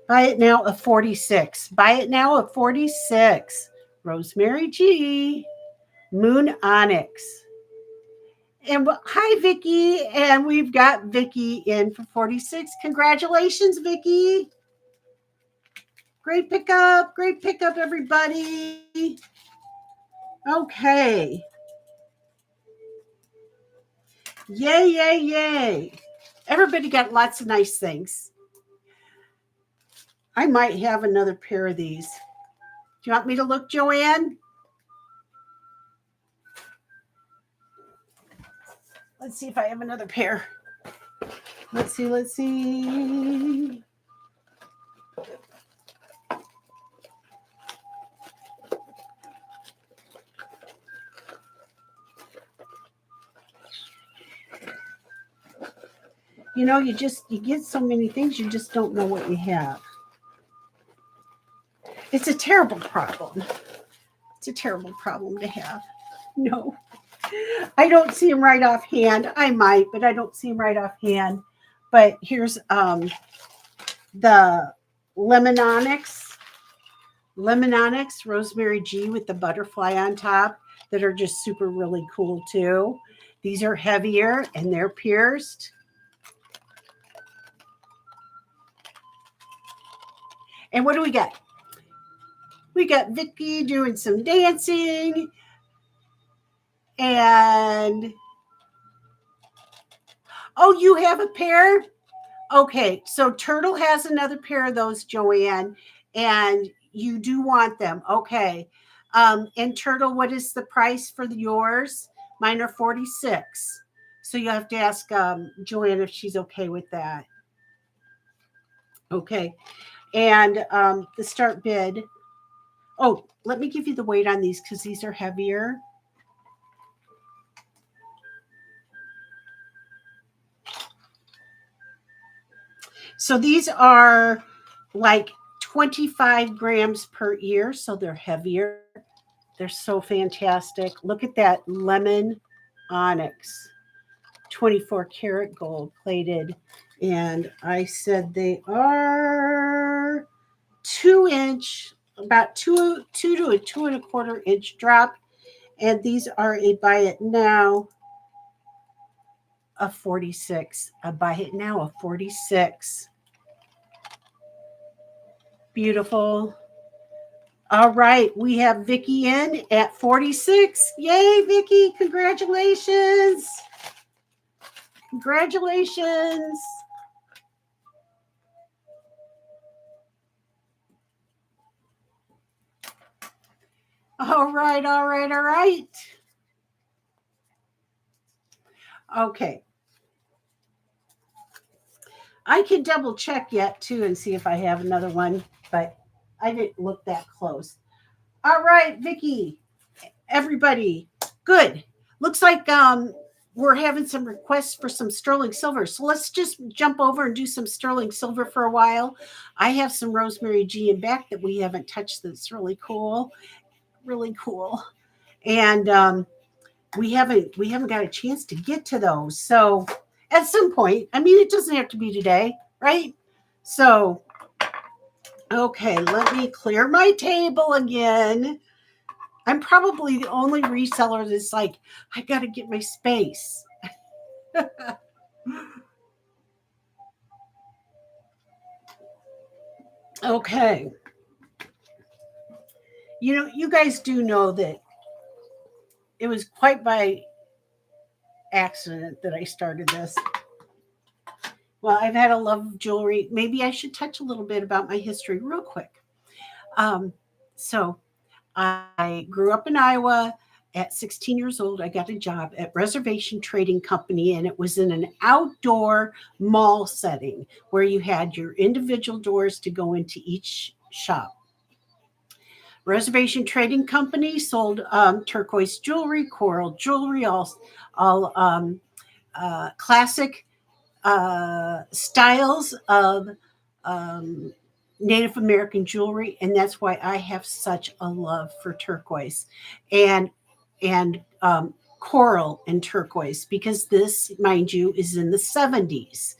Buy it now of 46. Buy it now of 46. Rosemary G. Moon Onyx. And hi, Vicki. And we've got Vicki in for 46. Congratulations, Vicki. Great pickup, everybody. Okay. Yay, yay, yay. Everybody got lots of nice things. I might have another pair of these. Do you want me to look, Joanne? Let's see if I have another pair. Let's see. You get so many things, you just don't know what you have. It's a terrible problem. It's a terrible problem to have. No. I don't see them right offhand. I might, but I don't see them right offhand. But here's the Lemon Onyx, Rosemary G with the butterfly on top that are just super really cool too. These are heavier and they're pierced. And what do we got? We got Vicki doing some dancing. And oh, you have a pair? Okay, so Turtle has another pair of those, Joanne, and you do want them. Okay. And Turtle, what is the price for yours? Mine are 46. So you have to ask Joanne if she's okay with that. Okay. And the start bid. Oh, let me give you the weight on these because these are heavier. So these are like 25 grams per ear, so they're heavier. They're so fantastic. Look at that lemon onyx, 24 karat gold plated. And I said they are 2-inch, about two to a 2.25-inch drop. And these are a buy it now of 46. A buy it now of 46. Beautiful. All right, we have Vicky in at 46. Yay, Vicky! Congratulations! Congratulations! All right, all right, all right. Okay, I can double check yet too and see if I have another one, but I didn't look that close. All right, Vicky, everybody, good. Looks like we're having some requests for some sterling silver. So let's just jump over and do some sterling silver for a while. I have some rosemary G in back that we haven't touched that's really cool. Really cool. And we haven't got a chance to get to those. So at some point, I mean it doesn't have to be today, right? So okay, let me clear my table again. I'm probably the only reseller that's like, I got to get my space. Okay. You know, you guys do know that it was quite by accident that I started this. Well, I've had a love of jewelry. Maybe I should touch a little bit about my history real quick. So I grew up in Iowa. At 16 years old, I got a job at Reservation Trading Company, and it was in an outdoor mall setting where you had your individual doors to go into each shop. Reservation Trading Company sold turquoise jewelry, coral jewelry, all classic styles of um, Native American jewelry, and that's why I have such a love for turquoise and coral and turquoise because this, mind you, is in the 70s.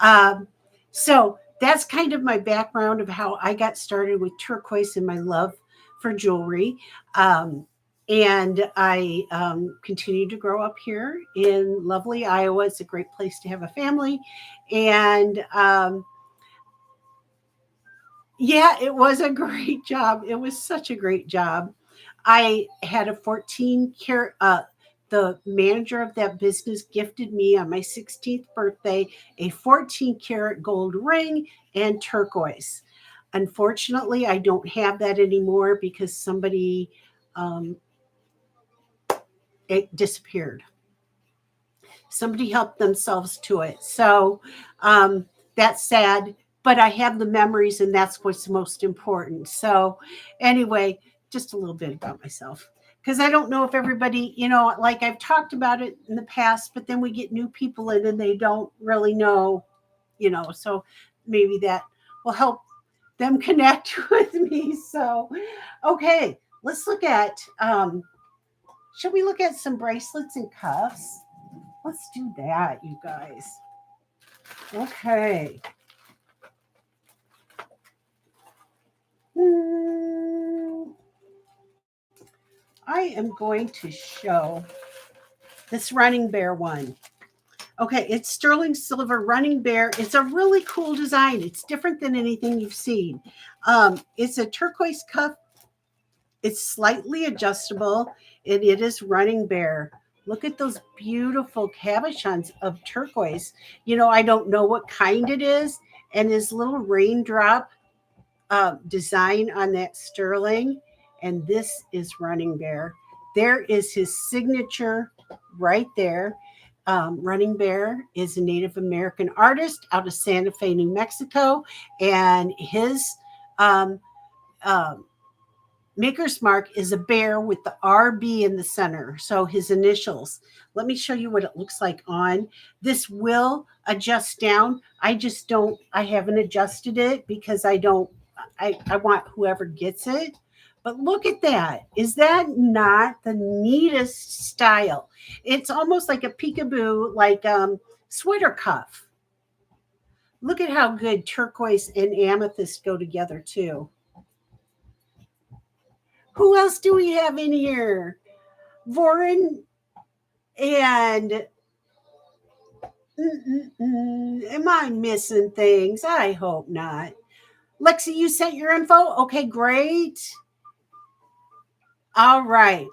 Um, so that's kind of my background of how I got started with turquoise and my love for jewelry. Um, and I continued to grow up here in lovely Iowa. It's a great place to have a family. And yeah, it was a great job. It was such a great job. I had a 14 carat, the manager of that business gifted me on my 16th birthday a 14 carat gold ring and turquoise. Unfortunately, I don't have that anymore because somebody, um, it disappeared. Somebody helped themselves to it. So that's sad, but I have the memories, and that's what's most important. So, anyway, just a little bit about myself. Because I don't know if everybody, like I've talked about it in the past, but then we get new people in and they don't really know, so maybe that will help them connect with me. So, okay, let's look at, should we look at some bracelets and cuffs? Let's do that, you guys. Okay. Hmm, I am going to show this running bear one. Okay, it's sterling silver running bear. It's a really cool design. It's different than anything you've seen. It's a turquoise cuff. It's slightly adjustable, and it is running bear. Look at those beautiful cabochons of turquoise. I don't know what kind it is, and this little raindrop design on that sterling, and this is Running Bear. There is his signature right there. Running Bear is a Native American artist out of Santa Fe, New Mexico, and his um, um, maker's mark is a bear with the RB in the center. So his initials. Let me show you what it looks like on. This will adjust down. I haven't adjusted it because I want whoever gets it. But look at that. Is that not the neatest style? It's almost like a peekaboo, like sweater cuff. Look at how good turquoise and amethyst go together too. Who else do we have in here? Voren and am I missing things? I hope not. Lexi, you sent your info? Okay, great. All right.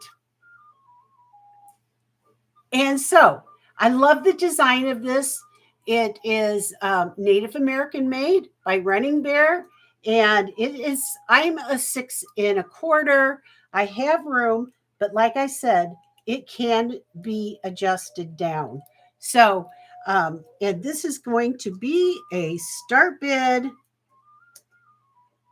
And so I love the design of this. It is Native American made by Running Bear. And it is, I'm a 6 1/4. I have room, but like I said, it can be adjusted down. So, and this is going to be a start bid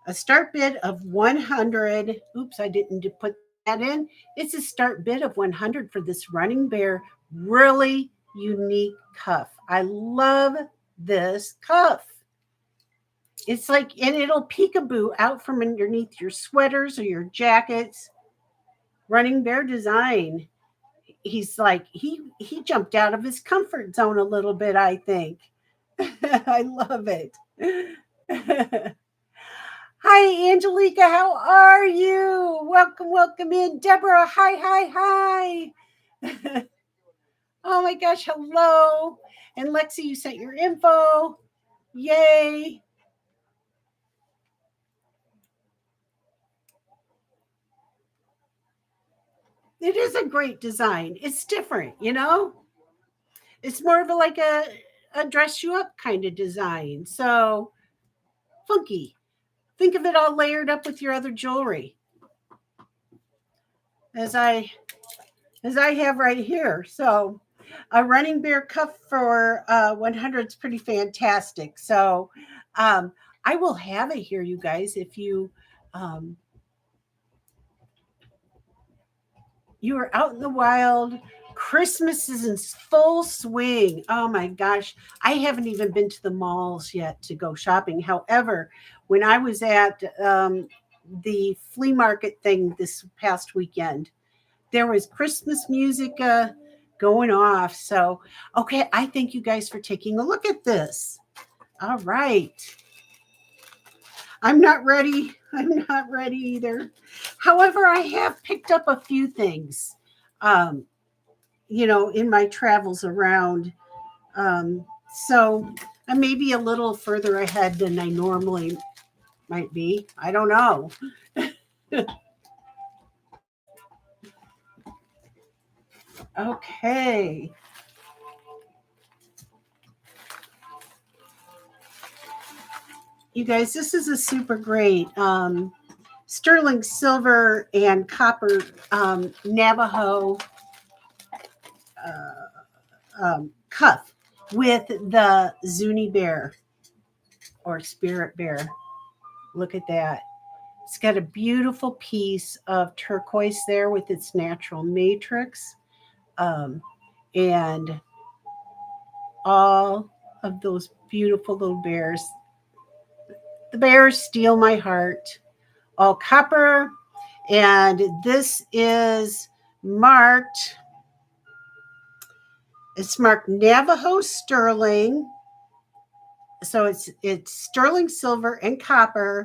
of 100. Oops, I didn't put that in. It's a start bid of 100 for this Running Bear really unique cuff. I love this cuff. It's like, and it'll peekaboo out from underneath your sweaters or your jackets. Running Bear design. He's like, he jumped out of his comfort zone a little bit, I think. I love it. Hi, Angelica. How are you? Welcome, welcome in. Deborah, hi, hi. Oh my gosh, hello. And Lexi, you sent your info. Yay. It is a great design. It's different, you know? It's more of a dress you up kind of design. So funky. Think of it all layered up with your other jewelry. As I as I have right here. So a Running Bear cuff for 100 is pretty fantastic. So um, I will have it here, you guys. If um, you are out in the wild, Christmas is in full swing. Oh my gosh, I haven't even been to the malls yet to go shopping. However, when I was at the flea market thing this past weekend, there was Christmas music going off. So, okay, I thank you guys for taking a look at this. All right. I'm not ready. I'm not ready either. However, I have picked up a few things, um, in my travels around. Um, so I may be a little further ahead than I normally might be. I don't know. Okay. You guys, this is a super great sterling silver and copper Navajo cuff with the Zuni bear or spirit bear. Look at that. It's got a beautiful piece of turquoise there with its natural matrix. Um, and all of those beautiful little bears. The bears steal my heart. All copper. And this is marked, it's marked Navajo sterling. So it's sterling silver and copper,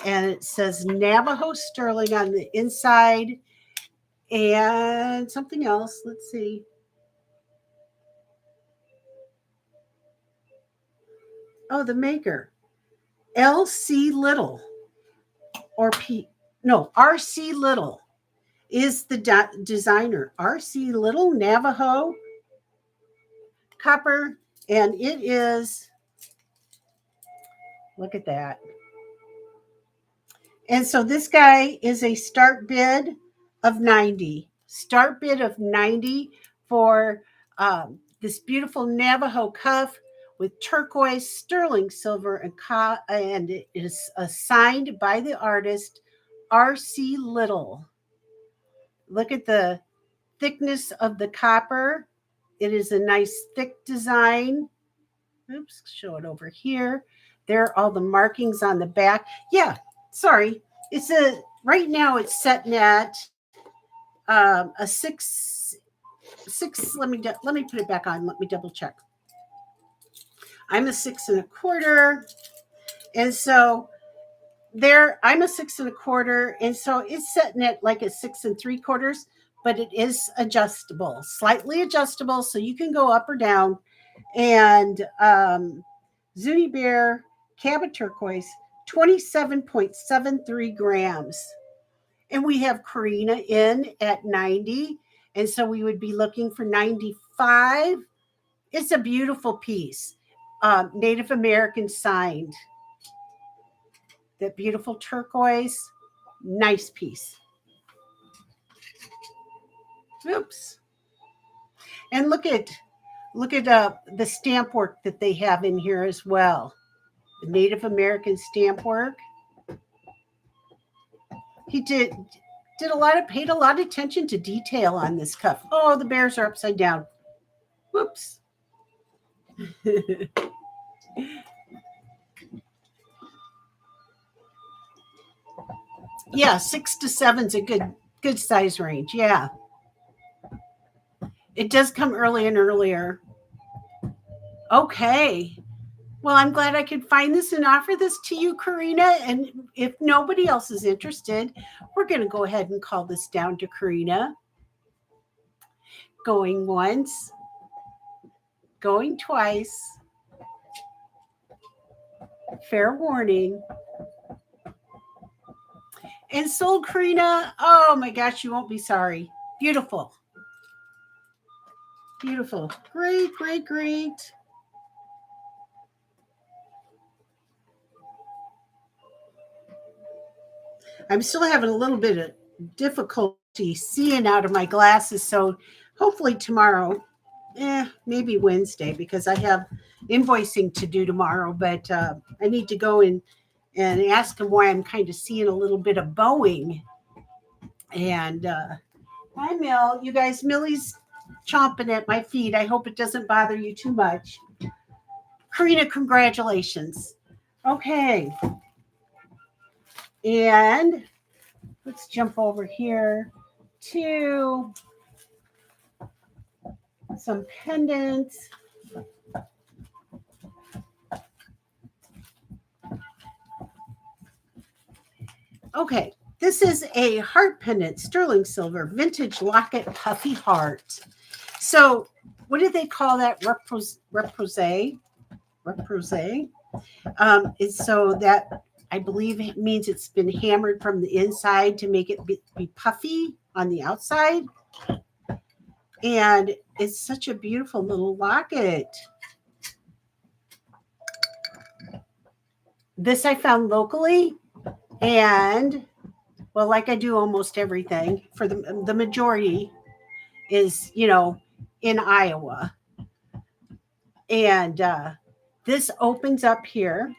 and it says Navajo sterling on the inside, and something else. Let's see. Oh, the maker, LC Little or P. No, RC Little is the designer. RC Little Navajo copper, and it is. Look at that. And so this guy is a start bid of 90. Start bid of 90 for this beautiful Navajo cuff with turquoise, sterling silver, and it is signed by the artist R.C. Little. Look at the thickness of the copper. It is a nice thick design. Oops, show it over here. There are all the markings on the back. Yeah, sorry. It's a right now it's setting at a six. Let me put it back on. Let me double check. I'm a 6 1/4, and so there I'm a 6 1/4, and so it's setting at like a 6 3/4, but it is adjustable, slightly adjustable, so you can go up or down. And Zuni Bear Cabot Turquoise, 27.73 grams. And we have Karina in at 90. And so we would be looking for 95. It's a beautiful piece. Native American signed. That beautiful turquoise. Nice piece. Oops. And look at the stamp work that they have in here as well. The Native American stamp work. He paid a lot of attention to detail on this cuff. Oh, the bears are upside down. Whoops. Yeah, 6 to 7 is a good size range. Yeah. It does come early and earlier. Okay. Well, I'm glad I could find this and offer this to you, Karina. And if nobody else is interested, we're going to go ahead and call this down to Karina. Going once, going twice. Fair warning. And sold, Karina. Oh my gosh, you won't be sorry. Beautiful. Beautiful. Great, great, great. I'm still having a little bit of difficulty seeing out of my glasses. So hopefully tomorrow, maybe Wednesday, because I have invoicing to do tomorrow. But I need to go and ask him why I'm kind of seeing a little bit of bowing. And hi, Mill. You guys, Millie's chomping at my feet. I hope it doesn't bother you too much. Karina, congratulations. Okay. And let's jump over here to some pendants. Okay, this is a heart pendant, sterling silver, vintage locket, puffy heart. So what do they call that? Repose. It's so that I believe it means it's been hammered from the inside to make it be puffy on the outside. And it's such a beautiful little locket. This I found locally, and well, like I do almost everything for the majority is, in Iowa. And this opens up here.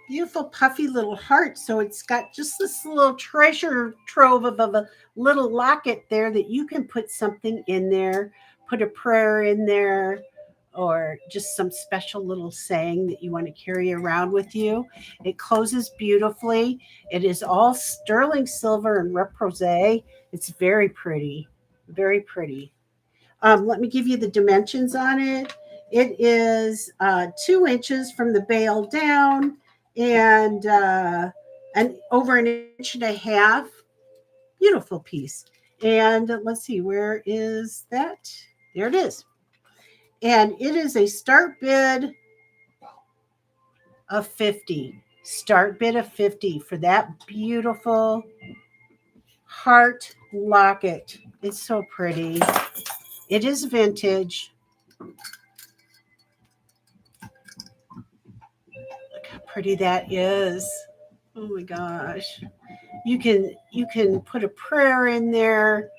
Beautiful puffy little heart. So it's got just this little treasure trove of a little locket there that you can put something in there, put a prayer in there, or just some special little saying that you want to carry around with you. It closes beautifully. It is all sterling silver and repose. It's very pretty, very pretty. Let me give you the dimensions on it. It is 2 inches from the bail down and over an inch and a half. Beautiful piece. And let's see, where is that? There it is. And it is a start bid of 50. Start bid of 50 for that beautiful heart locket. It's so pretty. It is vintage. Look how pretty that is. Oh my gosh. You can put a prayer in there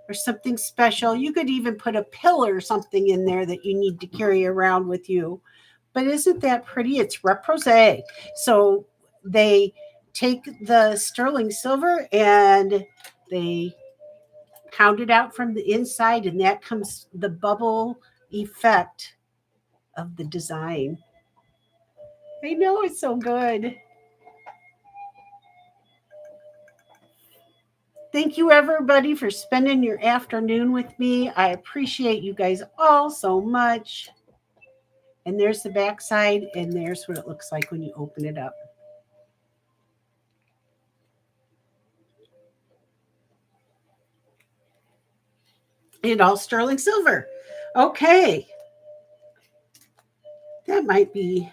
or something special. You could even put a pill or something in there that you need to carry around with you. But isn't that pretty? It's repose. So they take the sterling silver and they pound it out from the inside, and that comes the bubble effect of the design. I know, it's so good. Thank you, everybody, for spending your afternoon with me. I appreciate you guys all so much. And there's the back side, and there's what it looks like when you open it up. And all sterling silver. Okay. That might be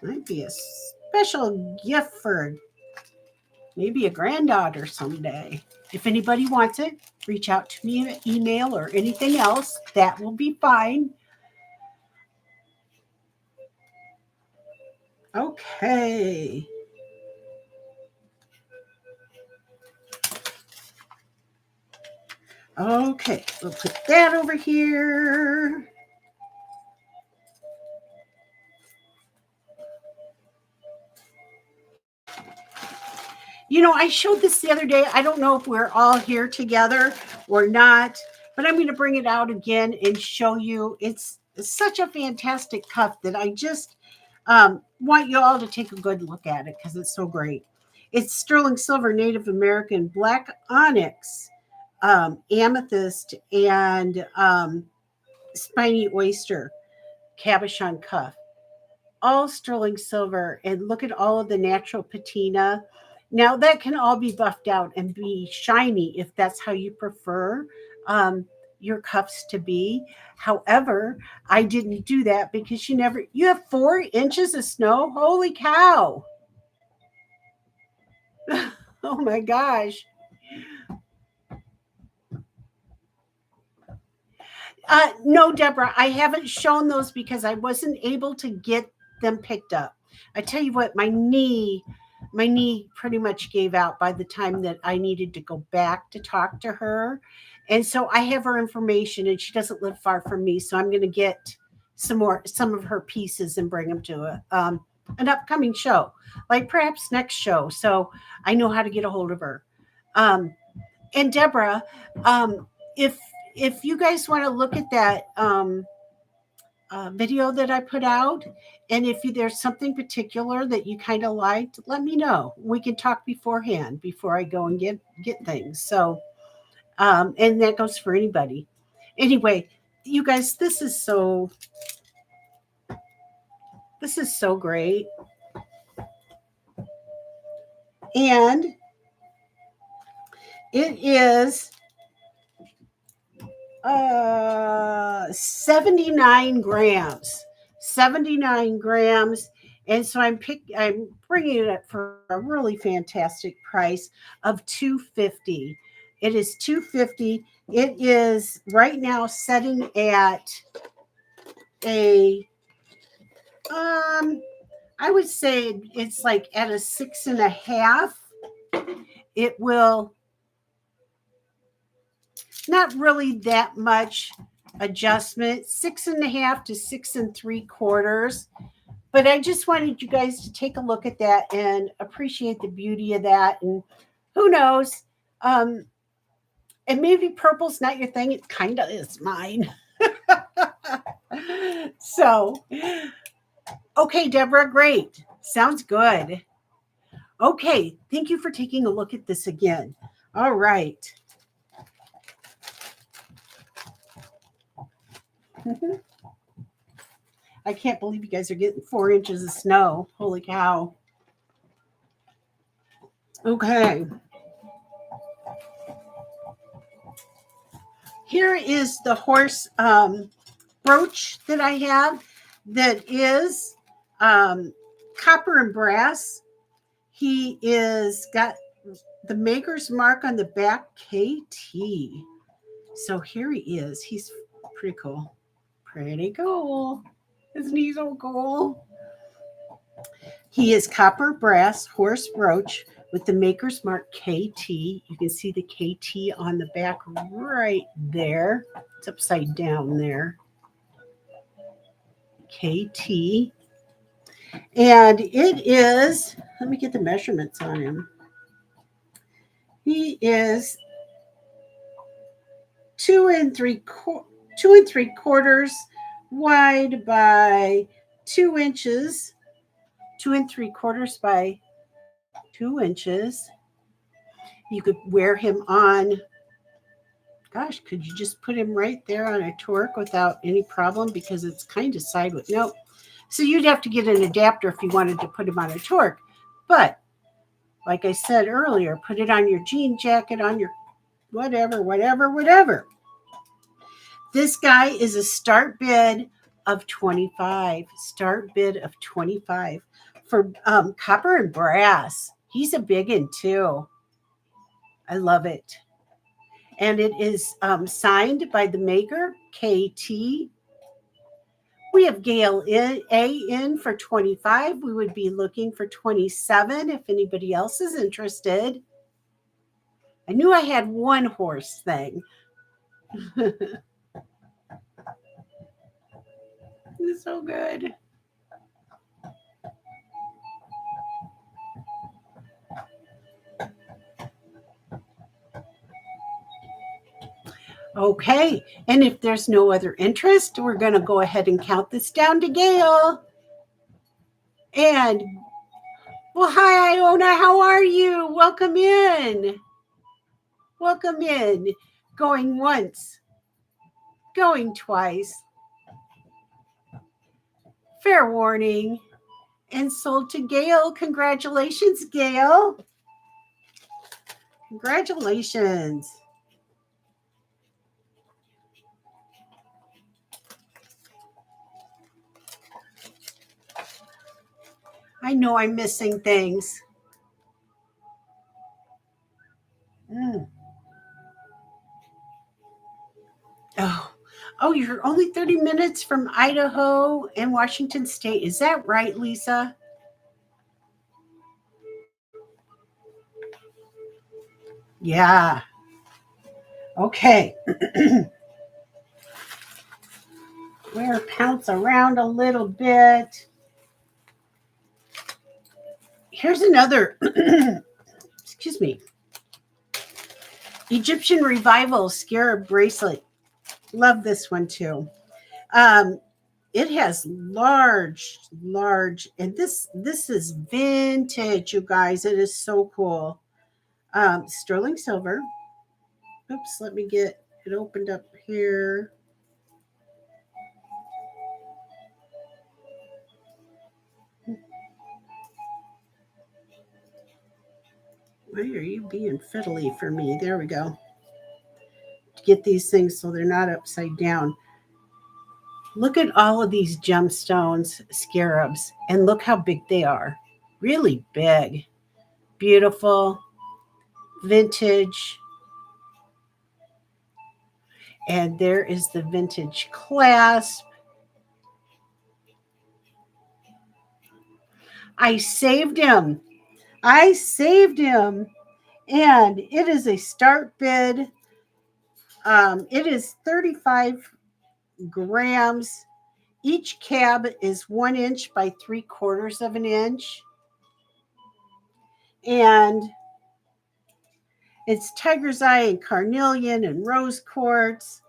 a special gift for maybe a granddaughter someday. If anybody wants it, reach out to me via email or anything else. That will be fine. Okay. Okay, we'll put that over here. You know, I showed this the other day. I don't know if we're all here together or not, but I'm going to bring it out again and show you. It's such a fantastic cuff that I just want you all to take a good look at it because it's so great. It's sterling silver, Native American, black onyx, amethyst, and spiny oyster cabochon cuff. All sterling silver, and look at all of the natural patina. Now that can all be buffed out and be shiny if that's how you prefer your cuffs to be. However, I didn't do that because you have 4 inches of snow. Holy cow. Oh my gosh. No, Deborah, I haven't shown those because I wasn't able to get them picked up. I tell you what, my knee pretty much gave out by the time that I needed to go back to talk to her. And so I have her information and she doesn't live far from me. So I'm going to get some of her pieces and bring them to an upcoming show, like perhaps next show. So I know how to get a hold of her. And Deborah, if you guys want to look at that video that I put out, and if there's something particular that you kind of liked, let me know. We can talk beforehand before I go and get things. So, and that goes for anybody. Anyway, you guys, this is so great, and it is 79 grams. 79 grams. And so I'm bringing it up for a really fantastic price of $250. It is $250. It is right now setting at a I would say it's like at a 6.5. It will not really that much adjustment, 6.5 to 6.75. But I just wanted you guys to take a look at that and appreciate the beauty of that. And who knows? And maybe purple's not your thing. It kind of is mine. So, okay, Deborah, great. Sounds good. Okay, thank you for taking a look at this again. All right. I can't believe you guys are getting 4 inches of snow. Holy cow. Okay. Here is the horse brooch that I have that is copper and brass. He is got the maker's mark on the back, KT. So here he is. He's pretty cool. Pretty cool. Isn't he so cool? He is copper brass horse brooch with the maker's mark KT. You can see the KT on the back right there. It's upside down there. KT. And it is, let me get the measurements on him. He is 2 3/4 wide by 2 inches. 2 3/4 by 2 inches. You could wear him on, gosh, could you just put him right there on a torque without any problem because it's kind of sideways? No. So you'd have to get an adapter if you wanted to put him on a torque. But like I said earlier, put it on your jean jacket, on your whatever. This guy is a start bid of 25. Start bid of 25 for copper and brass. He's a big one too. I love it. And it is signed by the maker, KT. We have Gail in for 25. We would be looking for 27 if anybody else is interested. I knew I had one horse thing. It's so good. Okay, and if there's no other interest, we're going to go ahead and count this down to Gail. And, well, hi, Iona, how are you? Welcome in. Welcome in. Going once, going twice. Fair warning. And sold to Gail. Congratulations, Gail. Congratulations. I know I'm missing things. Oh, you're only 30 minutes from Idaho and Washington State. Is that right, Lisa? Yeah. Okay. We're pounce around a little bit. Here's another, excuse me, Egyptian Revival Scarab Bracelet. Love this one too. It has large, and this is vintage, you guys. It is so cool. Sterling silver. Oops, let me get it opened up here. Why are you being fiddly for me? There we go. Get these things so they're not upside down. Look at all of these gemstones, scarabs, and look how big they are. Really big. Beautiful. Vintage. And there is the vintage clasp. I saved him. And it is a start bid. It is 35 grams. Each cab is 1 inch by 3/4 of an inch. And it's tiger's eye and carnelian and rose quartz.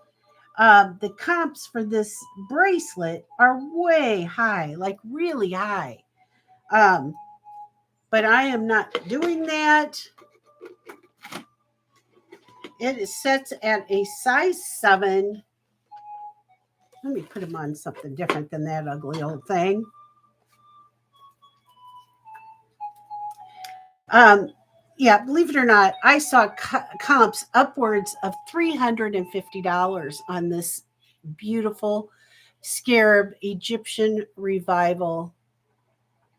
The comps for this bracelet are way high, like really high. But I am not doing that. It sets at a size 7. Let me put them on something different than that ugly old thing. Yeah, believe it or not, I saw comps upwards of $350 on this beautiful scarab Egyptian Revival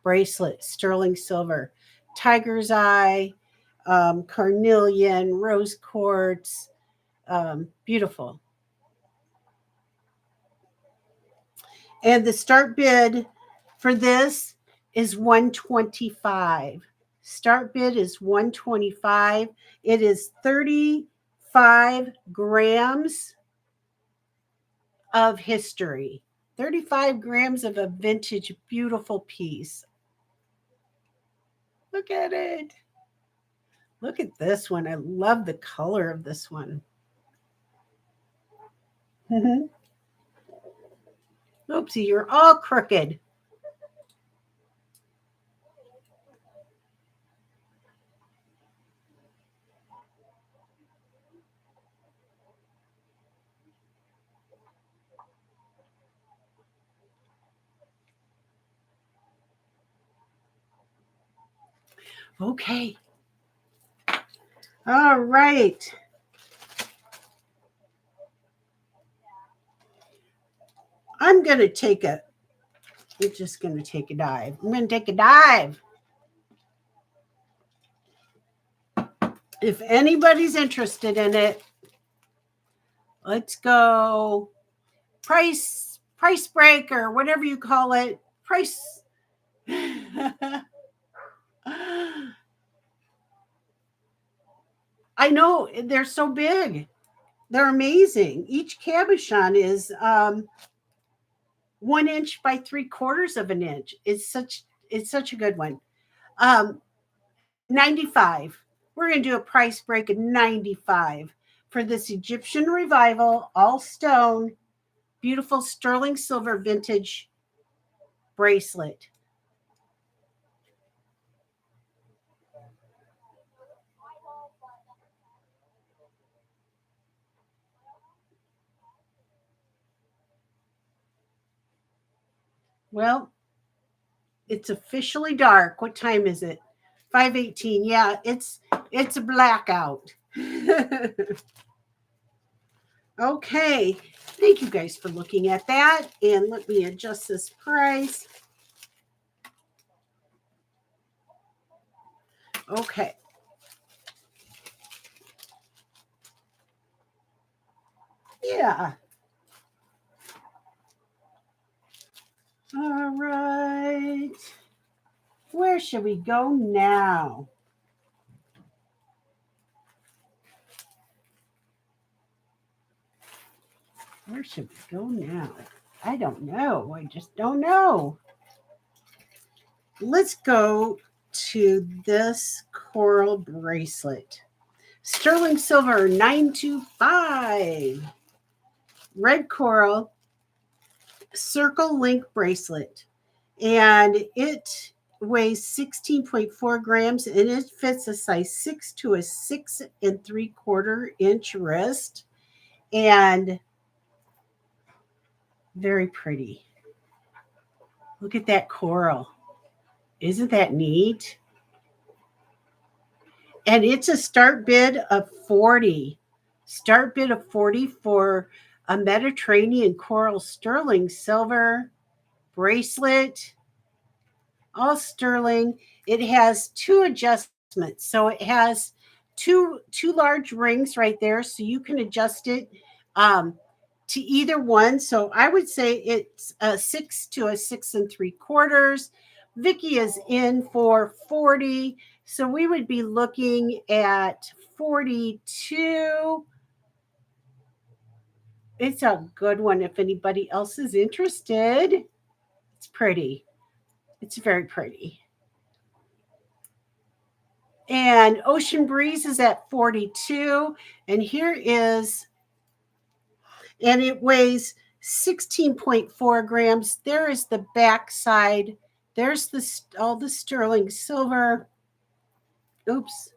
bracelet, sterling silver, tiger's eye, carnelian, rose quartz, beautiful. And the start bid for this is $125. Start bid is $125. It is 35 grams of history. 35 grams of a vintage, beautiful piece. Look at it. Look at this one. I love the color of this one. Oopsie, you're all crooked. Okay. All right. I'm going to take a We're just going to take a dive. I'm going to take a dive. If anybody's interested in it, let's go price break or whatever you call it. Price. I know they're so big. They're amazing. Each cabochon is 1 inch by 3/4 of an inch. It's such a good one. 95. We're going to do a price break of 95 for this Egyptian Revival all stone beautiful sterling silver vintage bracelet. Well, it's officially dark. What time is it? 5:18. Yeah, it's a blackout. Okay. Thank you guys for looking at that. And let me adjust this price. Okay. Yeah. All right. Where should we go now? Where should we go now? I don't know. I just don't know. Let's go to this coral bracelet. Sterling silver 925. Red coral circle link bracelet. And it weighs 16.4 grams and it fits a size 6 to a 6 3/4 inch wrist. And very pretty. Look at that coral. Isn't that neat? And it's a start bid of 40. Start bid of 40 for a Mediterranean coral sterling silver bracelet. All sterling. It has 2 adjustments. So it has two large rings right there. So you can adjust it to either one. So I would say it's a 6 to a 6 3/4. Vicky is in for 40. So we would be looking at 42. It's a good one if anybody else is interested. It's pretty. It's very pretty. And Ocean Breeze is at 42. And here is, and it weighs 16.4 grams. There is the back side. There's all the sterling silver. Oops.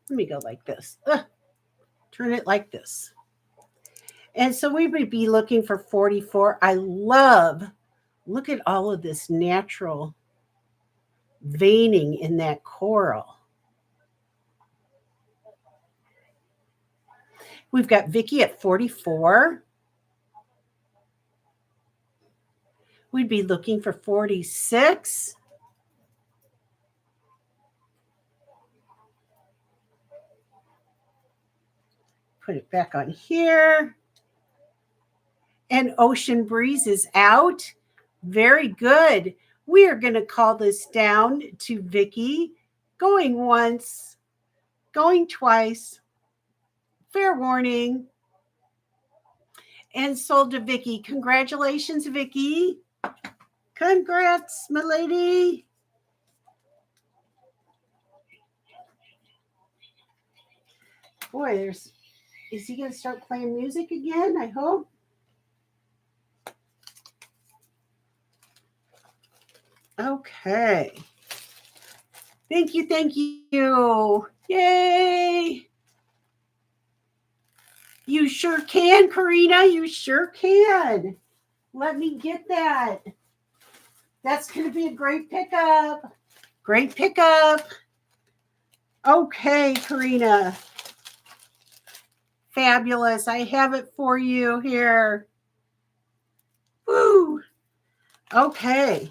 Let me go like this. Turn it like this. And so we would be looking for 44. Look at all of this natural veining in that coral. We've got Vicky at 44. We'd be looking for 46. Put it back on here. And Ocean Breeze is out. Very good. We are going to call this down to Vicky. Going once, going twice. Fair warning. And sold to Vicky. Congratulations, Vicky. Congrats, my lady. Boy, is he going to start playing music again? I hope. Okay. Thank you. Thank you. Yay. You sure can, Karina. You sure can. Let me get that. That's going to be a great pickup. Great pickup. Okay, Karina. Fabulous. I have it for you here. Woo. Okay.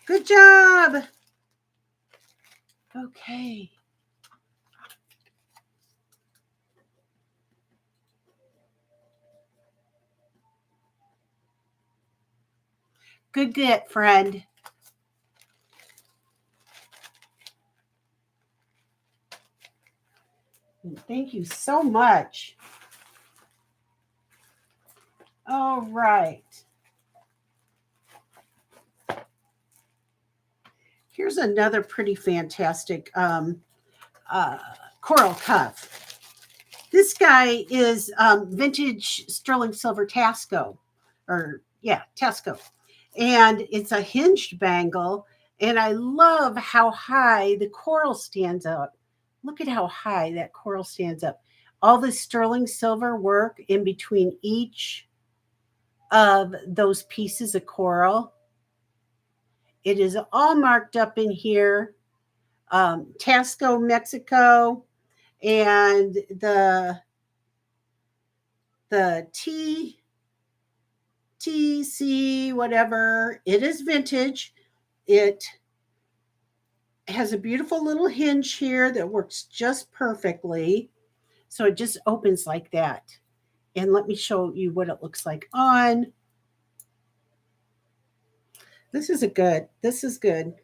Good job. Okay. Good get, friend. Thank you so much. All right. Here's another pretty fantastic uh, coral cuff. This guy is vintage sterling silver Tasco, or yeah, Tasco. And it's a hinged bangle. And I love how high the coral stands up. Look at how high that coral stands up. All the sterling silver work in between each of those pieces of coral. It is all marked up in here. Tasco, Mexico, and the TC, whatever. It is vintage. It has a beautiful little hinge here that works just perfectly. So it just opens like that. And let me show you what it looks like on. This is good.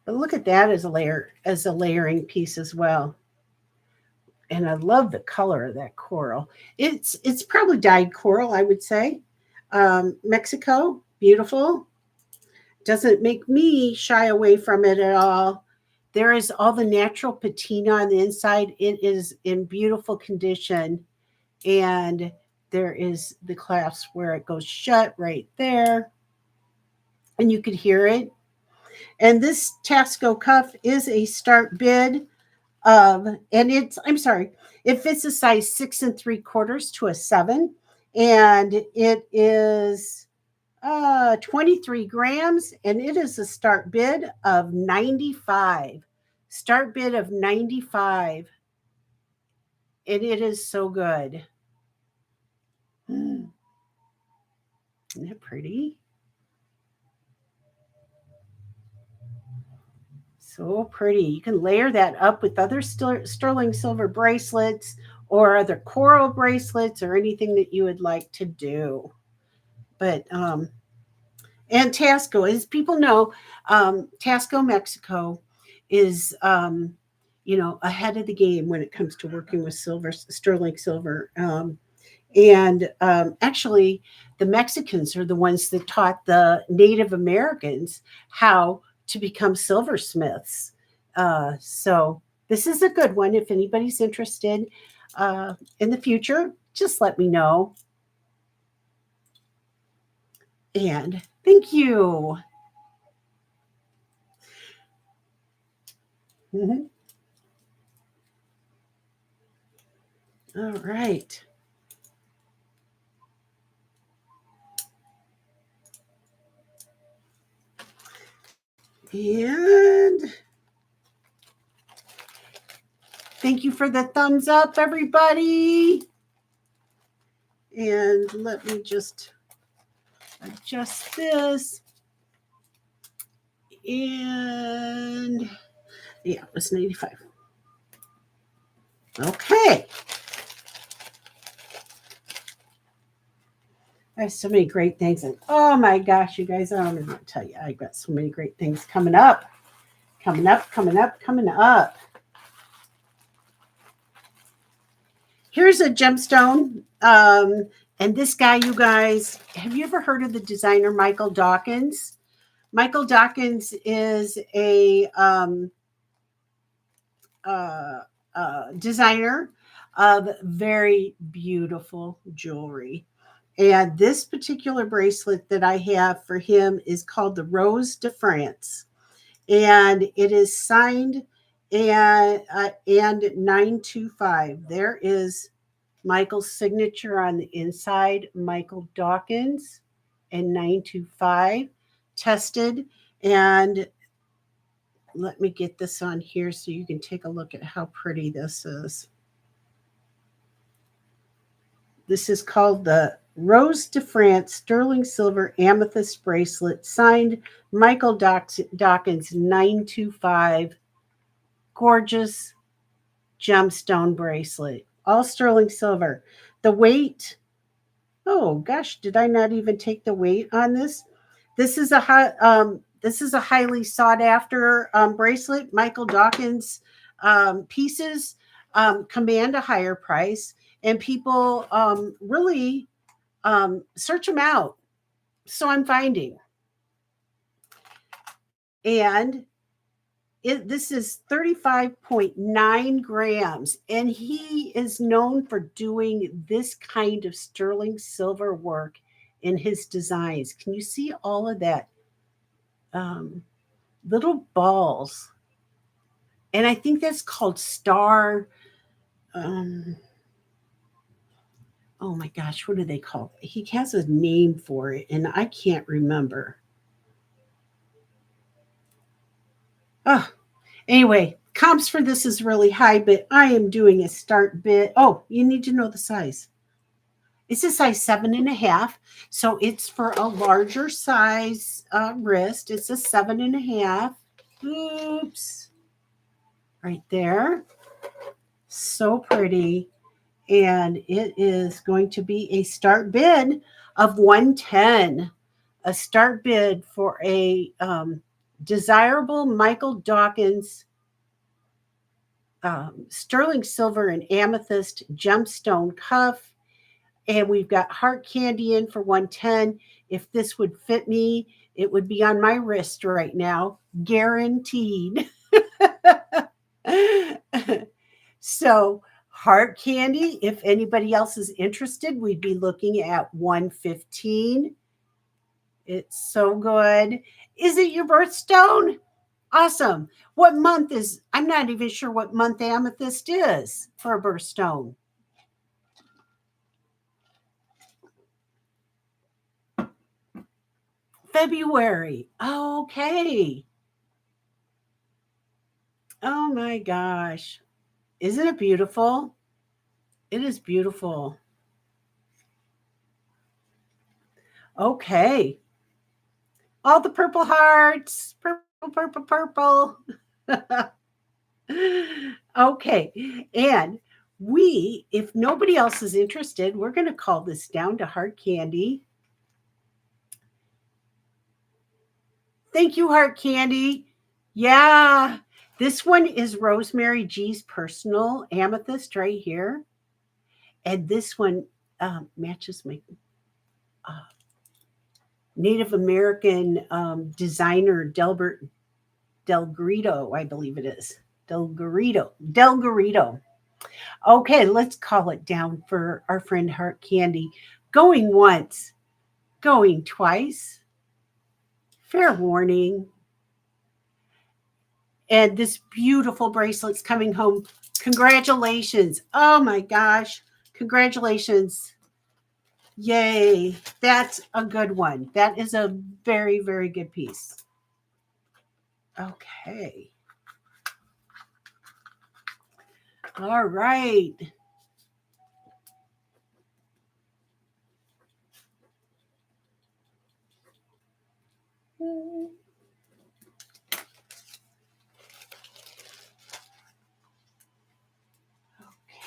But look at that as a layering piece as well. And I love the color of that coral. It's probably dyed coral, I would say. Mexico, beautiful. Doesn't make me shy away from it at all. There is all the natural patina on the inside. It is in beautiful condition. And there is the clasp where it goes shut right there. And you could hear it. And this Tasco cuff is a start bid of, and I'm sorry, it fits a size 6 3/4 to a 7. And it is 23 grams, and it is a start bid of 95. Start bid of 95. And it is so good. Isn't that pretty? So pretty. You can layer that up with other sterling silver bracelets or other coral bracelets or anything that you would like to do. But and Tasco, as people know, Tasco, Mexico is ahead of the game when it comes to working with silver, sterling silver. And actually, the Mexicans are the ones that taught the Native Americans how to become silversmiths. So this is a good one. If anybody's interested in the future, just let me know. And thank you. Mhm. All right. And thank you for the thumbs up, everybody. And let me just adjust this. And yeah, it was 95. Okay. I have so many great things. And oh my gosh, you guys, I don't even want to tell you. I've got so many great things coming up. Coming up, coming up, coming up. Here's a gemstone. And this guy, you guys, have you ever heard of the designer Michael Dawkins? Michael Dawkins is a designer of very beautiful jewelry. And this particular bracelet that I have for him is called the Rose de France. And it is signed and 925. There is Michael's signature on the inside, Michael Dawkins, and 925 tested. And let me get this on here so you can take a look at how pretty this is. This is called the Rose de France sterling silver amethyst bracelet signed Michael Dawkins 925. Gorgeous gemstone bracelet, all sterling silver. The weight, oh gosh, did I not even take the weight on this? This is a highly sought after bracelet. Michael Dawkins pieces command a higher price, and people really search them out. So I'm finding, and this is 35.9 grams, and he is known for doing this kind of sterling silver work in his designs. Can you see all of that? Um, Little balls. And I think that's called star. Um, oh my gosh, what do they call it? He has a name for it, and I can't remember. Oh, anyway, comps for this is really high, but I am doing a start bid. Oh, you need to know the size. It's a size 7.5, so it's for a larger size wrist. It's a 7.5. Oops, right there. So pretty. And it is going to be a start bid of 110. A start bid for a desirable Michael Dawkins sterling silver and amethyst gemstone cuff. And we've got heart candy in for 110. If this would fit me, it would be on my wrist right now, guaranteed. So, heart candy, if anybody else is interested, we'd be looking at 115. It's so good. Is it your birthstone? Awesome. What month is, I'm not even sure what month amethyst is for a birthstone. February. Okay. Oh my gosh. Isn't it beautiful? It is beautiful. Okay. All the purple hearts. Purple, purple, purple. Okay. And if nobody else is interested, we're going to call this down to heart candy. Thank you, heart candy. Yeah. This one is Rosemary G's personal amethyst right here. And this one matches my uh, Native American designer Delbert Del Grito, I believe it is. Del Garrido. Del Garrido. Okay, let's call it down for our friend Heart Candy. Going once, going twice. Fair warning. And this beautiful bracelet's coming home. Congratulations. Oh my gosh. Congratulations. Yay. That's a good one. That is a very, very good piece. Okay. All right.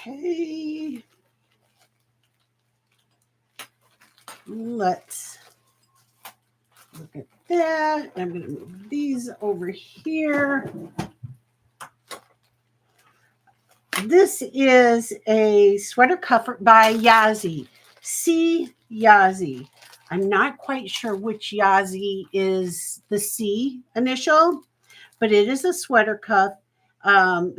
Okay. Let's look at that. I'm going to move these over here. This is a sweater cuff by Yazi. C. Yazi. I'm not quite sure which Yazi is the C initial, but it is a sweater cuff,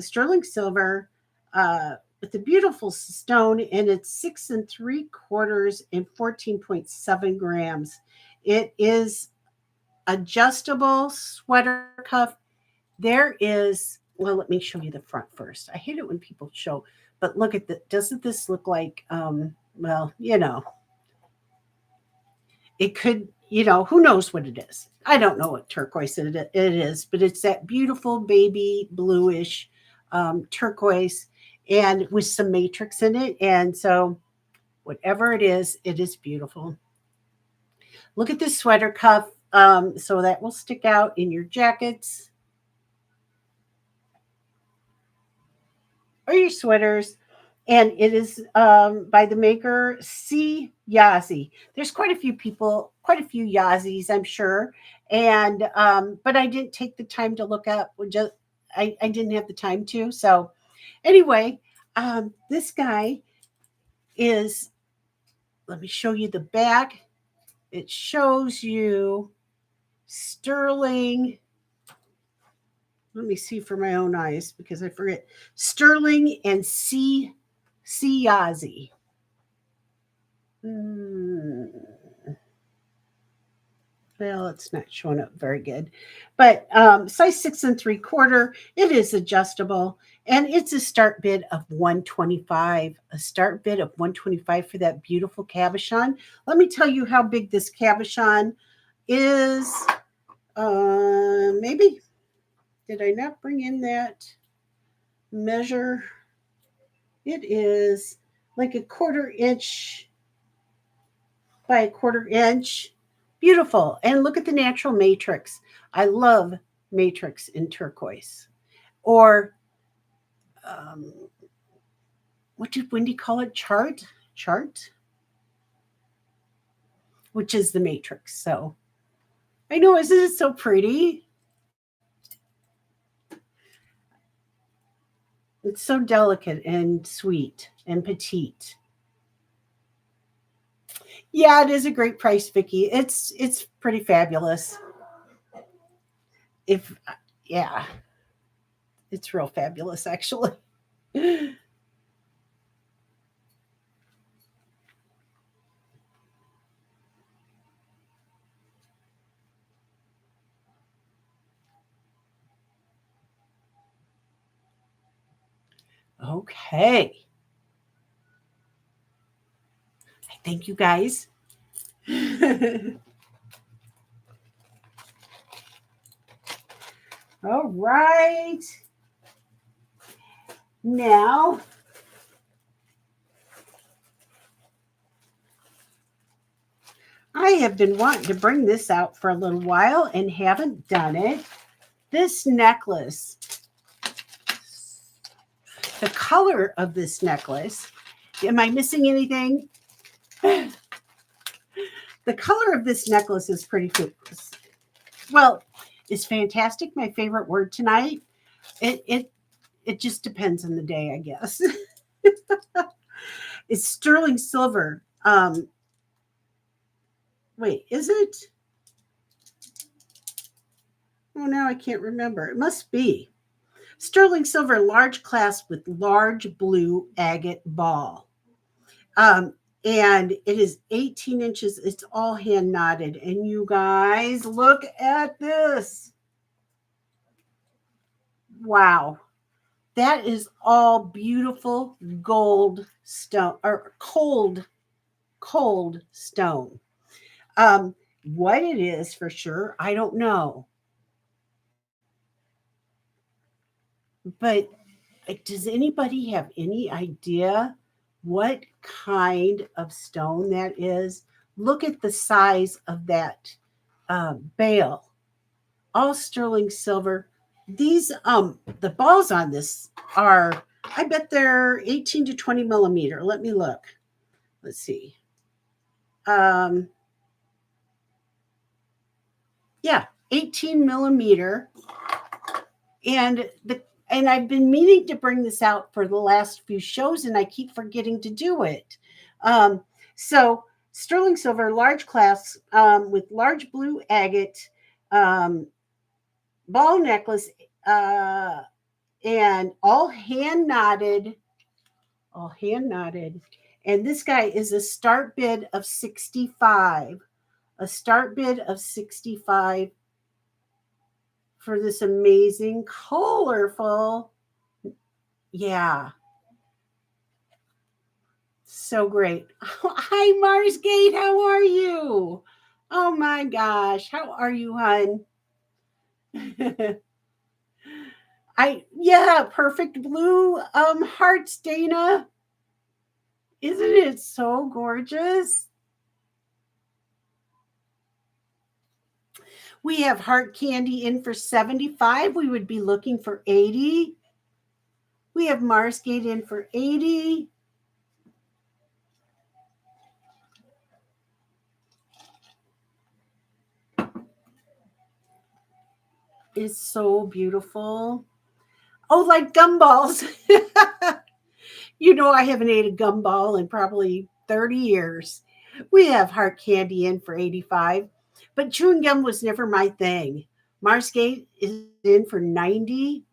sterling silver, with a beautiful stone, and it's 6 3/4 and 14.7 grams. It is adjustable sweater cuff. There is, well, let me show you the front first. I hate it when people show, but look at the, doesn't this look like, well, it could, who knows what it is? I don't know what turquoise it is, but it's that beautiful baby bluish turquoise and with some matrix in it. And so Whatever it is beautiful. Look at this sweater cuff. So that will stick out in your jackets or your sweaters. And it is by the maker C Yazzie. There's quite a few people, quite a few Yazzies, I'm sure. And but I didn't take the time to look up. Just I didn't have the time to. So anyway, this guy is. Let me show you the back. It shows you sterling. Let me see for my own eyes because I forget. Sterling and C Yazzie. Hmm. Well, it's not showing up very good, but size 6 3/4. It is adjustable, and it's a start bid of 125. A start bid of 125 for that beautiful cabochon. Let me tell you how big this cabochon is. Maybe did I not bring in that measure? It is like a 1/4 inch by a 1/4 inch. Beautiful. And look at the natural matrix. I love matrix in turquoise. Or um, what did Wendy call it? Chart, which is the matrix. So I know, isn't it so pretty? It's so delicate and sweet and petite. Yeah, it is a great price, Vicky. It's pretty fabulous. If yeah, it's real fabulous actually. Okay. Thank you guys. All right. Now, I have been wanting to bring this out for a little while and haven't done it. This necklace, the color of this necklace, am I missing anything? The color of this necklace is pretty cool. Well, is fantastic my favorite word tonight? It just depends on the day, I guess. It's sterling silver. Wait, is it? Oh, now I can't remember. It must be. Sterling silver, large clasp with large blue agate ball. Um, and it is 18 inches. It's all hand knotted. And you guys, look at this. Wow. That is all beautiful gold stone or cold stone. Um, what it is for sure, I don't know. But does anybody have any idea what kind of stone that is? Look at the size of that bale, all sterling silver. These the balls on this are, I bet they're 18 to 20 millimeter. Let me look. Let's see. Um, yeah, 18 millimeter, and I've been meaning to bring this out for the last few shows, and I keep forgetting to do it. Um, so sterling silver, large clasp with large blue agate um, ball necklace, uh, and all hand knotted. And this guy is a start bid of 65. A start bid of 65 for this amazing, colorful. Yeah, so great. Hi, Marsgate. How are you? Oh my gosh. How are you, hon? Yeah, perfect blue hearts, Dana. Isn't it so gorgeous? We have heart candy in for 75. We would be looking for 80. We have Marsgate in for 80. It's so beautiful. Oh, like gumballs. I haven't ate a gumball in probably 30 years. We have heart candy in for 85, but chewing gum was never my thing. Marsgate is in for 90.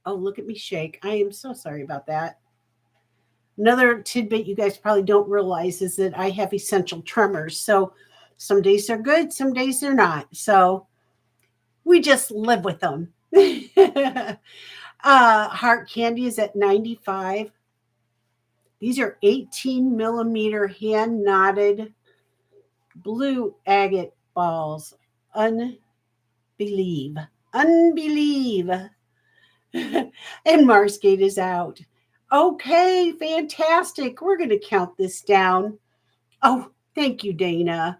Oh, look at me shake. I am so sorry about that. Another tidbit you guys probably don't realize is that I have essential tremors. So some days they're good, some days they're not. So we just live with them. Heart candy is at 95. These are 18 millimeter hand knotted blue agate balls. Unbelieve. Unbelieve. And Marsgate is out. Okay, fantastic. We're going to count this down. Oh, thank you, Dana.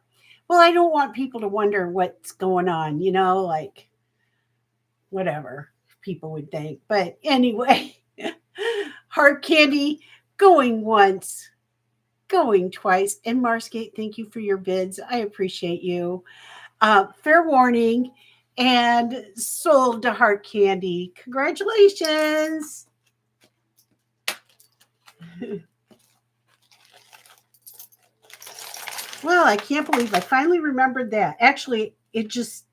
Well, I don't want people to wonder what's going on, like whatever people would think. But anyway, hard candy going once, going twice. And Marsgate, thank you for your bids. I appreciate you. Fair warning and sold to Heart Candy. Congratulations. Well, I can't believe I finally remembered that. Actually, it just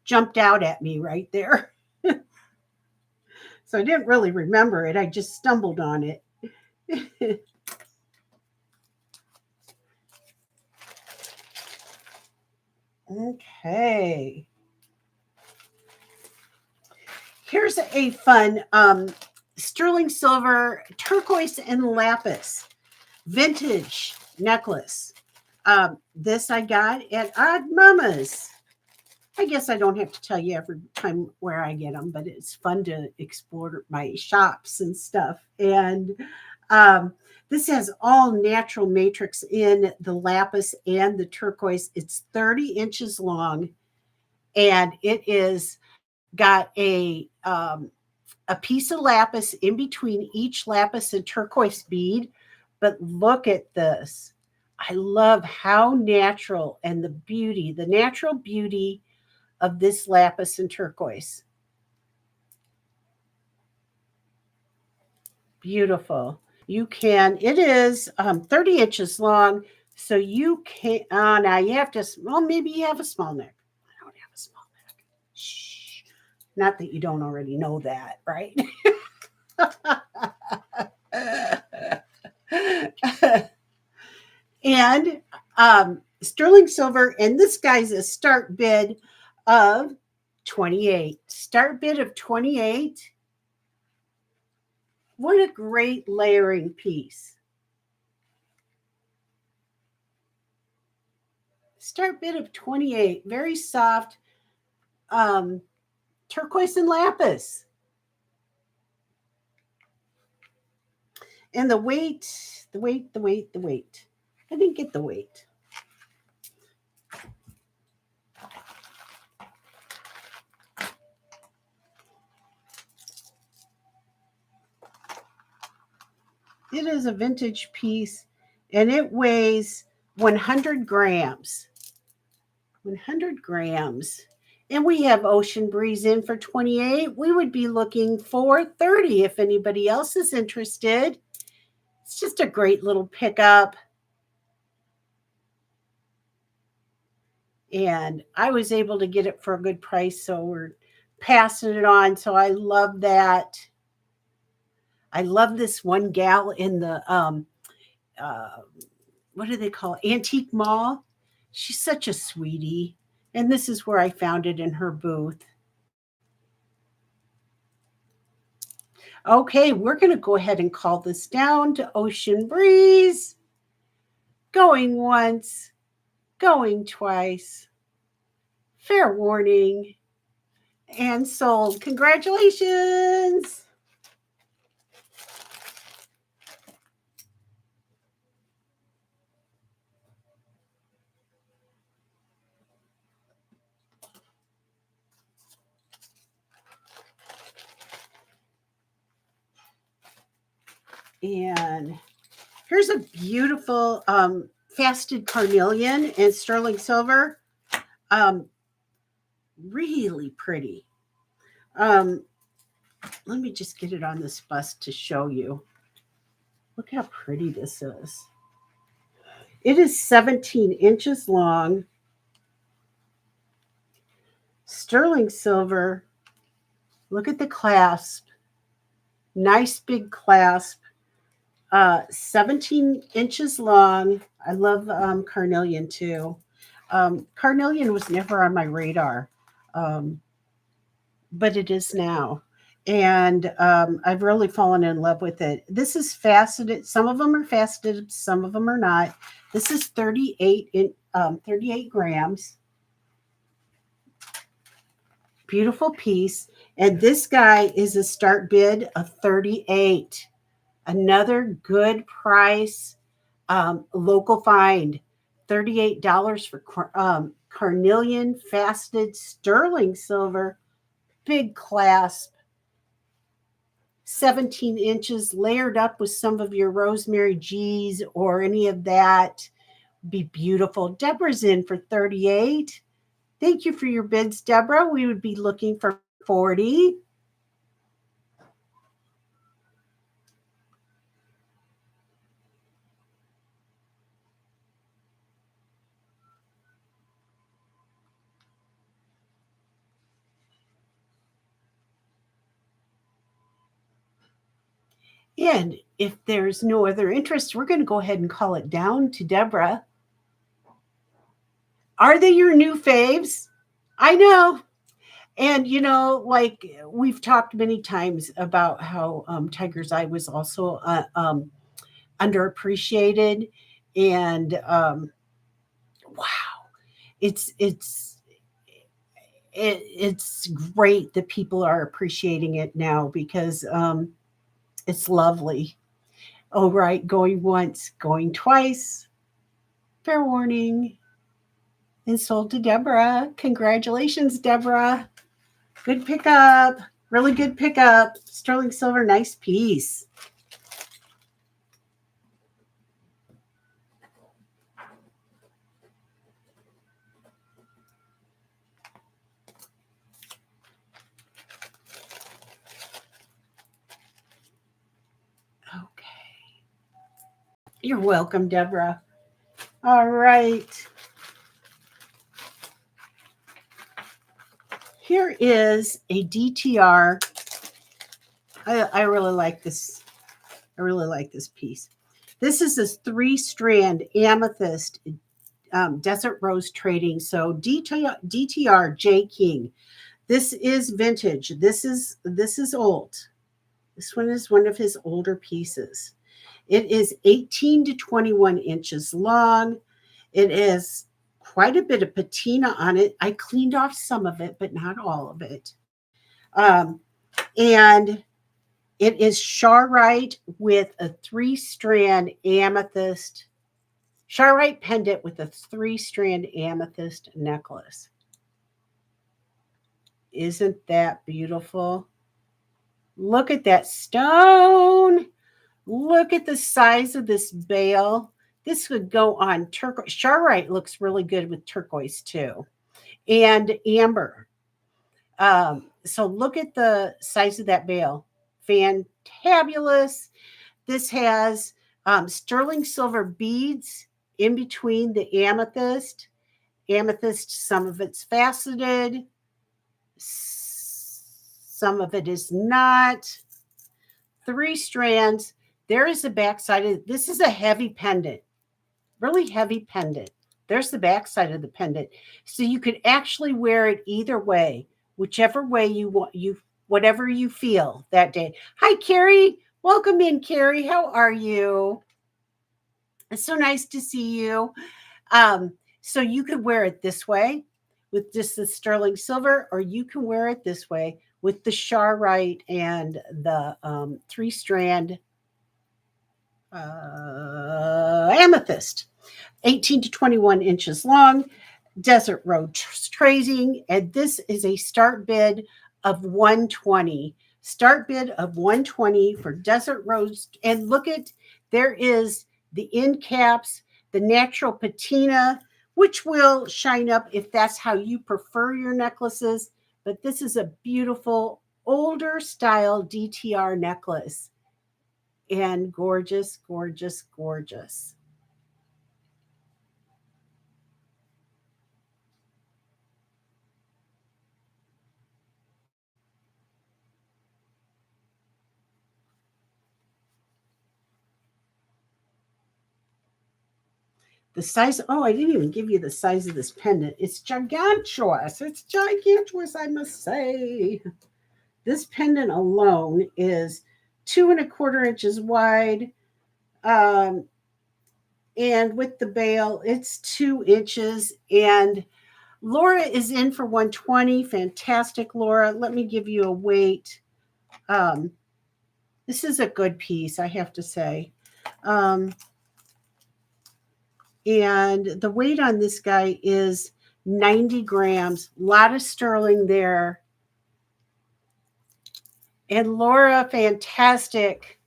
jumped out at me right there. So I didn't really remember it. I just stumbled on it. Okay. Here's a fun sterling silver, turquoise, and lapis vintage necklace. This I got at Odd Mama's. I guess I don't have to tell you every time where I get them, but it's fun to explore my shops and stuff. And this has all natural matrix in the lapis and the turquoise. It's 30 inches long, and it is got a piece of lapis in between each lapis and turquoise bead. But look at this. I love how natural and the natural beauty of this lapis and turquoise. Beautiful. It is 30 inches long. So you can, now you have to, well, maybe you have a small neck. I don't have a small neck. Shh. Not that you don't already know that, right? And sterling silver, and this guy's a start bid of 28. Start bid of 28. What a great layering piece. Start bid of 28. Very soft turquoise and lapis. And the weight. I didn't get the weight. It is a vintage piece and it weighs 100 grams. 100 grams. And we have Ocean Breeze in for 28. We would be looking for 30 if anybody else is interested. It's just a great little pickup. And I was able to get it for a good price, so we're passing it on. So I love that. I love this one gal in the uh, what do they call it? Antique Mall. She's such a sweetie, and this is where I found it in her booth. Okay, we're going to go ahead and call this down to Ocean Breeze. Going once, going twice. Fair warning. And sold. Congratulations. And here's a beautiful faceted carnelian in sterling silver. Um, really pretty. Um, let me just get it on this bust to show you. Look how pretty this is. It is 17 inches long, sterling silver. Look at the clasp. Nice big clasp. 17 inches long. I love carnelian too. Carnelian was never on my radar, um, but it is now. And I've really fallen in love with it. This is faceted. Some of them are faceted, some of them are not. This is 38 grams. Beautiful piece. And this guy is a start bid of 38. Another good price, local find. $38 for carnelian faceted sterling silver, big clasp, 17 inches, layered up with some of your rosemary G's or any of that. Be beautiful. Deborah's in for 38. Thank you for your bids, Deborah. We would be looking for 40. And if there's no other interest, we're going to go ahead and call it down to Deborah. Are they your new faves? I know. And, like we've talked many times about how Tiger's Eye was also underappreciated. And wow, it's it's great that people are appreciating it now because it's lovely. Oh, right, going once, going twice. Fair warning. And sold to Deborah. Congratulations, Deborah. Good pickup. Really good pickup. Sterling silver, nice piece. Okay. You're welcome, Deborah. All right. Here is a DTR. I really like this. I really like this piece. This is a 3-strand amethyst desert rose trading. So DTR J King. This is vintage. This is old. This one is one of his older pieces. It is 18 to 21 inches long. It is quite a bit of patina on it. I cleaned off some of it, but not all of it. And it is charoite with a 3-strand amethyst, charoite pendant with a 3-strand amethyst necklace. Isn't that beautiful? Look at that stone. Look at the size of this bale. This would go on turquoise. Charoite looks really good with turquoise too, and amber. So look at the size of that bale. Fantabulous. This has sterling silver beads in between the amethyst. Amethyst, some of it's faceted, some of it is not. 3 strands. There is the backside of this. Is a heavy pendant, really heavy pendant. There's the backside of the pendant. So you could actually wear it either way, whichever way you want, whatever you feel that day. Hi, Carrie. Welcome in, Carrie. How are you? It's so nice to see you. So you could wear it this way with just the sterling silver, or you can wear it this way with the charoite and the 3-strand amethyst. 18 to 21 inches long, desert road trading, and this is a start bid of 120. Start bid of 120 for desert rose. And look at, there is the end caps, the natural patina, which will shine up if that's how you prefer your necklaces. But this is a beautiful older style DTR necklace, and gorgeous, gorgeous, gorgeous. The size, oh, I didn't even give you the size of this pendant. It's gigantuous. It's gigantuous, I must say. This pendant alone is 2.25 inches wide. Um, and with the bail, it's 2 inches. And Laura is in for 120. Fantastic, Laura. Let me give you a weight. Um, this is a good piece, I have to say. Um, and the weight on this guy is 90 grams. A lot of sterling there. And Laura, fantastic.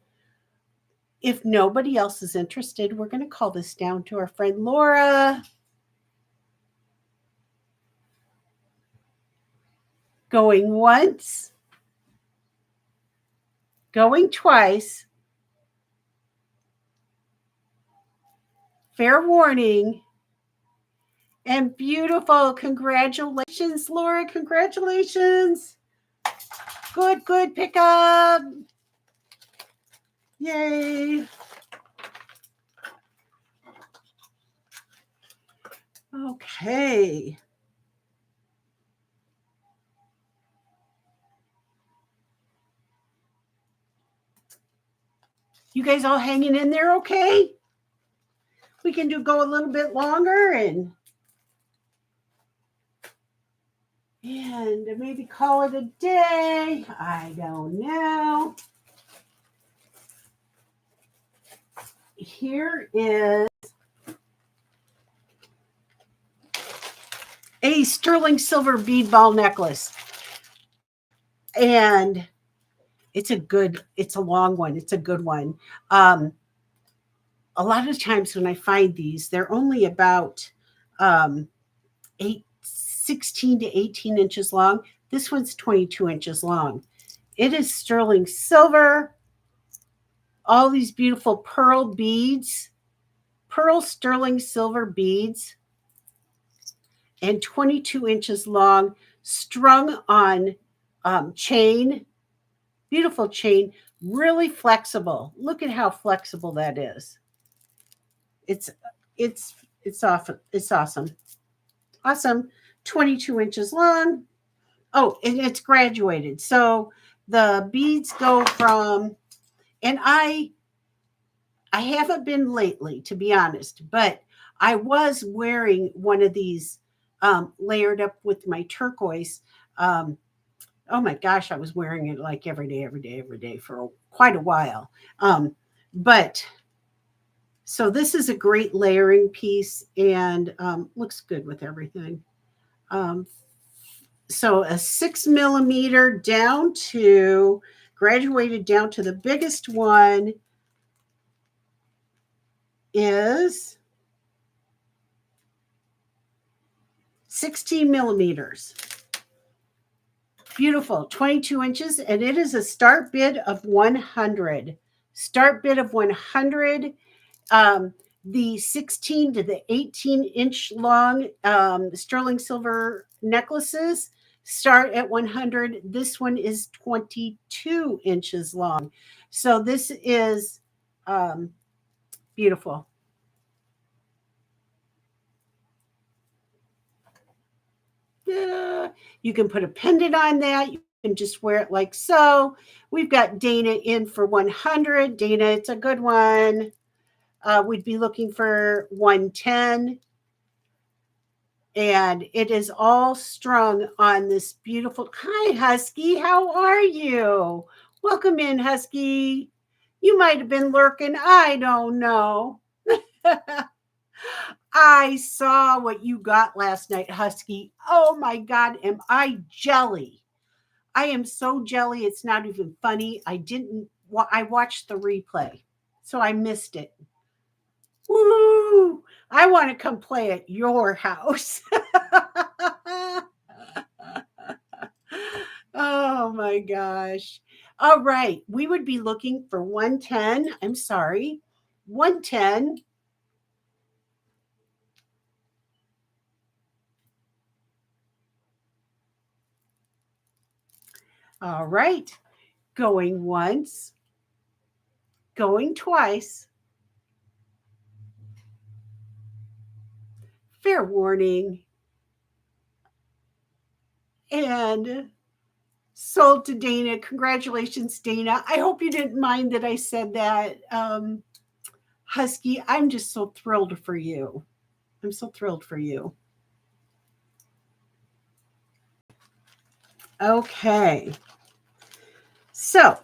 If nobody else is interested, we're going to call this down to our friend Laura. Going once, going twice. Fair warning. And beautiful. Congratulations, Laura. Congratulations. Good, good pickup. Yay. Okay. You guys all hanging in there okay? We can go a little bit longer and maybe call it a day. I don't know. Here is a sterling silver bead ball necklace. And it's a long one. It's a good one. A lot of times when I find these, they're only about 16 to 18 inches long. This one's 22 inches long. It is sterling silver. All these beautiful pearl beads, pearl sterling silver beads, and 22 inches long, strung on chain. Beautiful chain, really flexible. Look at how flexible that is. It's awesome. It's awesome. Awesome. 22 inches long. Oh, and it's graduated. So the beads go from, and I haven't been lately, to be honest, but I was wearing one of these layered up with my turquoise. Oh my gosh, I was wearing it like every day, every day, every day for quite a while. But so this is a great layering piece and looks good with everything. Um, so a 6 millimeter down to, graduated down to the biggest one is 16 millimeters. Beautiful, 22 inches, and it is a start bid of 100. Start bid of 100. The 16 to the 18-inch long sterling silver necklaces start at 100. This one is 22 inches long. So this is beautiful. Yeah. You can put a pendant on that. You can just wear it like so. We've got Dana in for 100. Dana, it's a good one. We'd be looking for 110. And it is all strung on this beautiful. Hi, Husky. How are you? Welcome in, Husky. You might have been lurking. I don't know. I saw what you got last night, Husky. Oh my God, am I jelly? I am so jelly. It's not even funny. I watched the replay, so I missed it. Woo! I want to come play at your house. Oh my gosh. All right. We would be looking for 110. I'm sorry. 110. All right. Going once, going twice. Fair warning. And sold to Dana. Congratulations, Dana. I hope you didn't mind that I said that. Husky, I'm just so thrilled for you. I'm so thrilled for you. Okay. So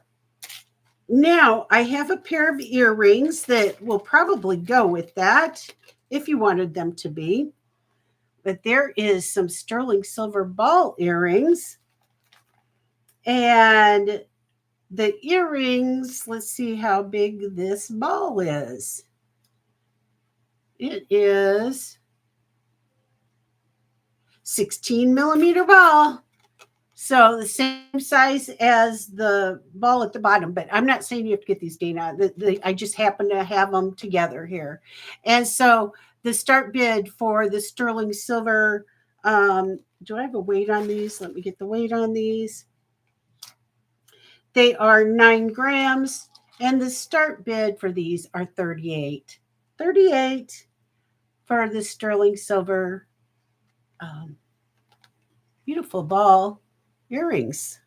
now I have a pair of earrings that will probably go with that if you wanted them to be. But there is some sterling silver ball earrings. And the earrings, let's see how big this ball is. It is 16 millimeter ball. So the same size as the ball at the bottom, but I'm not saying you have to get these, Dana. I just happen to have them together here. And so the start bid for the sterling silver, do I have a weight on these? Let me get the weight on these. They are 9 grams, and the start bid for these are 38. 38 for the sterling silver beautiful ball earrings.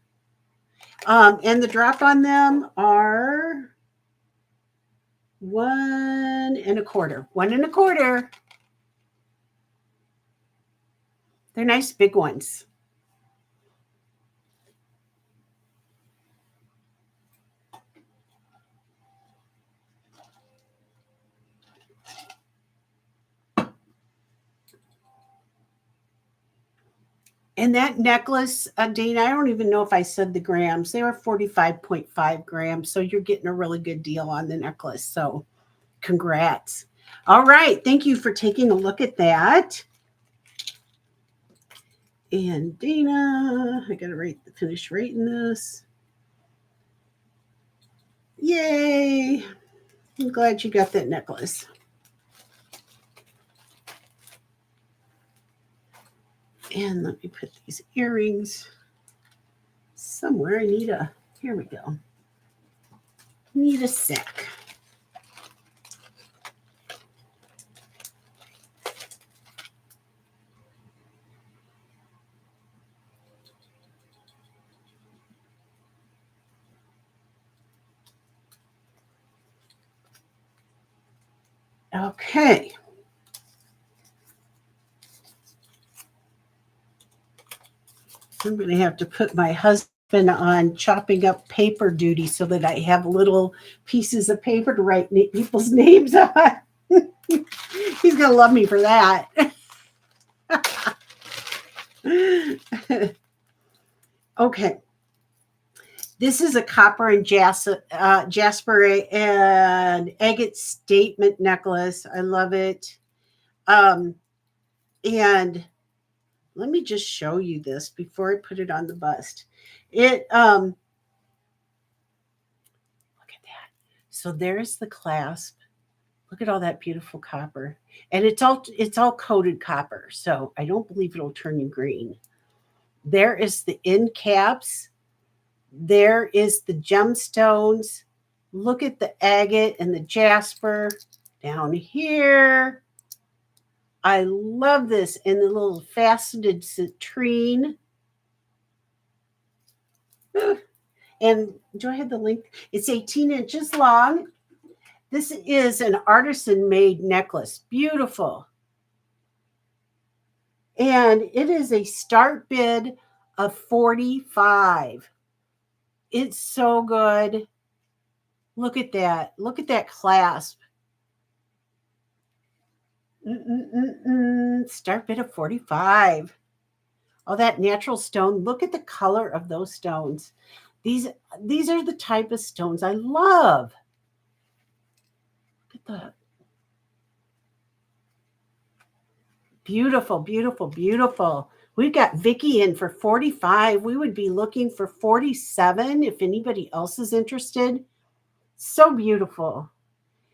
And the drop on them are 1.25. 1.25. They're nice big ones. And that necklace, Dana, I don't even know if I said the grams. They were 45.5 grams. So you're getting a really good deal on the necklace. So congrats. All right. Thank you for taking a look at that. And Dana, I got to finish rating this. Yay. I'm glad you got that necklace. And let me put these earrings somewhere. Here we go. Need a sec. Okay. I'm going to have to put my husband on chopping up paper duty so that I have little pieces of paper to write people's names on. He's going to love me for that. Okay. This is a copper and jasper and agate statement necklace. I love it. And let me just show you this before I put it on the bust. Look at that. So there's the clasp. Look at all that beautiful copper. And it's all coated copper. So I don't believe it'll turn you green. There is the end caps. There is the gemstones. Look at the agate and the jasper down here. I love this. And the little faceted citrine. And do I have the link? It's 18 inches long. This is an artisan made necklace. Beautiful. And it is a start bid of 45. It's so good. Look at that. Look at that clasp. Start bid of 45. all that natural stone. Look at the color of those stones. These these are the type of stones I love. Look at that. Beautiful, beautiful, beautiful. We've got Vicky in for 45. We would be looking for 47 if anybody else is interested. So beautiful.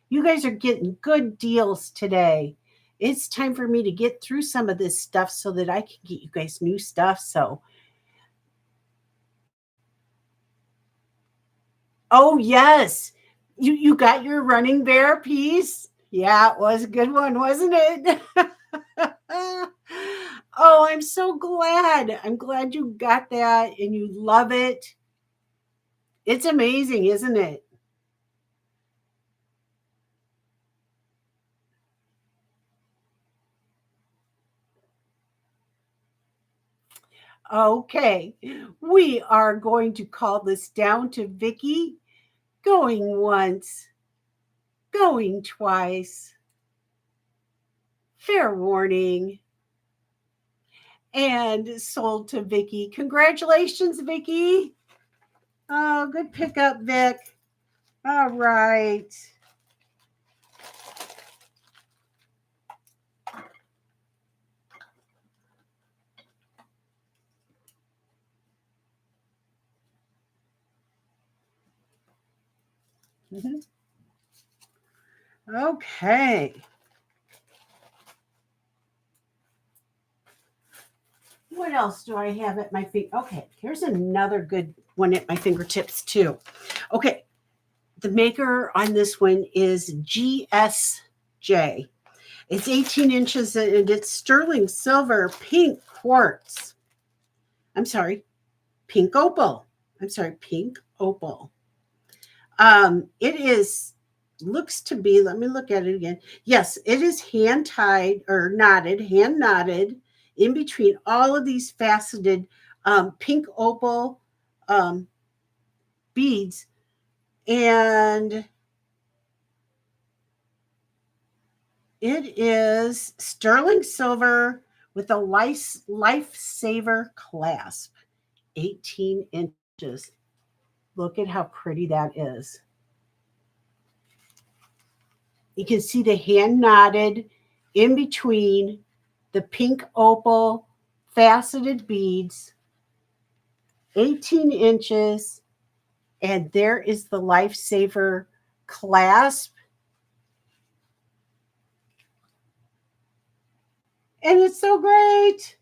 You guys are getting good deals today. It's time for me to get through some of this stuff so that I can get you guys new stuff. So, oh yes, you got your running bear piece. Yeah, it was a good one, wasn't it? Oh, I'm so glad. I'm glad you got that and you love it. It's amazing, isn't it? Okay, we are going to call this down to Vicky. Going once, going twice. Fair warning. And sold to Vicky. Congratulations, Vicky. Oh, good pickup, Vic. All right. Mhm. Okay. What else do I have at my feet? Okay, here's another good one at my fingertips, too. Okay, the maker on this one is GSJ. It's 18 inches and it's sterling silver pink quartz. I'm sorry, pink opal. I'm sorry, pink opal. It is looks to be, let me look at it again. Yes, it is hand tied or knotted, hand knotted in between all of these faceted pink opal um, beads. And it is sterling silver with a lifesaver clasp, 18 inches. Look at how pretty that is. You can see the hand knotted in between the pink opal faceted beads, 18 inches, and there is the lifesaver clasp. And it's so great.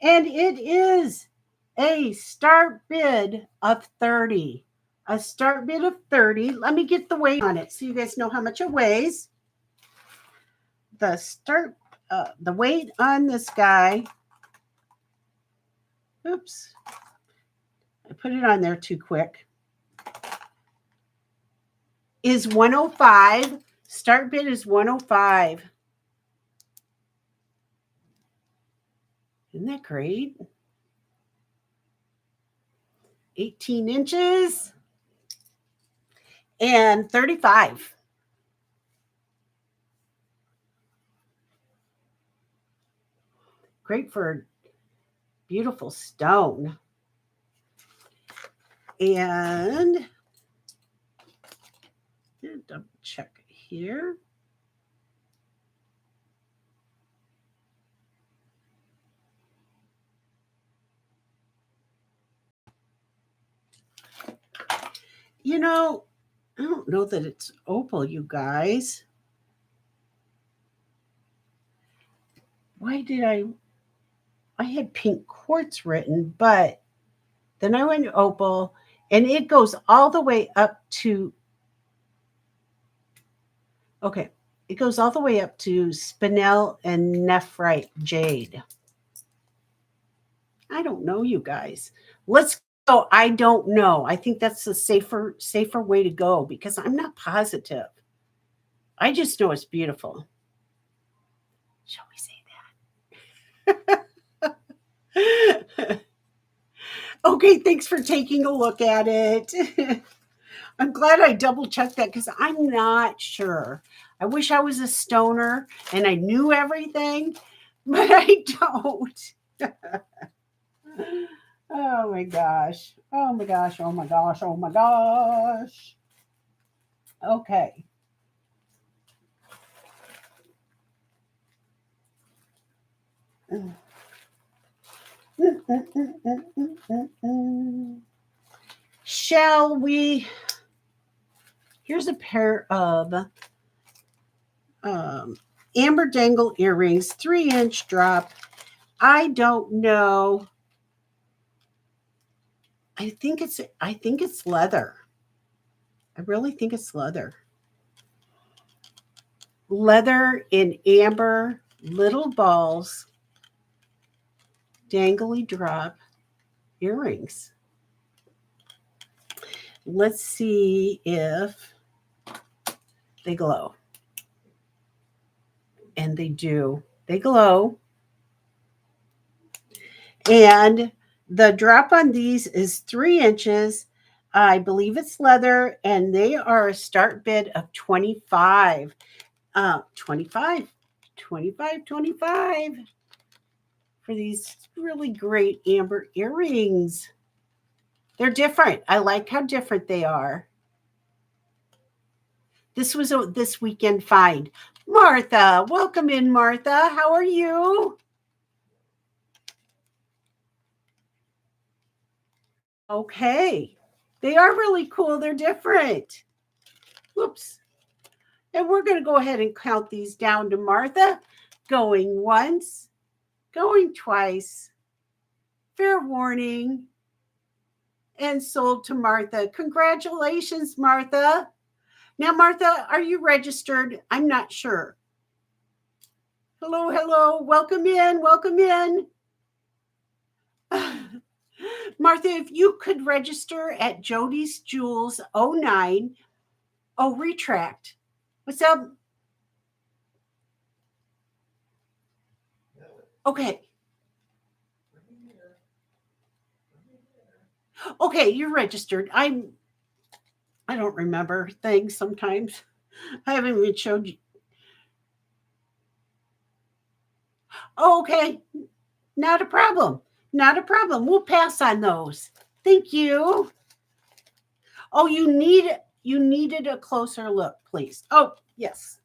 And it is a start bid of 30. A start bid of 30. Let me get the weight on it so you guys know how much it weighs. The weight on this guy. Oops. I put it on there too quick. Is 105. Start bid is 105. Isn't that great? 18 inches and 35. Great for beautiful stone. And double check here. You know, I don't know that it's opal, you guys. Why did I had pink quartz written, but then I went to opal and it goes all the way up to, okay, it goes all the way up to spinel and nephrite jade. I don't know, you guys. Let's go. I don't know. I think that's the safer way to go because I'm not positive. I just know it's beautiful. Shall we say that? Okay, thanks for taking a look at it. I'm glad I double checked that because I'm not sure. I wish I was a stoner and I knew everything, but I don't. Oh my gosh. Oh my gosh. Oh my gosh. Oh my gosh. Okay. Shall we? Here's a pair of um, amber dangle earrings, 3-inch drop. I don't know. I think it's leather. I really think it's leather. Leather in amber, little balls, dangly drop earrings. Let's see if they glow. And they do. They glow. And the drop on these is 3 inches. I believe it's leather, and they are a start bid of 25. 25, 25, 25 for these really great amber earrings. They're different. I like how different they are. This was a this weekend find. Martha, welcome in, Martha. How are you? Okay. They are really cool. They're different. Whoops. And we're going to go ahead and count these down to Martha. Going once, going twice. Fair warning. And sold to Martha. Congratulations, Martha. Now, Martha, are you registered? I'm not sure. Hello, hello. Welcome in. Welcome in. Martha, if you could register at Jodys jewels09. Oh, retract. What's up? Okay. Okay, you're registered. I don't remember things sometimes. I haven't even showed you. Oh, okay. Not a problem. Not a problem. We'll pass on those. Thank you. Oh, you needed a closer look, please. Oh, yes.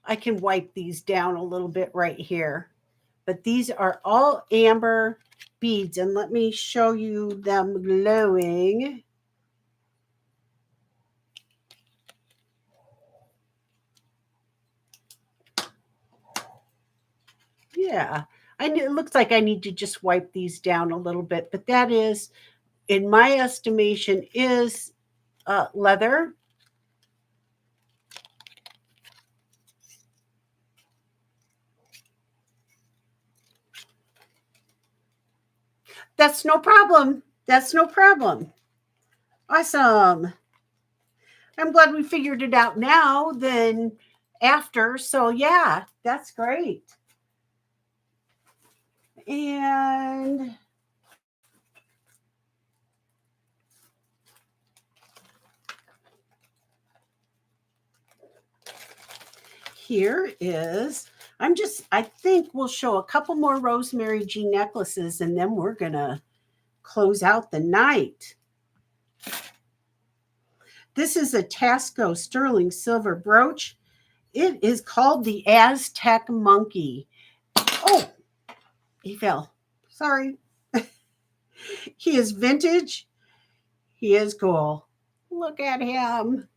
I can wipe these down a little bit right here. But these are all amber beads, and let me show you them glowing. Yeah. It looks like I need to just wipe these down a little bit, but that is, in my estimation, is leather. That's no problem. That's no problem. Awesome. I'm glad we figured it out now than after. So, yeah, that's great. And here is, I think we'll show a couple more Rosemary G necklaces and then we're going to close out the night. This is a Tasco sterling silver brooch. It is called the Aztec Monkey. Oh, he fell. Sorry. He is vintage. He is cool. Look at him.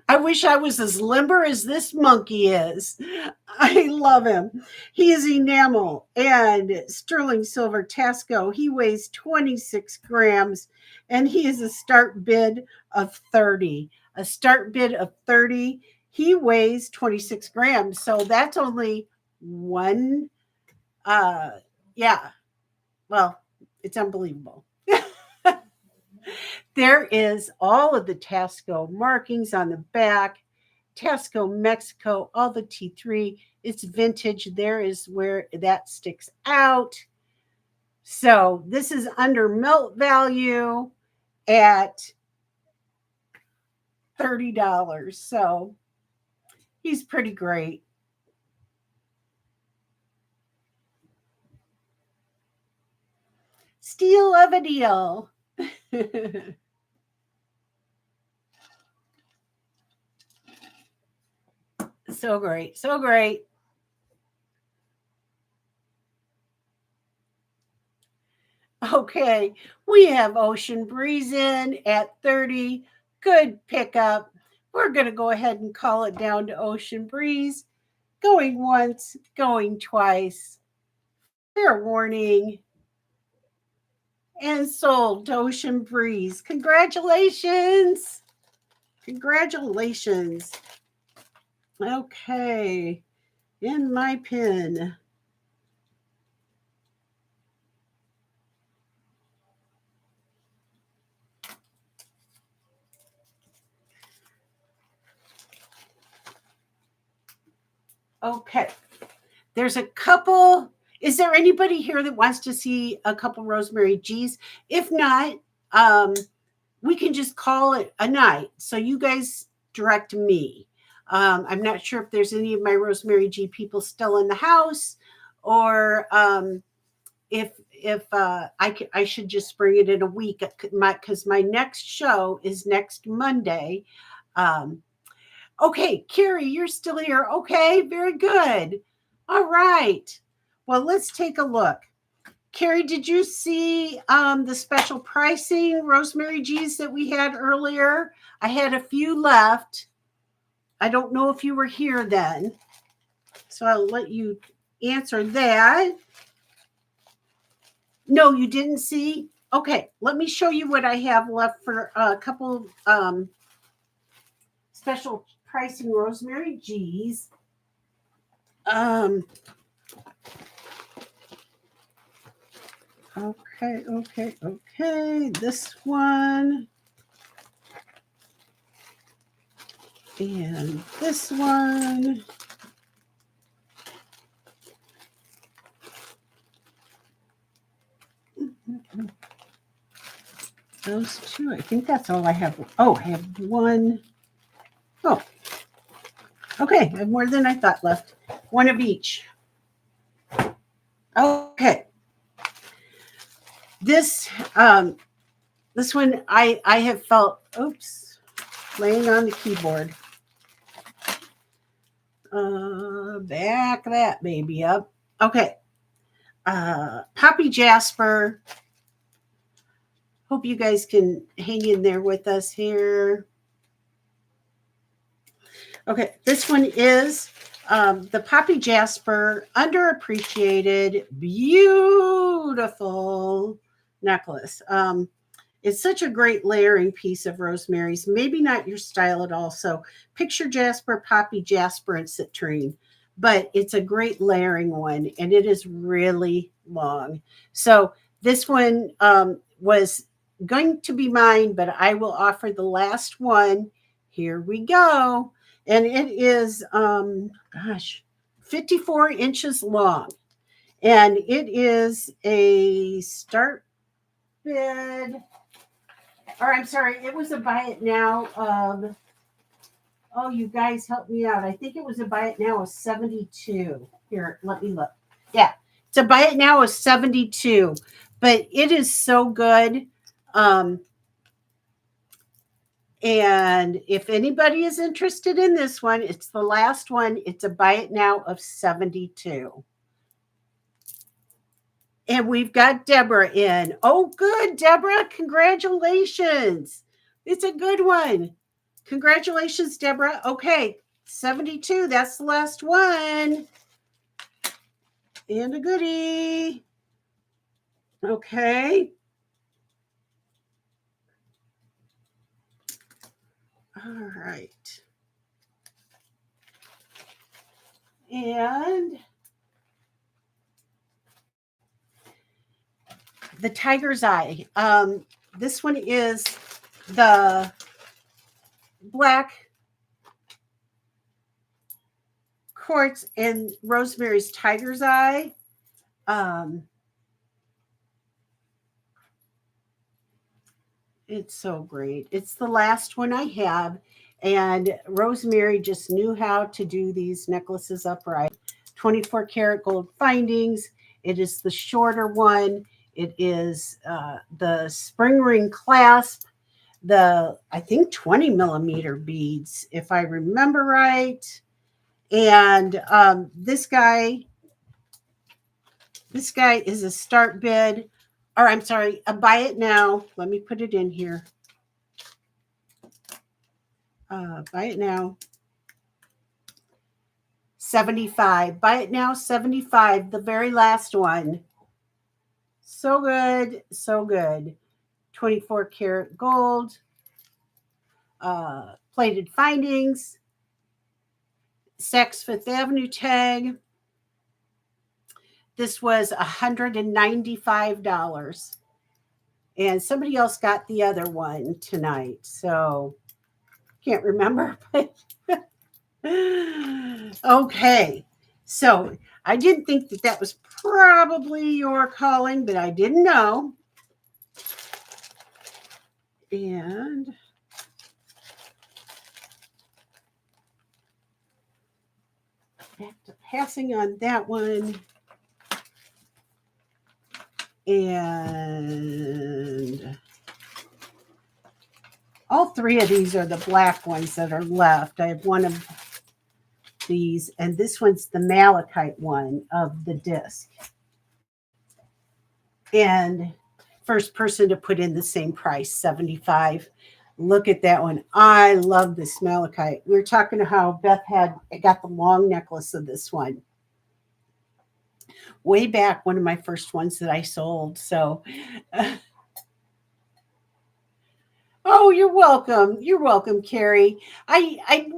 I wish I was as limber as this monkey is. I love him. He is enamel and sterling silver Tasco. He weighs 26 grams and he is a start bid of 30. A start bid of 30. He weighs 26 grams. So that's only one. Uh, yeah. Well, it's unbelievable. There is all of the Tasco markings on the back. Tasco Mexico, all the T3. It's vintage. There is where that sticks out. So this is under melt value at $30. So he's pretty great. Steal of a deal. So great. So great. Okay. We have Ocean Breeze in at 30. Good pickup. We're going to go ahead and call it down to Ocean Breeze. Going once, going twice. Fair warning. And sold to Ocean Breeze. Congratulations. Congratulations. Okay. In my pin. Okay. There's a couple. Is there anybody here that wants to see a couple Rosemary G's? If not, um, we can just call it a night. So you guys direct me. I'm not sure if there's any of my Rosemary G people still in the house, or if I should just bring it in a week because my next show is next Monday. Um, Okay, Carrie, you're still here. Okay, very good. All right. Well, let's take a look. Carrie, did you see the special pricing Rosemary G's that we had earlier? I had a few left. I don't know if you were here then. So I'll let you answer that. No, you didn't see? Okay, let me show you what I have left for a couple special pricing Rosemary G's. Um, okay. This one. And this one. Those two. I think that's all I have. Oh, I have one. Oh, okay. I have more than I thought left. One of each. Okay. This this one I have felt, oops, laying on the keyboard. Back that baby up. Okay. Poppy Jasper. Hope you guys can hang in there with us here. Okay, this one is the Poppy Jasper underappreciated, beautiful necklace. It's such a great layering piece of Rosemary's. Maybe not your style at all. So picture Jasper, Poppy Jasper, and citrine. But it's a great layering one, and it is really long. So this one was going to be mine, but I will offer the last one. Here we go. And it is, 54 inches long. And it is a start bid, or I'm sorry, it was a buy it now of, oh, you guys help me out. I think it was a buy it now of 72. Here, let me look. Yeah, it's a buy it now of 72, but it is so good. And if anybody is interested in this one, it's the last one. It's a buy it now of 72. And we've got Deborah in. Oh, good, Deborah. Congratulations. It's a good one. Congratulations, Deborah. Okay, 72. That's the last one. And a goodie. Okay. All right. And the Tiger's Eye. This one is the black quartz and Rosemary's Tiger's Eye. It's so great. It's the last one I have. And Rosemary just knew how to do these necklaces upright. 24 karat gold findings. It is the shorter one. It is the spring ring clasp, the I think 20 millimeter beads, if I remember right. And this guy is a start bid, or I'm sorry, a buy it now. Let me put it in here. Buy it now. 75. Buy it now, 75. The very last one. So good, so good. 24 karat gold. Plated findings. Saks Fifth Avenue tag. This was $195. And somebody else got the other one tonight. So can't remember, but okay. So I didn't think that that was probably your calling, but I didn't know. And back to passing on that one. And all three of these are the black ones that are left. I have one of these, and this one's the malachite one of the disc. And first person to put in the same price, 75. Look at that one. I love this malachite. We were talking about how Beth got the long necklace of this one. Way back, one of my first ones that I sold. So, oh, you're welcome. You're welcome, Carrie. I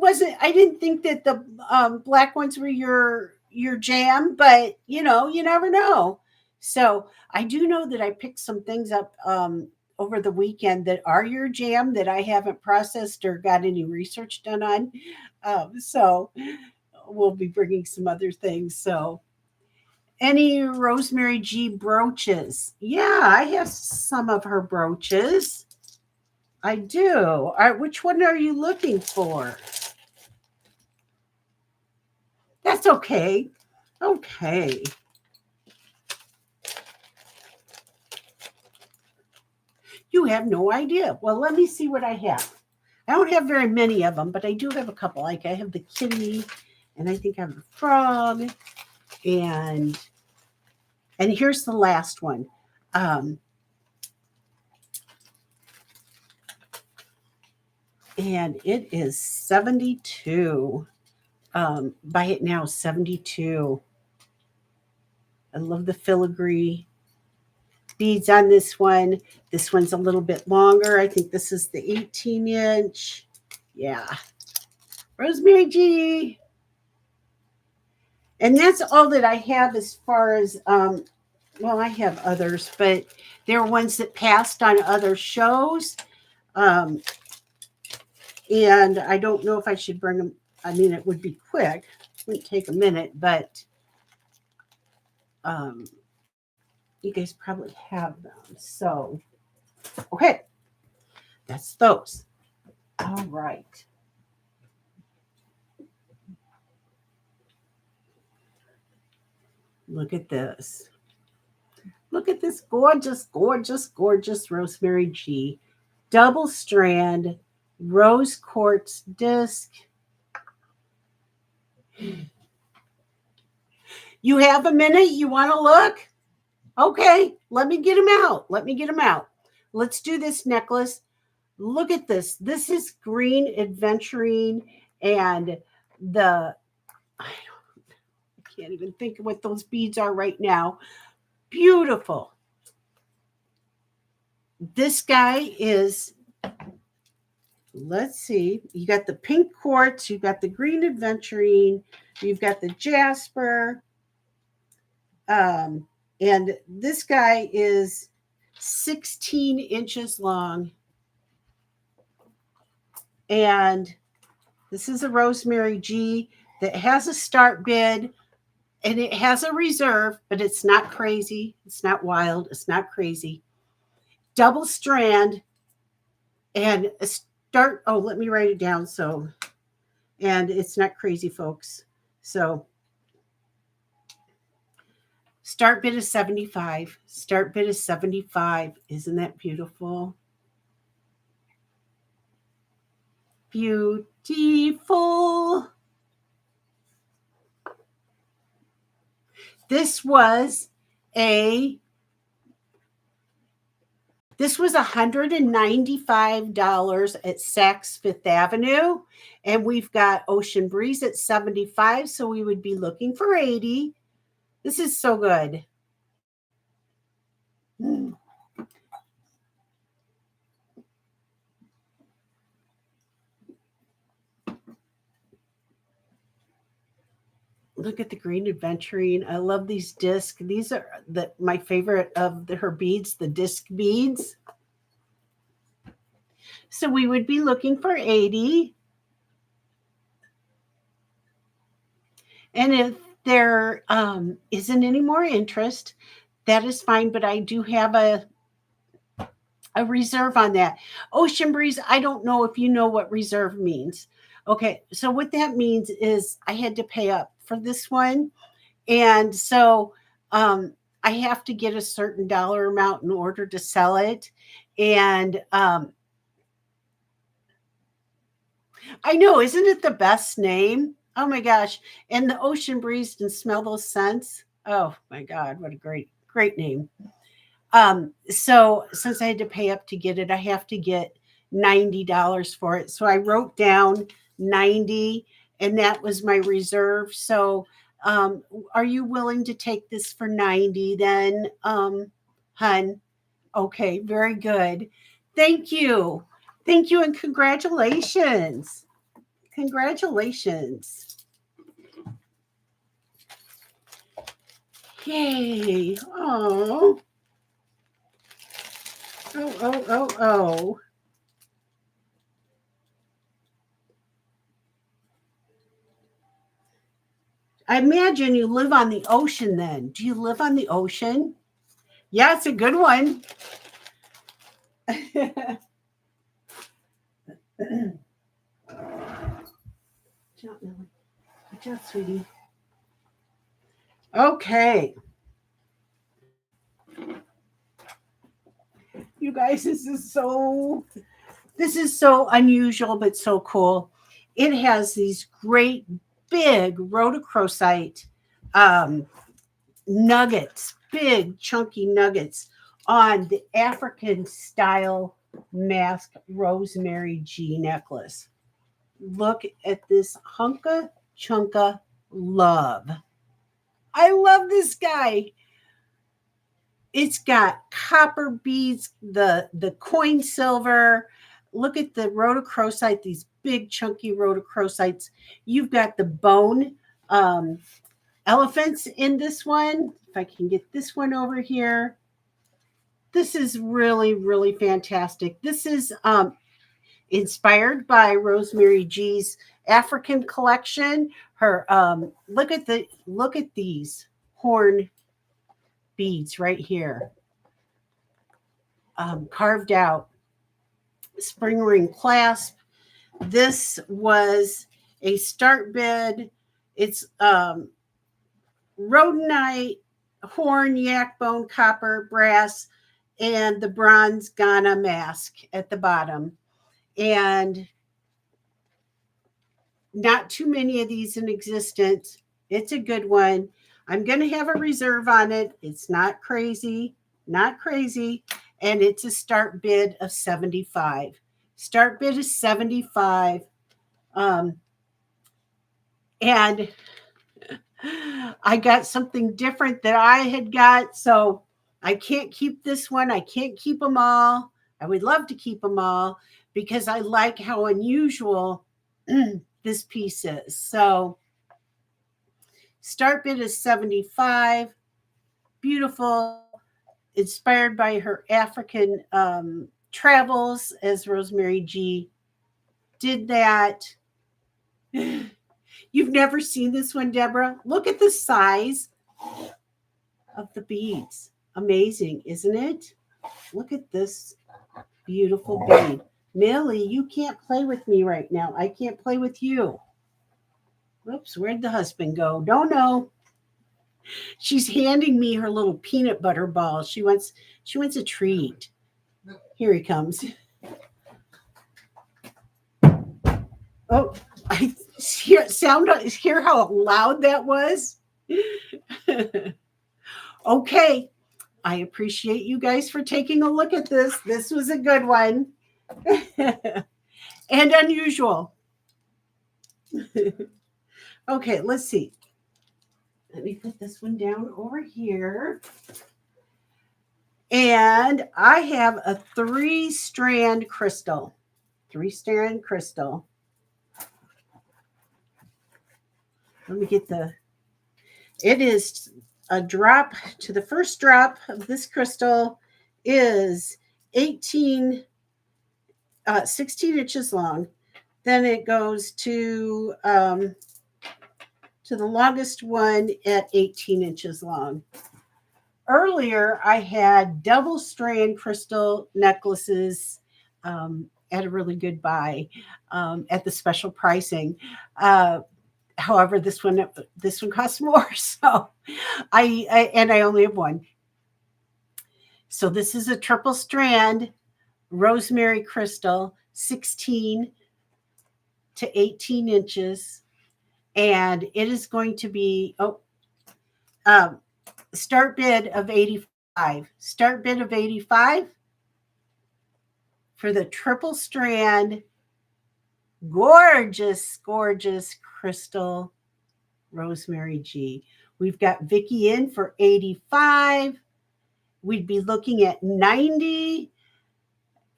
didn't think that the black ones were your jam, but you never know. So I do know that I picked some things up over the weekend that are your jam that I haven't processed or got any research done on. So we'll be bringing some other things. So any Rosemary G brooches? Yeah, I have some of her brooches. I do. All right, which one are you looking for? That's okay. Okay. You have no idea. Well, let me see what I have. I don't have very many of them, but I do have a couple. Like I have the kitty, and I think I have a frog, and here's the last one. And it is 72. Buy it now, 72. I love the filigree beads on this one. This one's a little bit longer. I think this is the 18-inch. Yeah. Rosemary G. And that's all that I have as far as, well, I have others, but they're ones that passed on other shows. And I don't know if I should bring them. I mean, it would be quick. It wouldn't take a minute, but you guys probably have them. So, okay. That's those. All right. Look at this. Look at this gorgeous, gorgeous, gorgeous Rosemary G. Double strand rose quartz disc. You have a minute? You want to look? Okay, let me get them out. Let me get them out. Let's do this necklace. Look at this. This is green adventurine, and I can't even think of what those beads are right now. Beautiful. This guy is, let's see, you got the pink quartz, you've got the green adventurine, you've got the jasper, and this guy is 16 inches long. And this is a Rosemary G that has a start bid and it has a reserve, but it's not crazy. It's not wild. It's not crazy. Double strand and a start. Oh, let me write it down. And it's not crazy, folks. So Start bid is 75. Start bid is 75. Isn't that beautiful? Beautiful. This was a $195 at Saks Fifth Avenue. And we've got Ocean Breeze at 75. So we would be looking for 80. This is so good. Look at the green adventurine. I love these discs. These are my favorite of her beads, the disc beads. So we would be looking for 80. And if there isn't any more interest, that is fine. But I do have a reserve on that. Ocean Breeze, I don't know if you know what reserve means. Okay, so what that means is I had to pay up for this one. And so I have to get a certain dollar amount in order to sell it. And I know, isn't it the best name? Oh my gosh. And the Ocean Breeze and smell those scents. Oh my God, what a great name. So since I had to pay up to get it, I have to get $90 for it. So I wrote down 90 and that was my reserve. So are you willing to take this for 90 then, hun? Okay, very good. Thank you. Thank you and congratulations. Congratulations. Yay. Oh. Oh. I imagine you live on the ocean then. Do you live on the ocean? Yeah, it's a good one. Good job, sweetie. Okay. You guys, this is so unusual but so cool. It has these great big rhodochrosite nuggets, big chunky nuggets on the African style mask Rosemary G necklace. Look at this hunka chunka love. I love this guy. It's got copper beads, the coin silver. Look at the rhodochrosite, these big chunky rhodochrosites. You've got the bone elephants in this one. If I can get this one over here. This is really, really fantastic. This is inspired by Rosemary G's African collection. Her look at these horn beads right here, carved out spring ring clasp. This was a start bid. It's rhodonite, horn, yak bone, copper, brass, and the bronze Ghana mask at the bottom. And not too many of these in existence. It's a good one. I'm going to have a reserve on it. It's not crazy, and it's a start bid of 75. Start bid is 75. And I got something different that I had got, so I can't keep this one. I can't keep them all. I would love to keep them all because I like how unusual this piece is. So start bid is 75. Beautiful. Inspired by her African travels, as Rosemary G did that. You've never seen this one, Deborah? Look at the size of the beads. Amazing, isn't it? Look at this beautiful bead. Millie, you can't play with me right now. I can't play with you. Whoops, where'd the husband go? Don't know. She's handing me her little peanut butter ball. She wants a treat. Here he comes. Oh, I hear how loud that was. Okay, I appreciate you guys for taking a look at this. This was a good one and unusual. Okay, let's see. Let me put this one down over here. And I have a 3-strand crystal. 3-strand crystal. Let me get it is a drop to the first drop of this crystal is 16 inches long. Then it goes to the longest one at 18 inches long. Earlier, I had double strand crystal necklaces at a really good buy at the special pricing. However, this one costs more, so I only have one. So this is a triple strand rosemary crystal, 16 to 18 inches, and it is going to be start bid of 85. Start bid of 85 for the triple strand, gorgeous crystal rosemary G. We've got Vicky in for 85. We'd be looking at 90.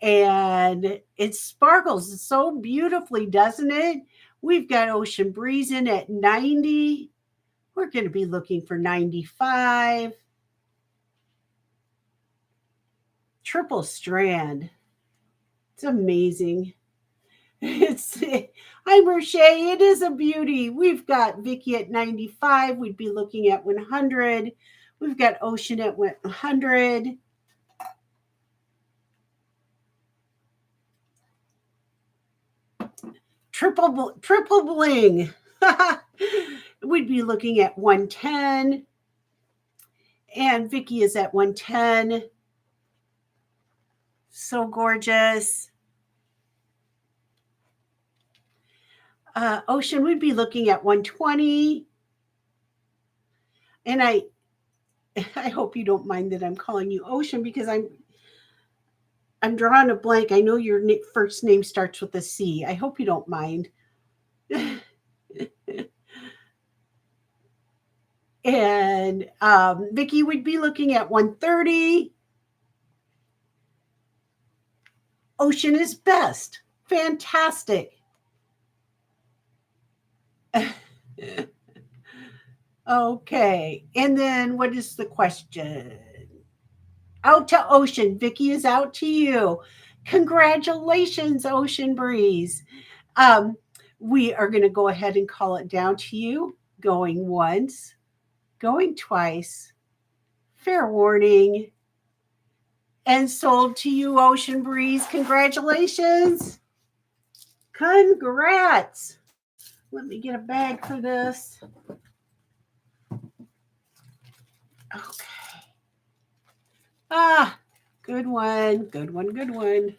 And it sparkles so beautifully, doesn't it? We've got Ocean Breeze in at 90. We're going to be looking for 95. Triple strand. It's amazing. I'm Roche. It is a beauty. We've got Vicky at 95. We'd be looking at 100. We've got Ocean at 100. Triple bling. We'd be looking at 110. And Vicky is at 110. So gorgeous. Ocean, we'd be looking at 120. And I hope you don't mind that I'm calling you Ocean because I'm drawing a blank. I know your first name starts with a C. I hope you don't mind. And Vicky would be looking at 130. Ocean is best. Fantastic. Okay. And then what is the question? Out to Ocean. Vicky is out to you. Congratulations, Ocean Breeze. We are going to go ahead and call it down to you. Going once, going twice. Fair warning. And sold to you, Ocean Breeze. Congratulations. Congrats. Let me get a bag for this. Okay. Good one. Good one. Good one.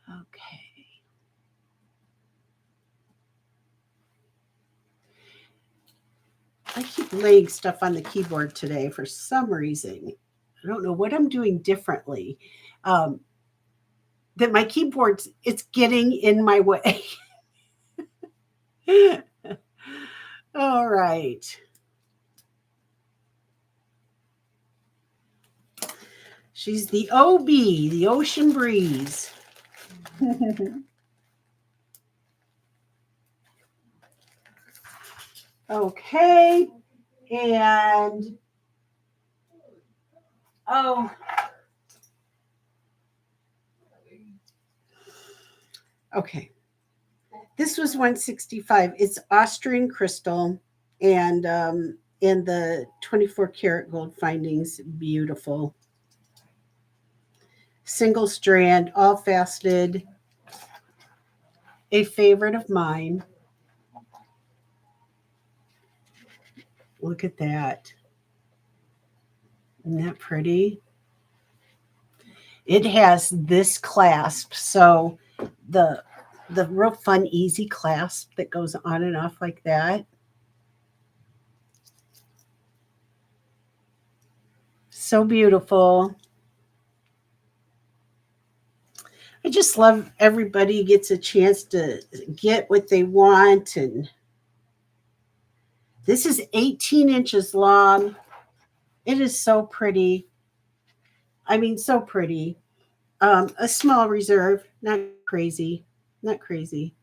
Okay. I keep laying stuff on the keyboard today for some reason. I don't know what I'm doing differently. That my keyboard's, it's getting in my way. All right. She's the OB, the Ocean Breeze. Okay. And okay. This was 165. It's Austrian crystal and in the 24 karat gold findings. Beautiful. Single strand, all faceted. A favorite of mine. Look at that. Isn't that pretty? It has this clasp. So the real fun, easy clasp that goes on and off like that. So beautiful. I just love everybody gets a chance to get what they want. And this is 18 inches long. It is so pretty. I mean, so pretty. A small reserve, not crazy, not crazy.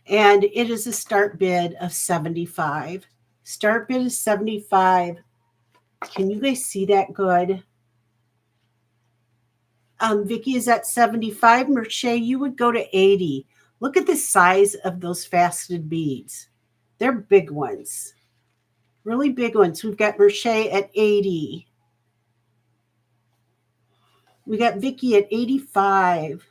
And it is a start bid of 75. Start bid is 75. Can you guys see that good? Vicky is at 75. Merche, you would go to 80. Look at the size of those faceted beads. They're big ones, really big ones. We've got Merche at 80. We got Vicky at 85.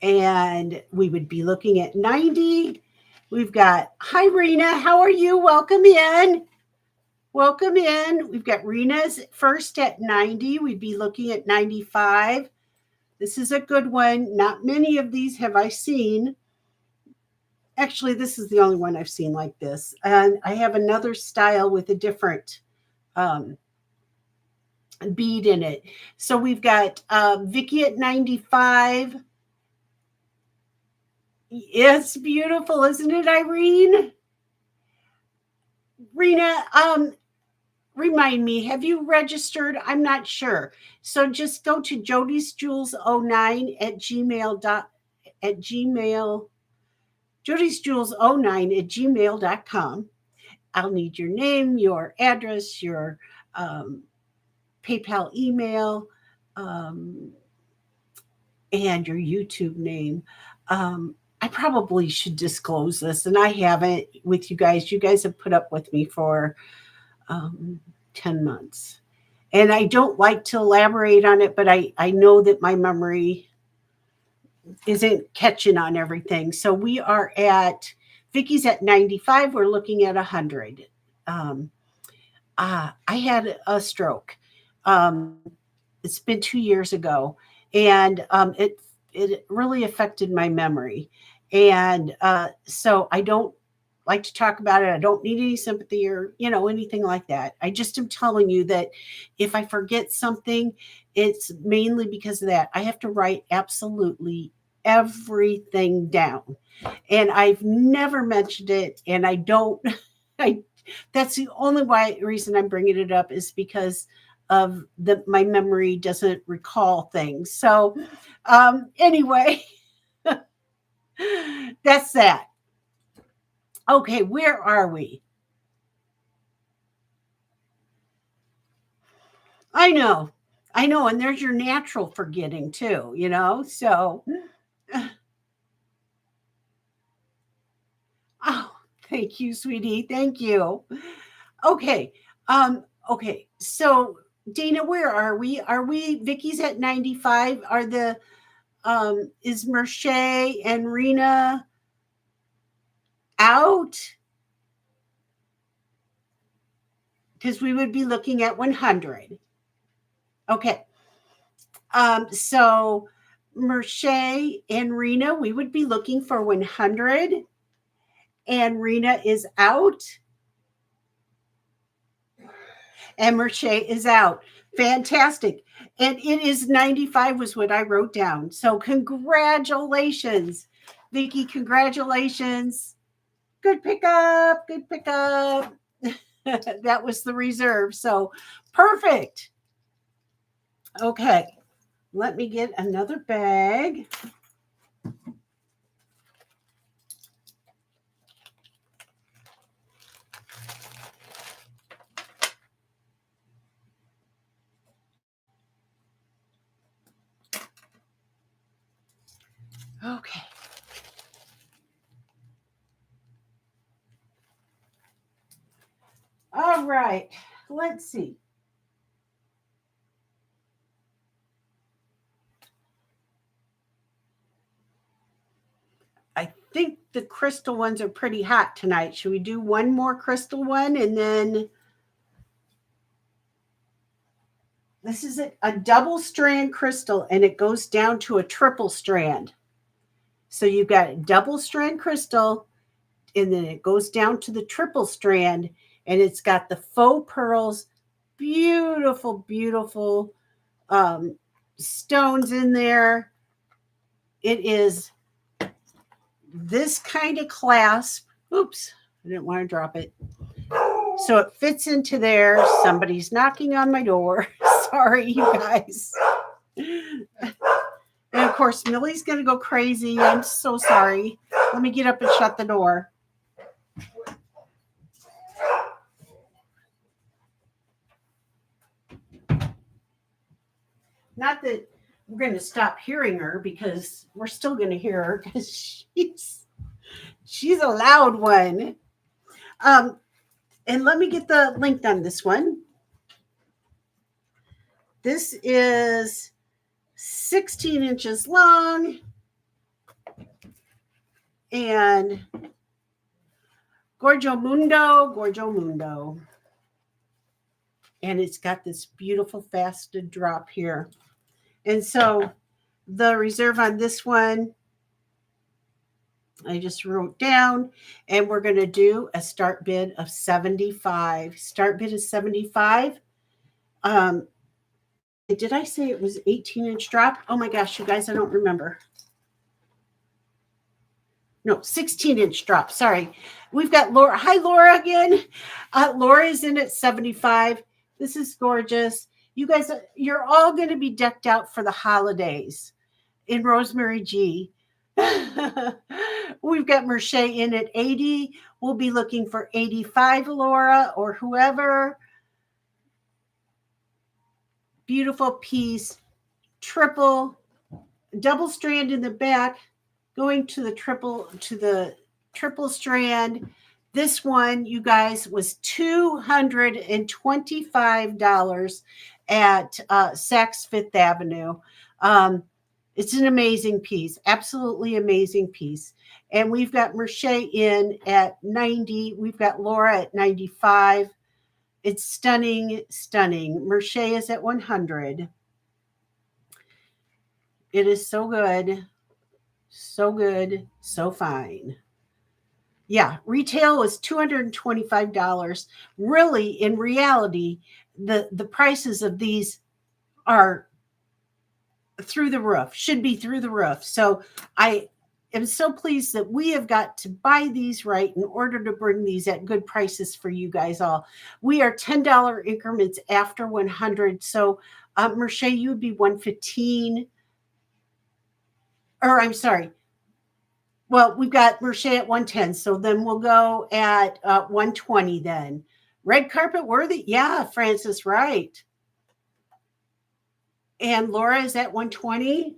And we would be looking at 90. We've got, hi, Rena. How are you? Welcome in. Welcome in. We've got Rena's first at 90. We'd be looking at 95. This is a good one. Not many of these have I seen. Actually, this is the only one I've seen like this. And I have another style with a different um, bead in it. So we've got Vicky at 95. It's beautiful, isn't it, Irene? Rena, remind me, have you registered? I'm not sure. So just go to Jodys jewels09 at gmail, Jodys jewels09 at gmail.com. I'll need your name, your address, your um, PayPal email, um, and your YouTube name. I probably should disclose this, and I haven't with you guys. You guys have put up with me for um, 10 months. And I don't like to elaborate on it, but I know that my memory isn't catching on everything. So we are at, Vicky's at 95. We're looking at 100. Um, I had a stroke. Um, it's been 2 years ago, and it really affected my memory. And so I don't like to talk about it. I don't need any sympathy or anything like that. I just am telling you that if I forget something, it's mainly because of that. I have to write absolutely everything down, and I've never mentioned it, and I don't. I that's the only reason I'm bringing it up is because of my memory doesn't recall things. So anyway, that's that. Okay, where are we? I know. I know. And there's your natural forgetting too. So, oh, thank you, sweetie. Thank you. Okay. Okay. So, Dana, where are we? Are we, Vicky's at 95? Is Merche and Rena out? Because we would be looking at 100. Okay. So Merche and Rena, we would be looking for 100, and Rena is out, and Merche is out. Fantastic. And it is 95 was what I wrote down. So congratulations, Vicky. Congratulations. Good pickup. Good pickup. That was the reserve. So perfect. Okay. Let me get another bag. Okay. All right. Let's see. I think the crystal ones are pretty hot tonight. Should we do one more crystal one? And then this is a double strand crystal, and it goes down to a triple strand. So you've got a double strand crystal, and then it goes down to the triple strand, and it's got the faux pearls, beautiful, beautiful stones in there. It is this kind of clasp. Oops, I didn't want to drop it. So it fits into there. Somebody's knocking on my door. Sorry, you guys. And of course, Millie's going to go crazy. I'm so sorry. Let me get up and shut the door. Not that we're going to stop hearing her, because we're still going to hear her, because she's a loud one. And let me get the length on this one. This is 16 inches long, and Gorgio Mundo. And it's got this beautiful faceted drop here. And so the reserve on this one, I just wrote down, and we're going to do a start bid of 75. Start bid is 75. Did I say it was 18-inch drop? Oh my gosh, you guys, I don't remember. No, 16-inch drop. Sorry. We've got Laura. Hi, Laura again. Laura is in at 75. This is gorgeous. You guys, you're all going to be decked out for the holidays in Rosemary G. We've got Merche in at 80. We'll be looking for 85, Laura, or whoever. Beautiful piece. Triple, double strand in the back, going to the triple strand. This one, you guys, was $225 at Saks Fifth Avenue. It's an amazing piece, absolutely amazing piece. And we've got Merche in at 90. We've got Laura at 95. It's stunning, stunning. Merche is at 100. It is so good, so fine. Yeah, retail was $225. Really, in reality, the prices of these are through the roof, should be through the roof. So I am so pleased that we have got to buy these right in order to bring these at good prices for you guys all. We are $10 increments after 100. So Merche, you would be 115. Or I'm sorry. Well, we've got Merche at 110. So then we'll go at 120 then. Red carpet worthy? Yeah, Francis, right. And Laura is at 120.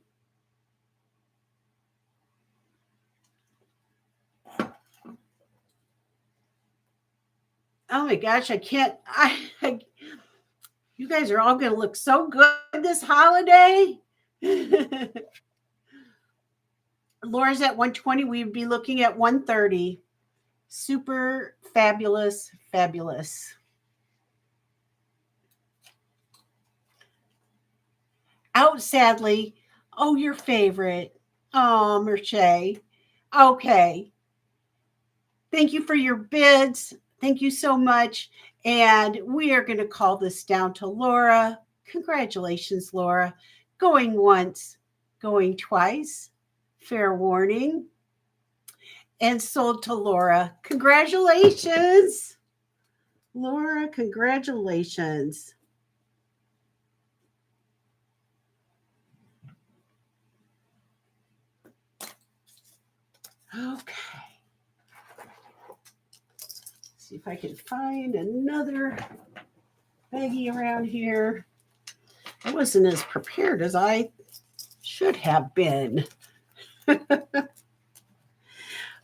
Oh my gosh, I can't. You guys are all going to look so good this holiday. Laura's at 120. We'd be looking at 130. Super fabulous, fabulous. Out, sadly. Oh, your favorite. Oh, Merche. Okay. Thank you for your bids. Thank you so much. And we are going to call this down to Laura. Congratulations, Laura. Going once, going twice. Fair warning. And sold to Laura. Congratulations. Laura, congratulations. Okay. See if I can find another baggie around here. I wasn't as prepared as I should have been.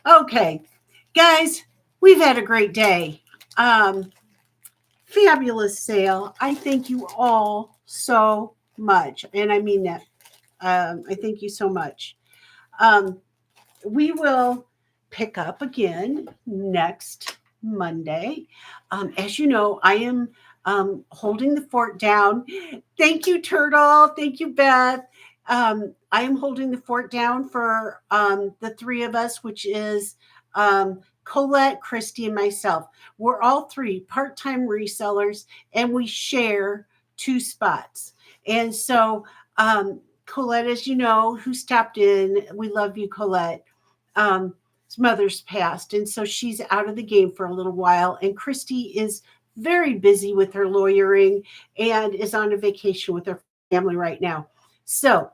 Okay, guys, we've had a great day. Fabulous sale. I thank you all so much. And I mean that. I thank you so much. We will pick up again next Monday. As you know, I am holding the fort down. Thank you, Turtle. Thank you, Beth. I am holding the fort down for the three of us, which is Colette, Christy, and myself. We're all three part time resellers, and we share two spots. And so, Colette, as you know, who stopped in, we love you, Colette. His mother's passed, and so she's out of the game for a little while. And Christy is very busy with her lawyering and is on a vacation with her family right now. So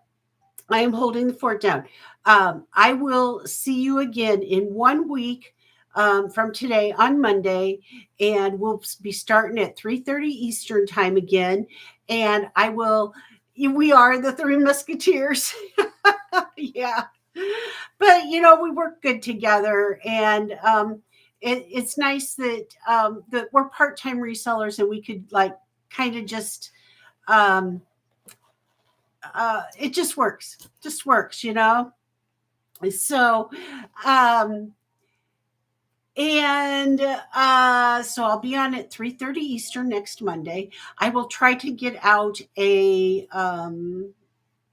I am holding the fort down. I will see you again in 1 week from today on Monday, and we'll be starting at 3:30 Eastern time again. And I will. We are the Three Musketeers. Yeah, but we work good together, and it's nice that we're part-time resellers, and we could like kind of just it just works. So um and so I'll be on at 3:30 Eastern next Monday. I will try to get out a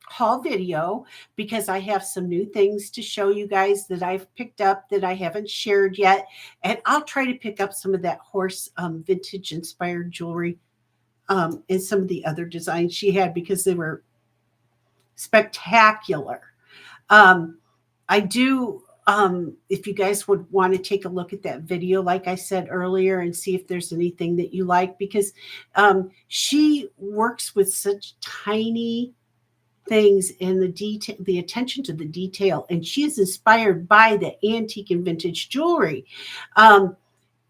haul video because I have some new things to show you guys that I've picked up that I haven't shared yet. And I'll try to pick up some of that horse vintage inspired jewelry and some of the other designs she had because they were spectacular. Um, I do, if you guys would want to take a look at that video, like I said earlier, and see if there's anything that you like, because she works with such tiny things in the detail, the attention to the detail, and she is inspired by the antique and vintage jewelry. Um,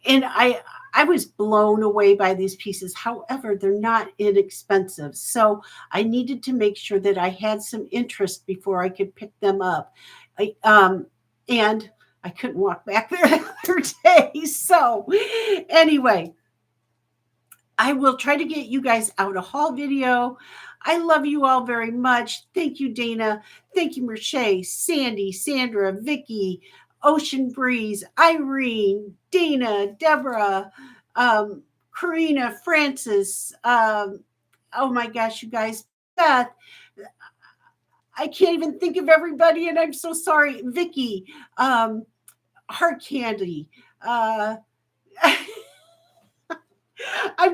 and I was blown away by these pieces. However, they're not inexpensive. So I needed to make sure that I had some interest before I could pick them up. And I couldn't walk back there the other day. So anyway, I will try to get you guys out a haul video. I love you all very much. Thank you, Dana. Thank you, Merche, Sandy, Sandra, Vicky, Ocean Breeze, Irene, Dana, Deborah, Karina, Francis. Oh my gosh, you guys, Beth. I can't even think of everybody, and I'm so sorry. Vicky, Heart Candy. I'm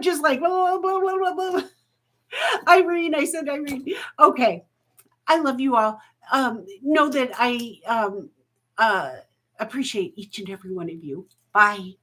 just like, blah, blah, blah, blah, blah. Irene, I said Irene. Okay. I love you all. Know that I appreciate each and every one of you. Bye.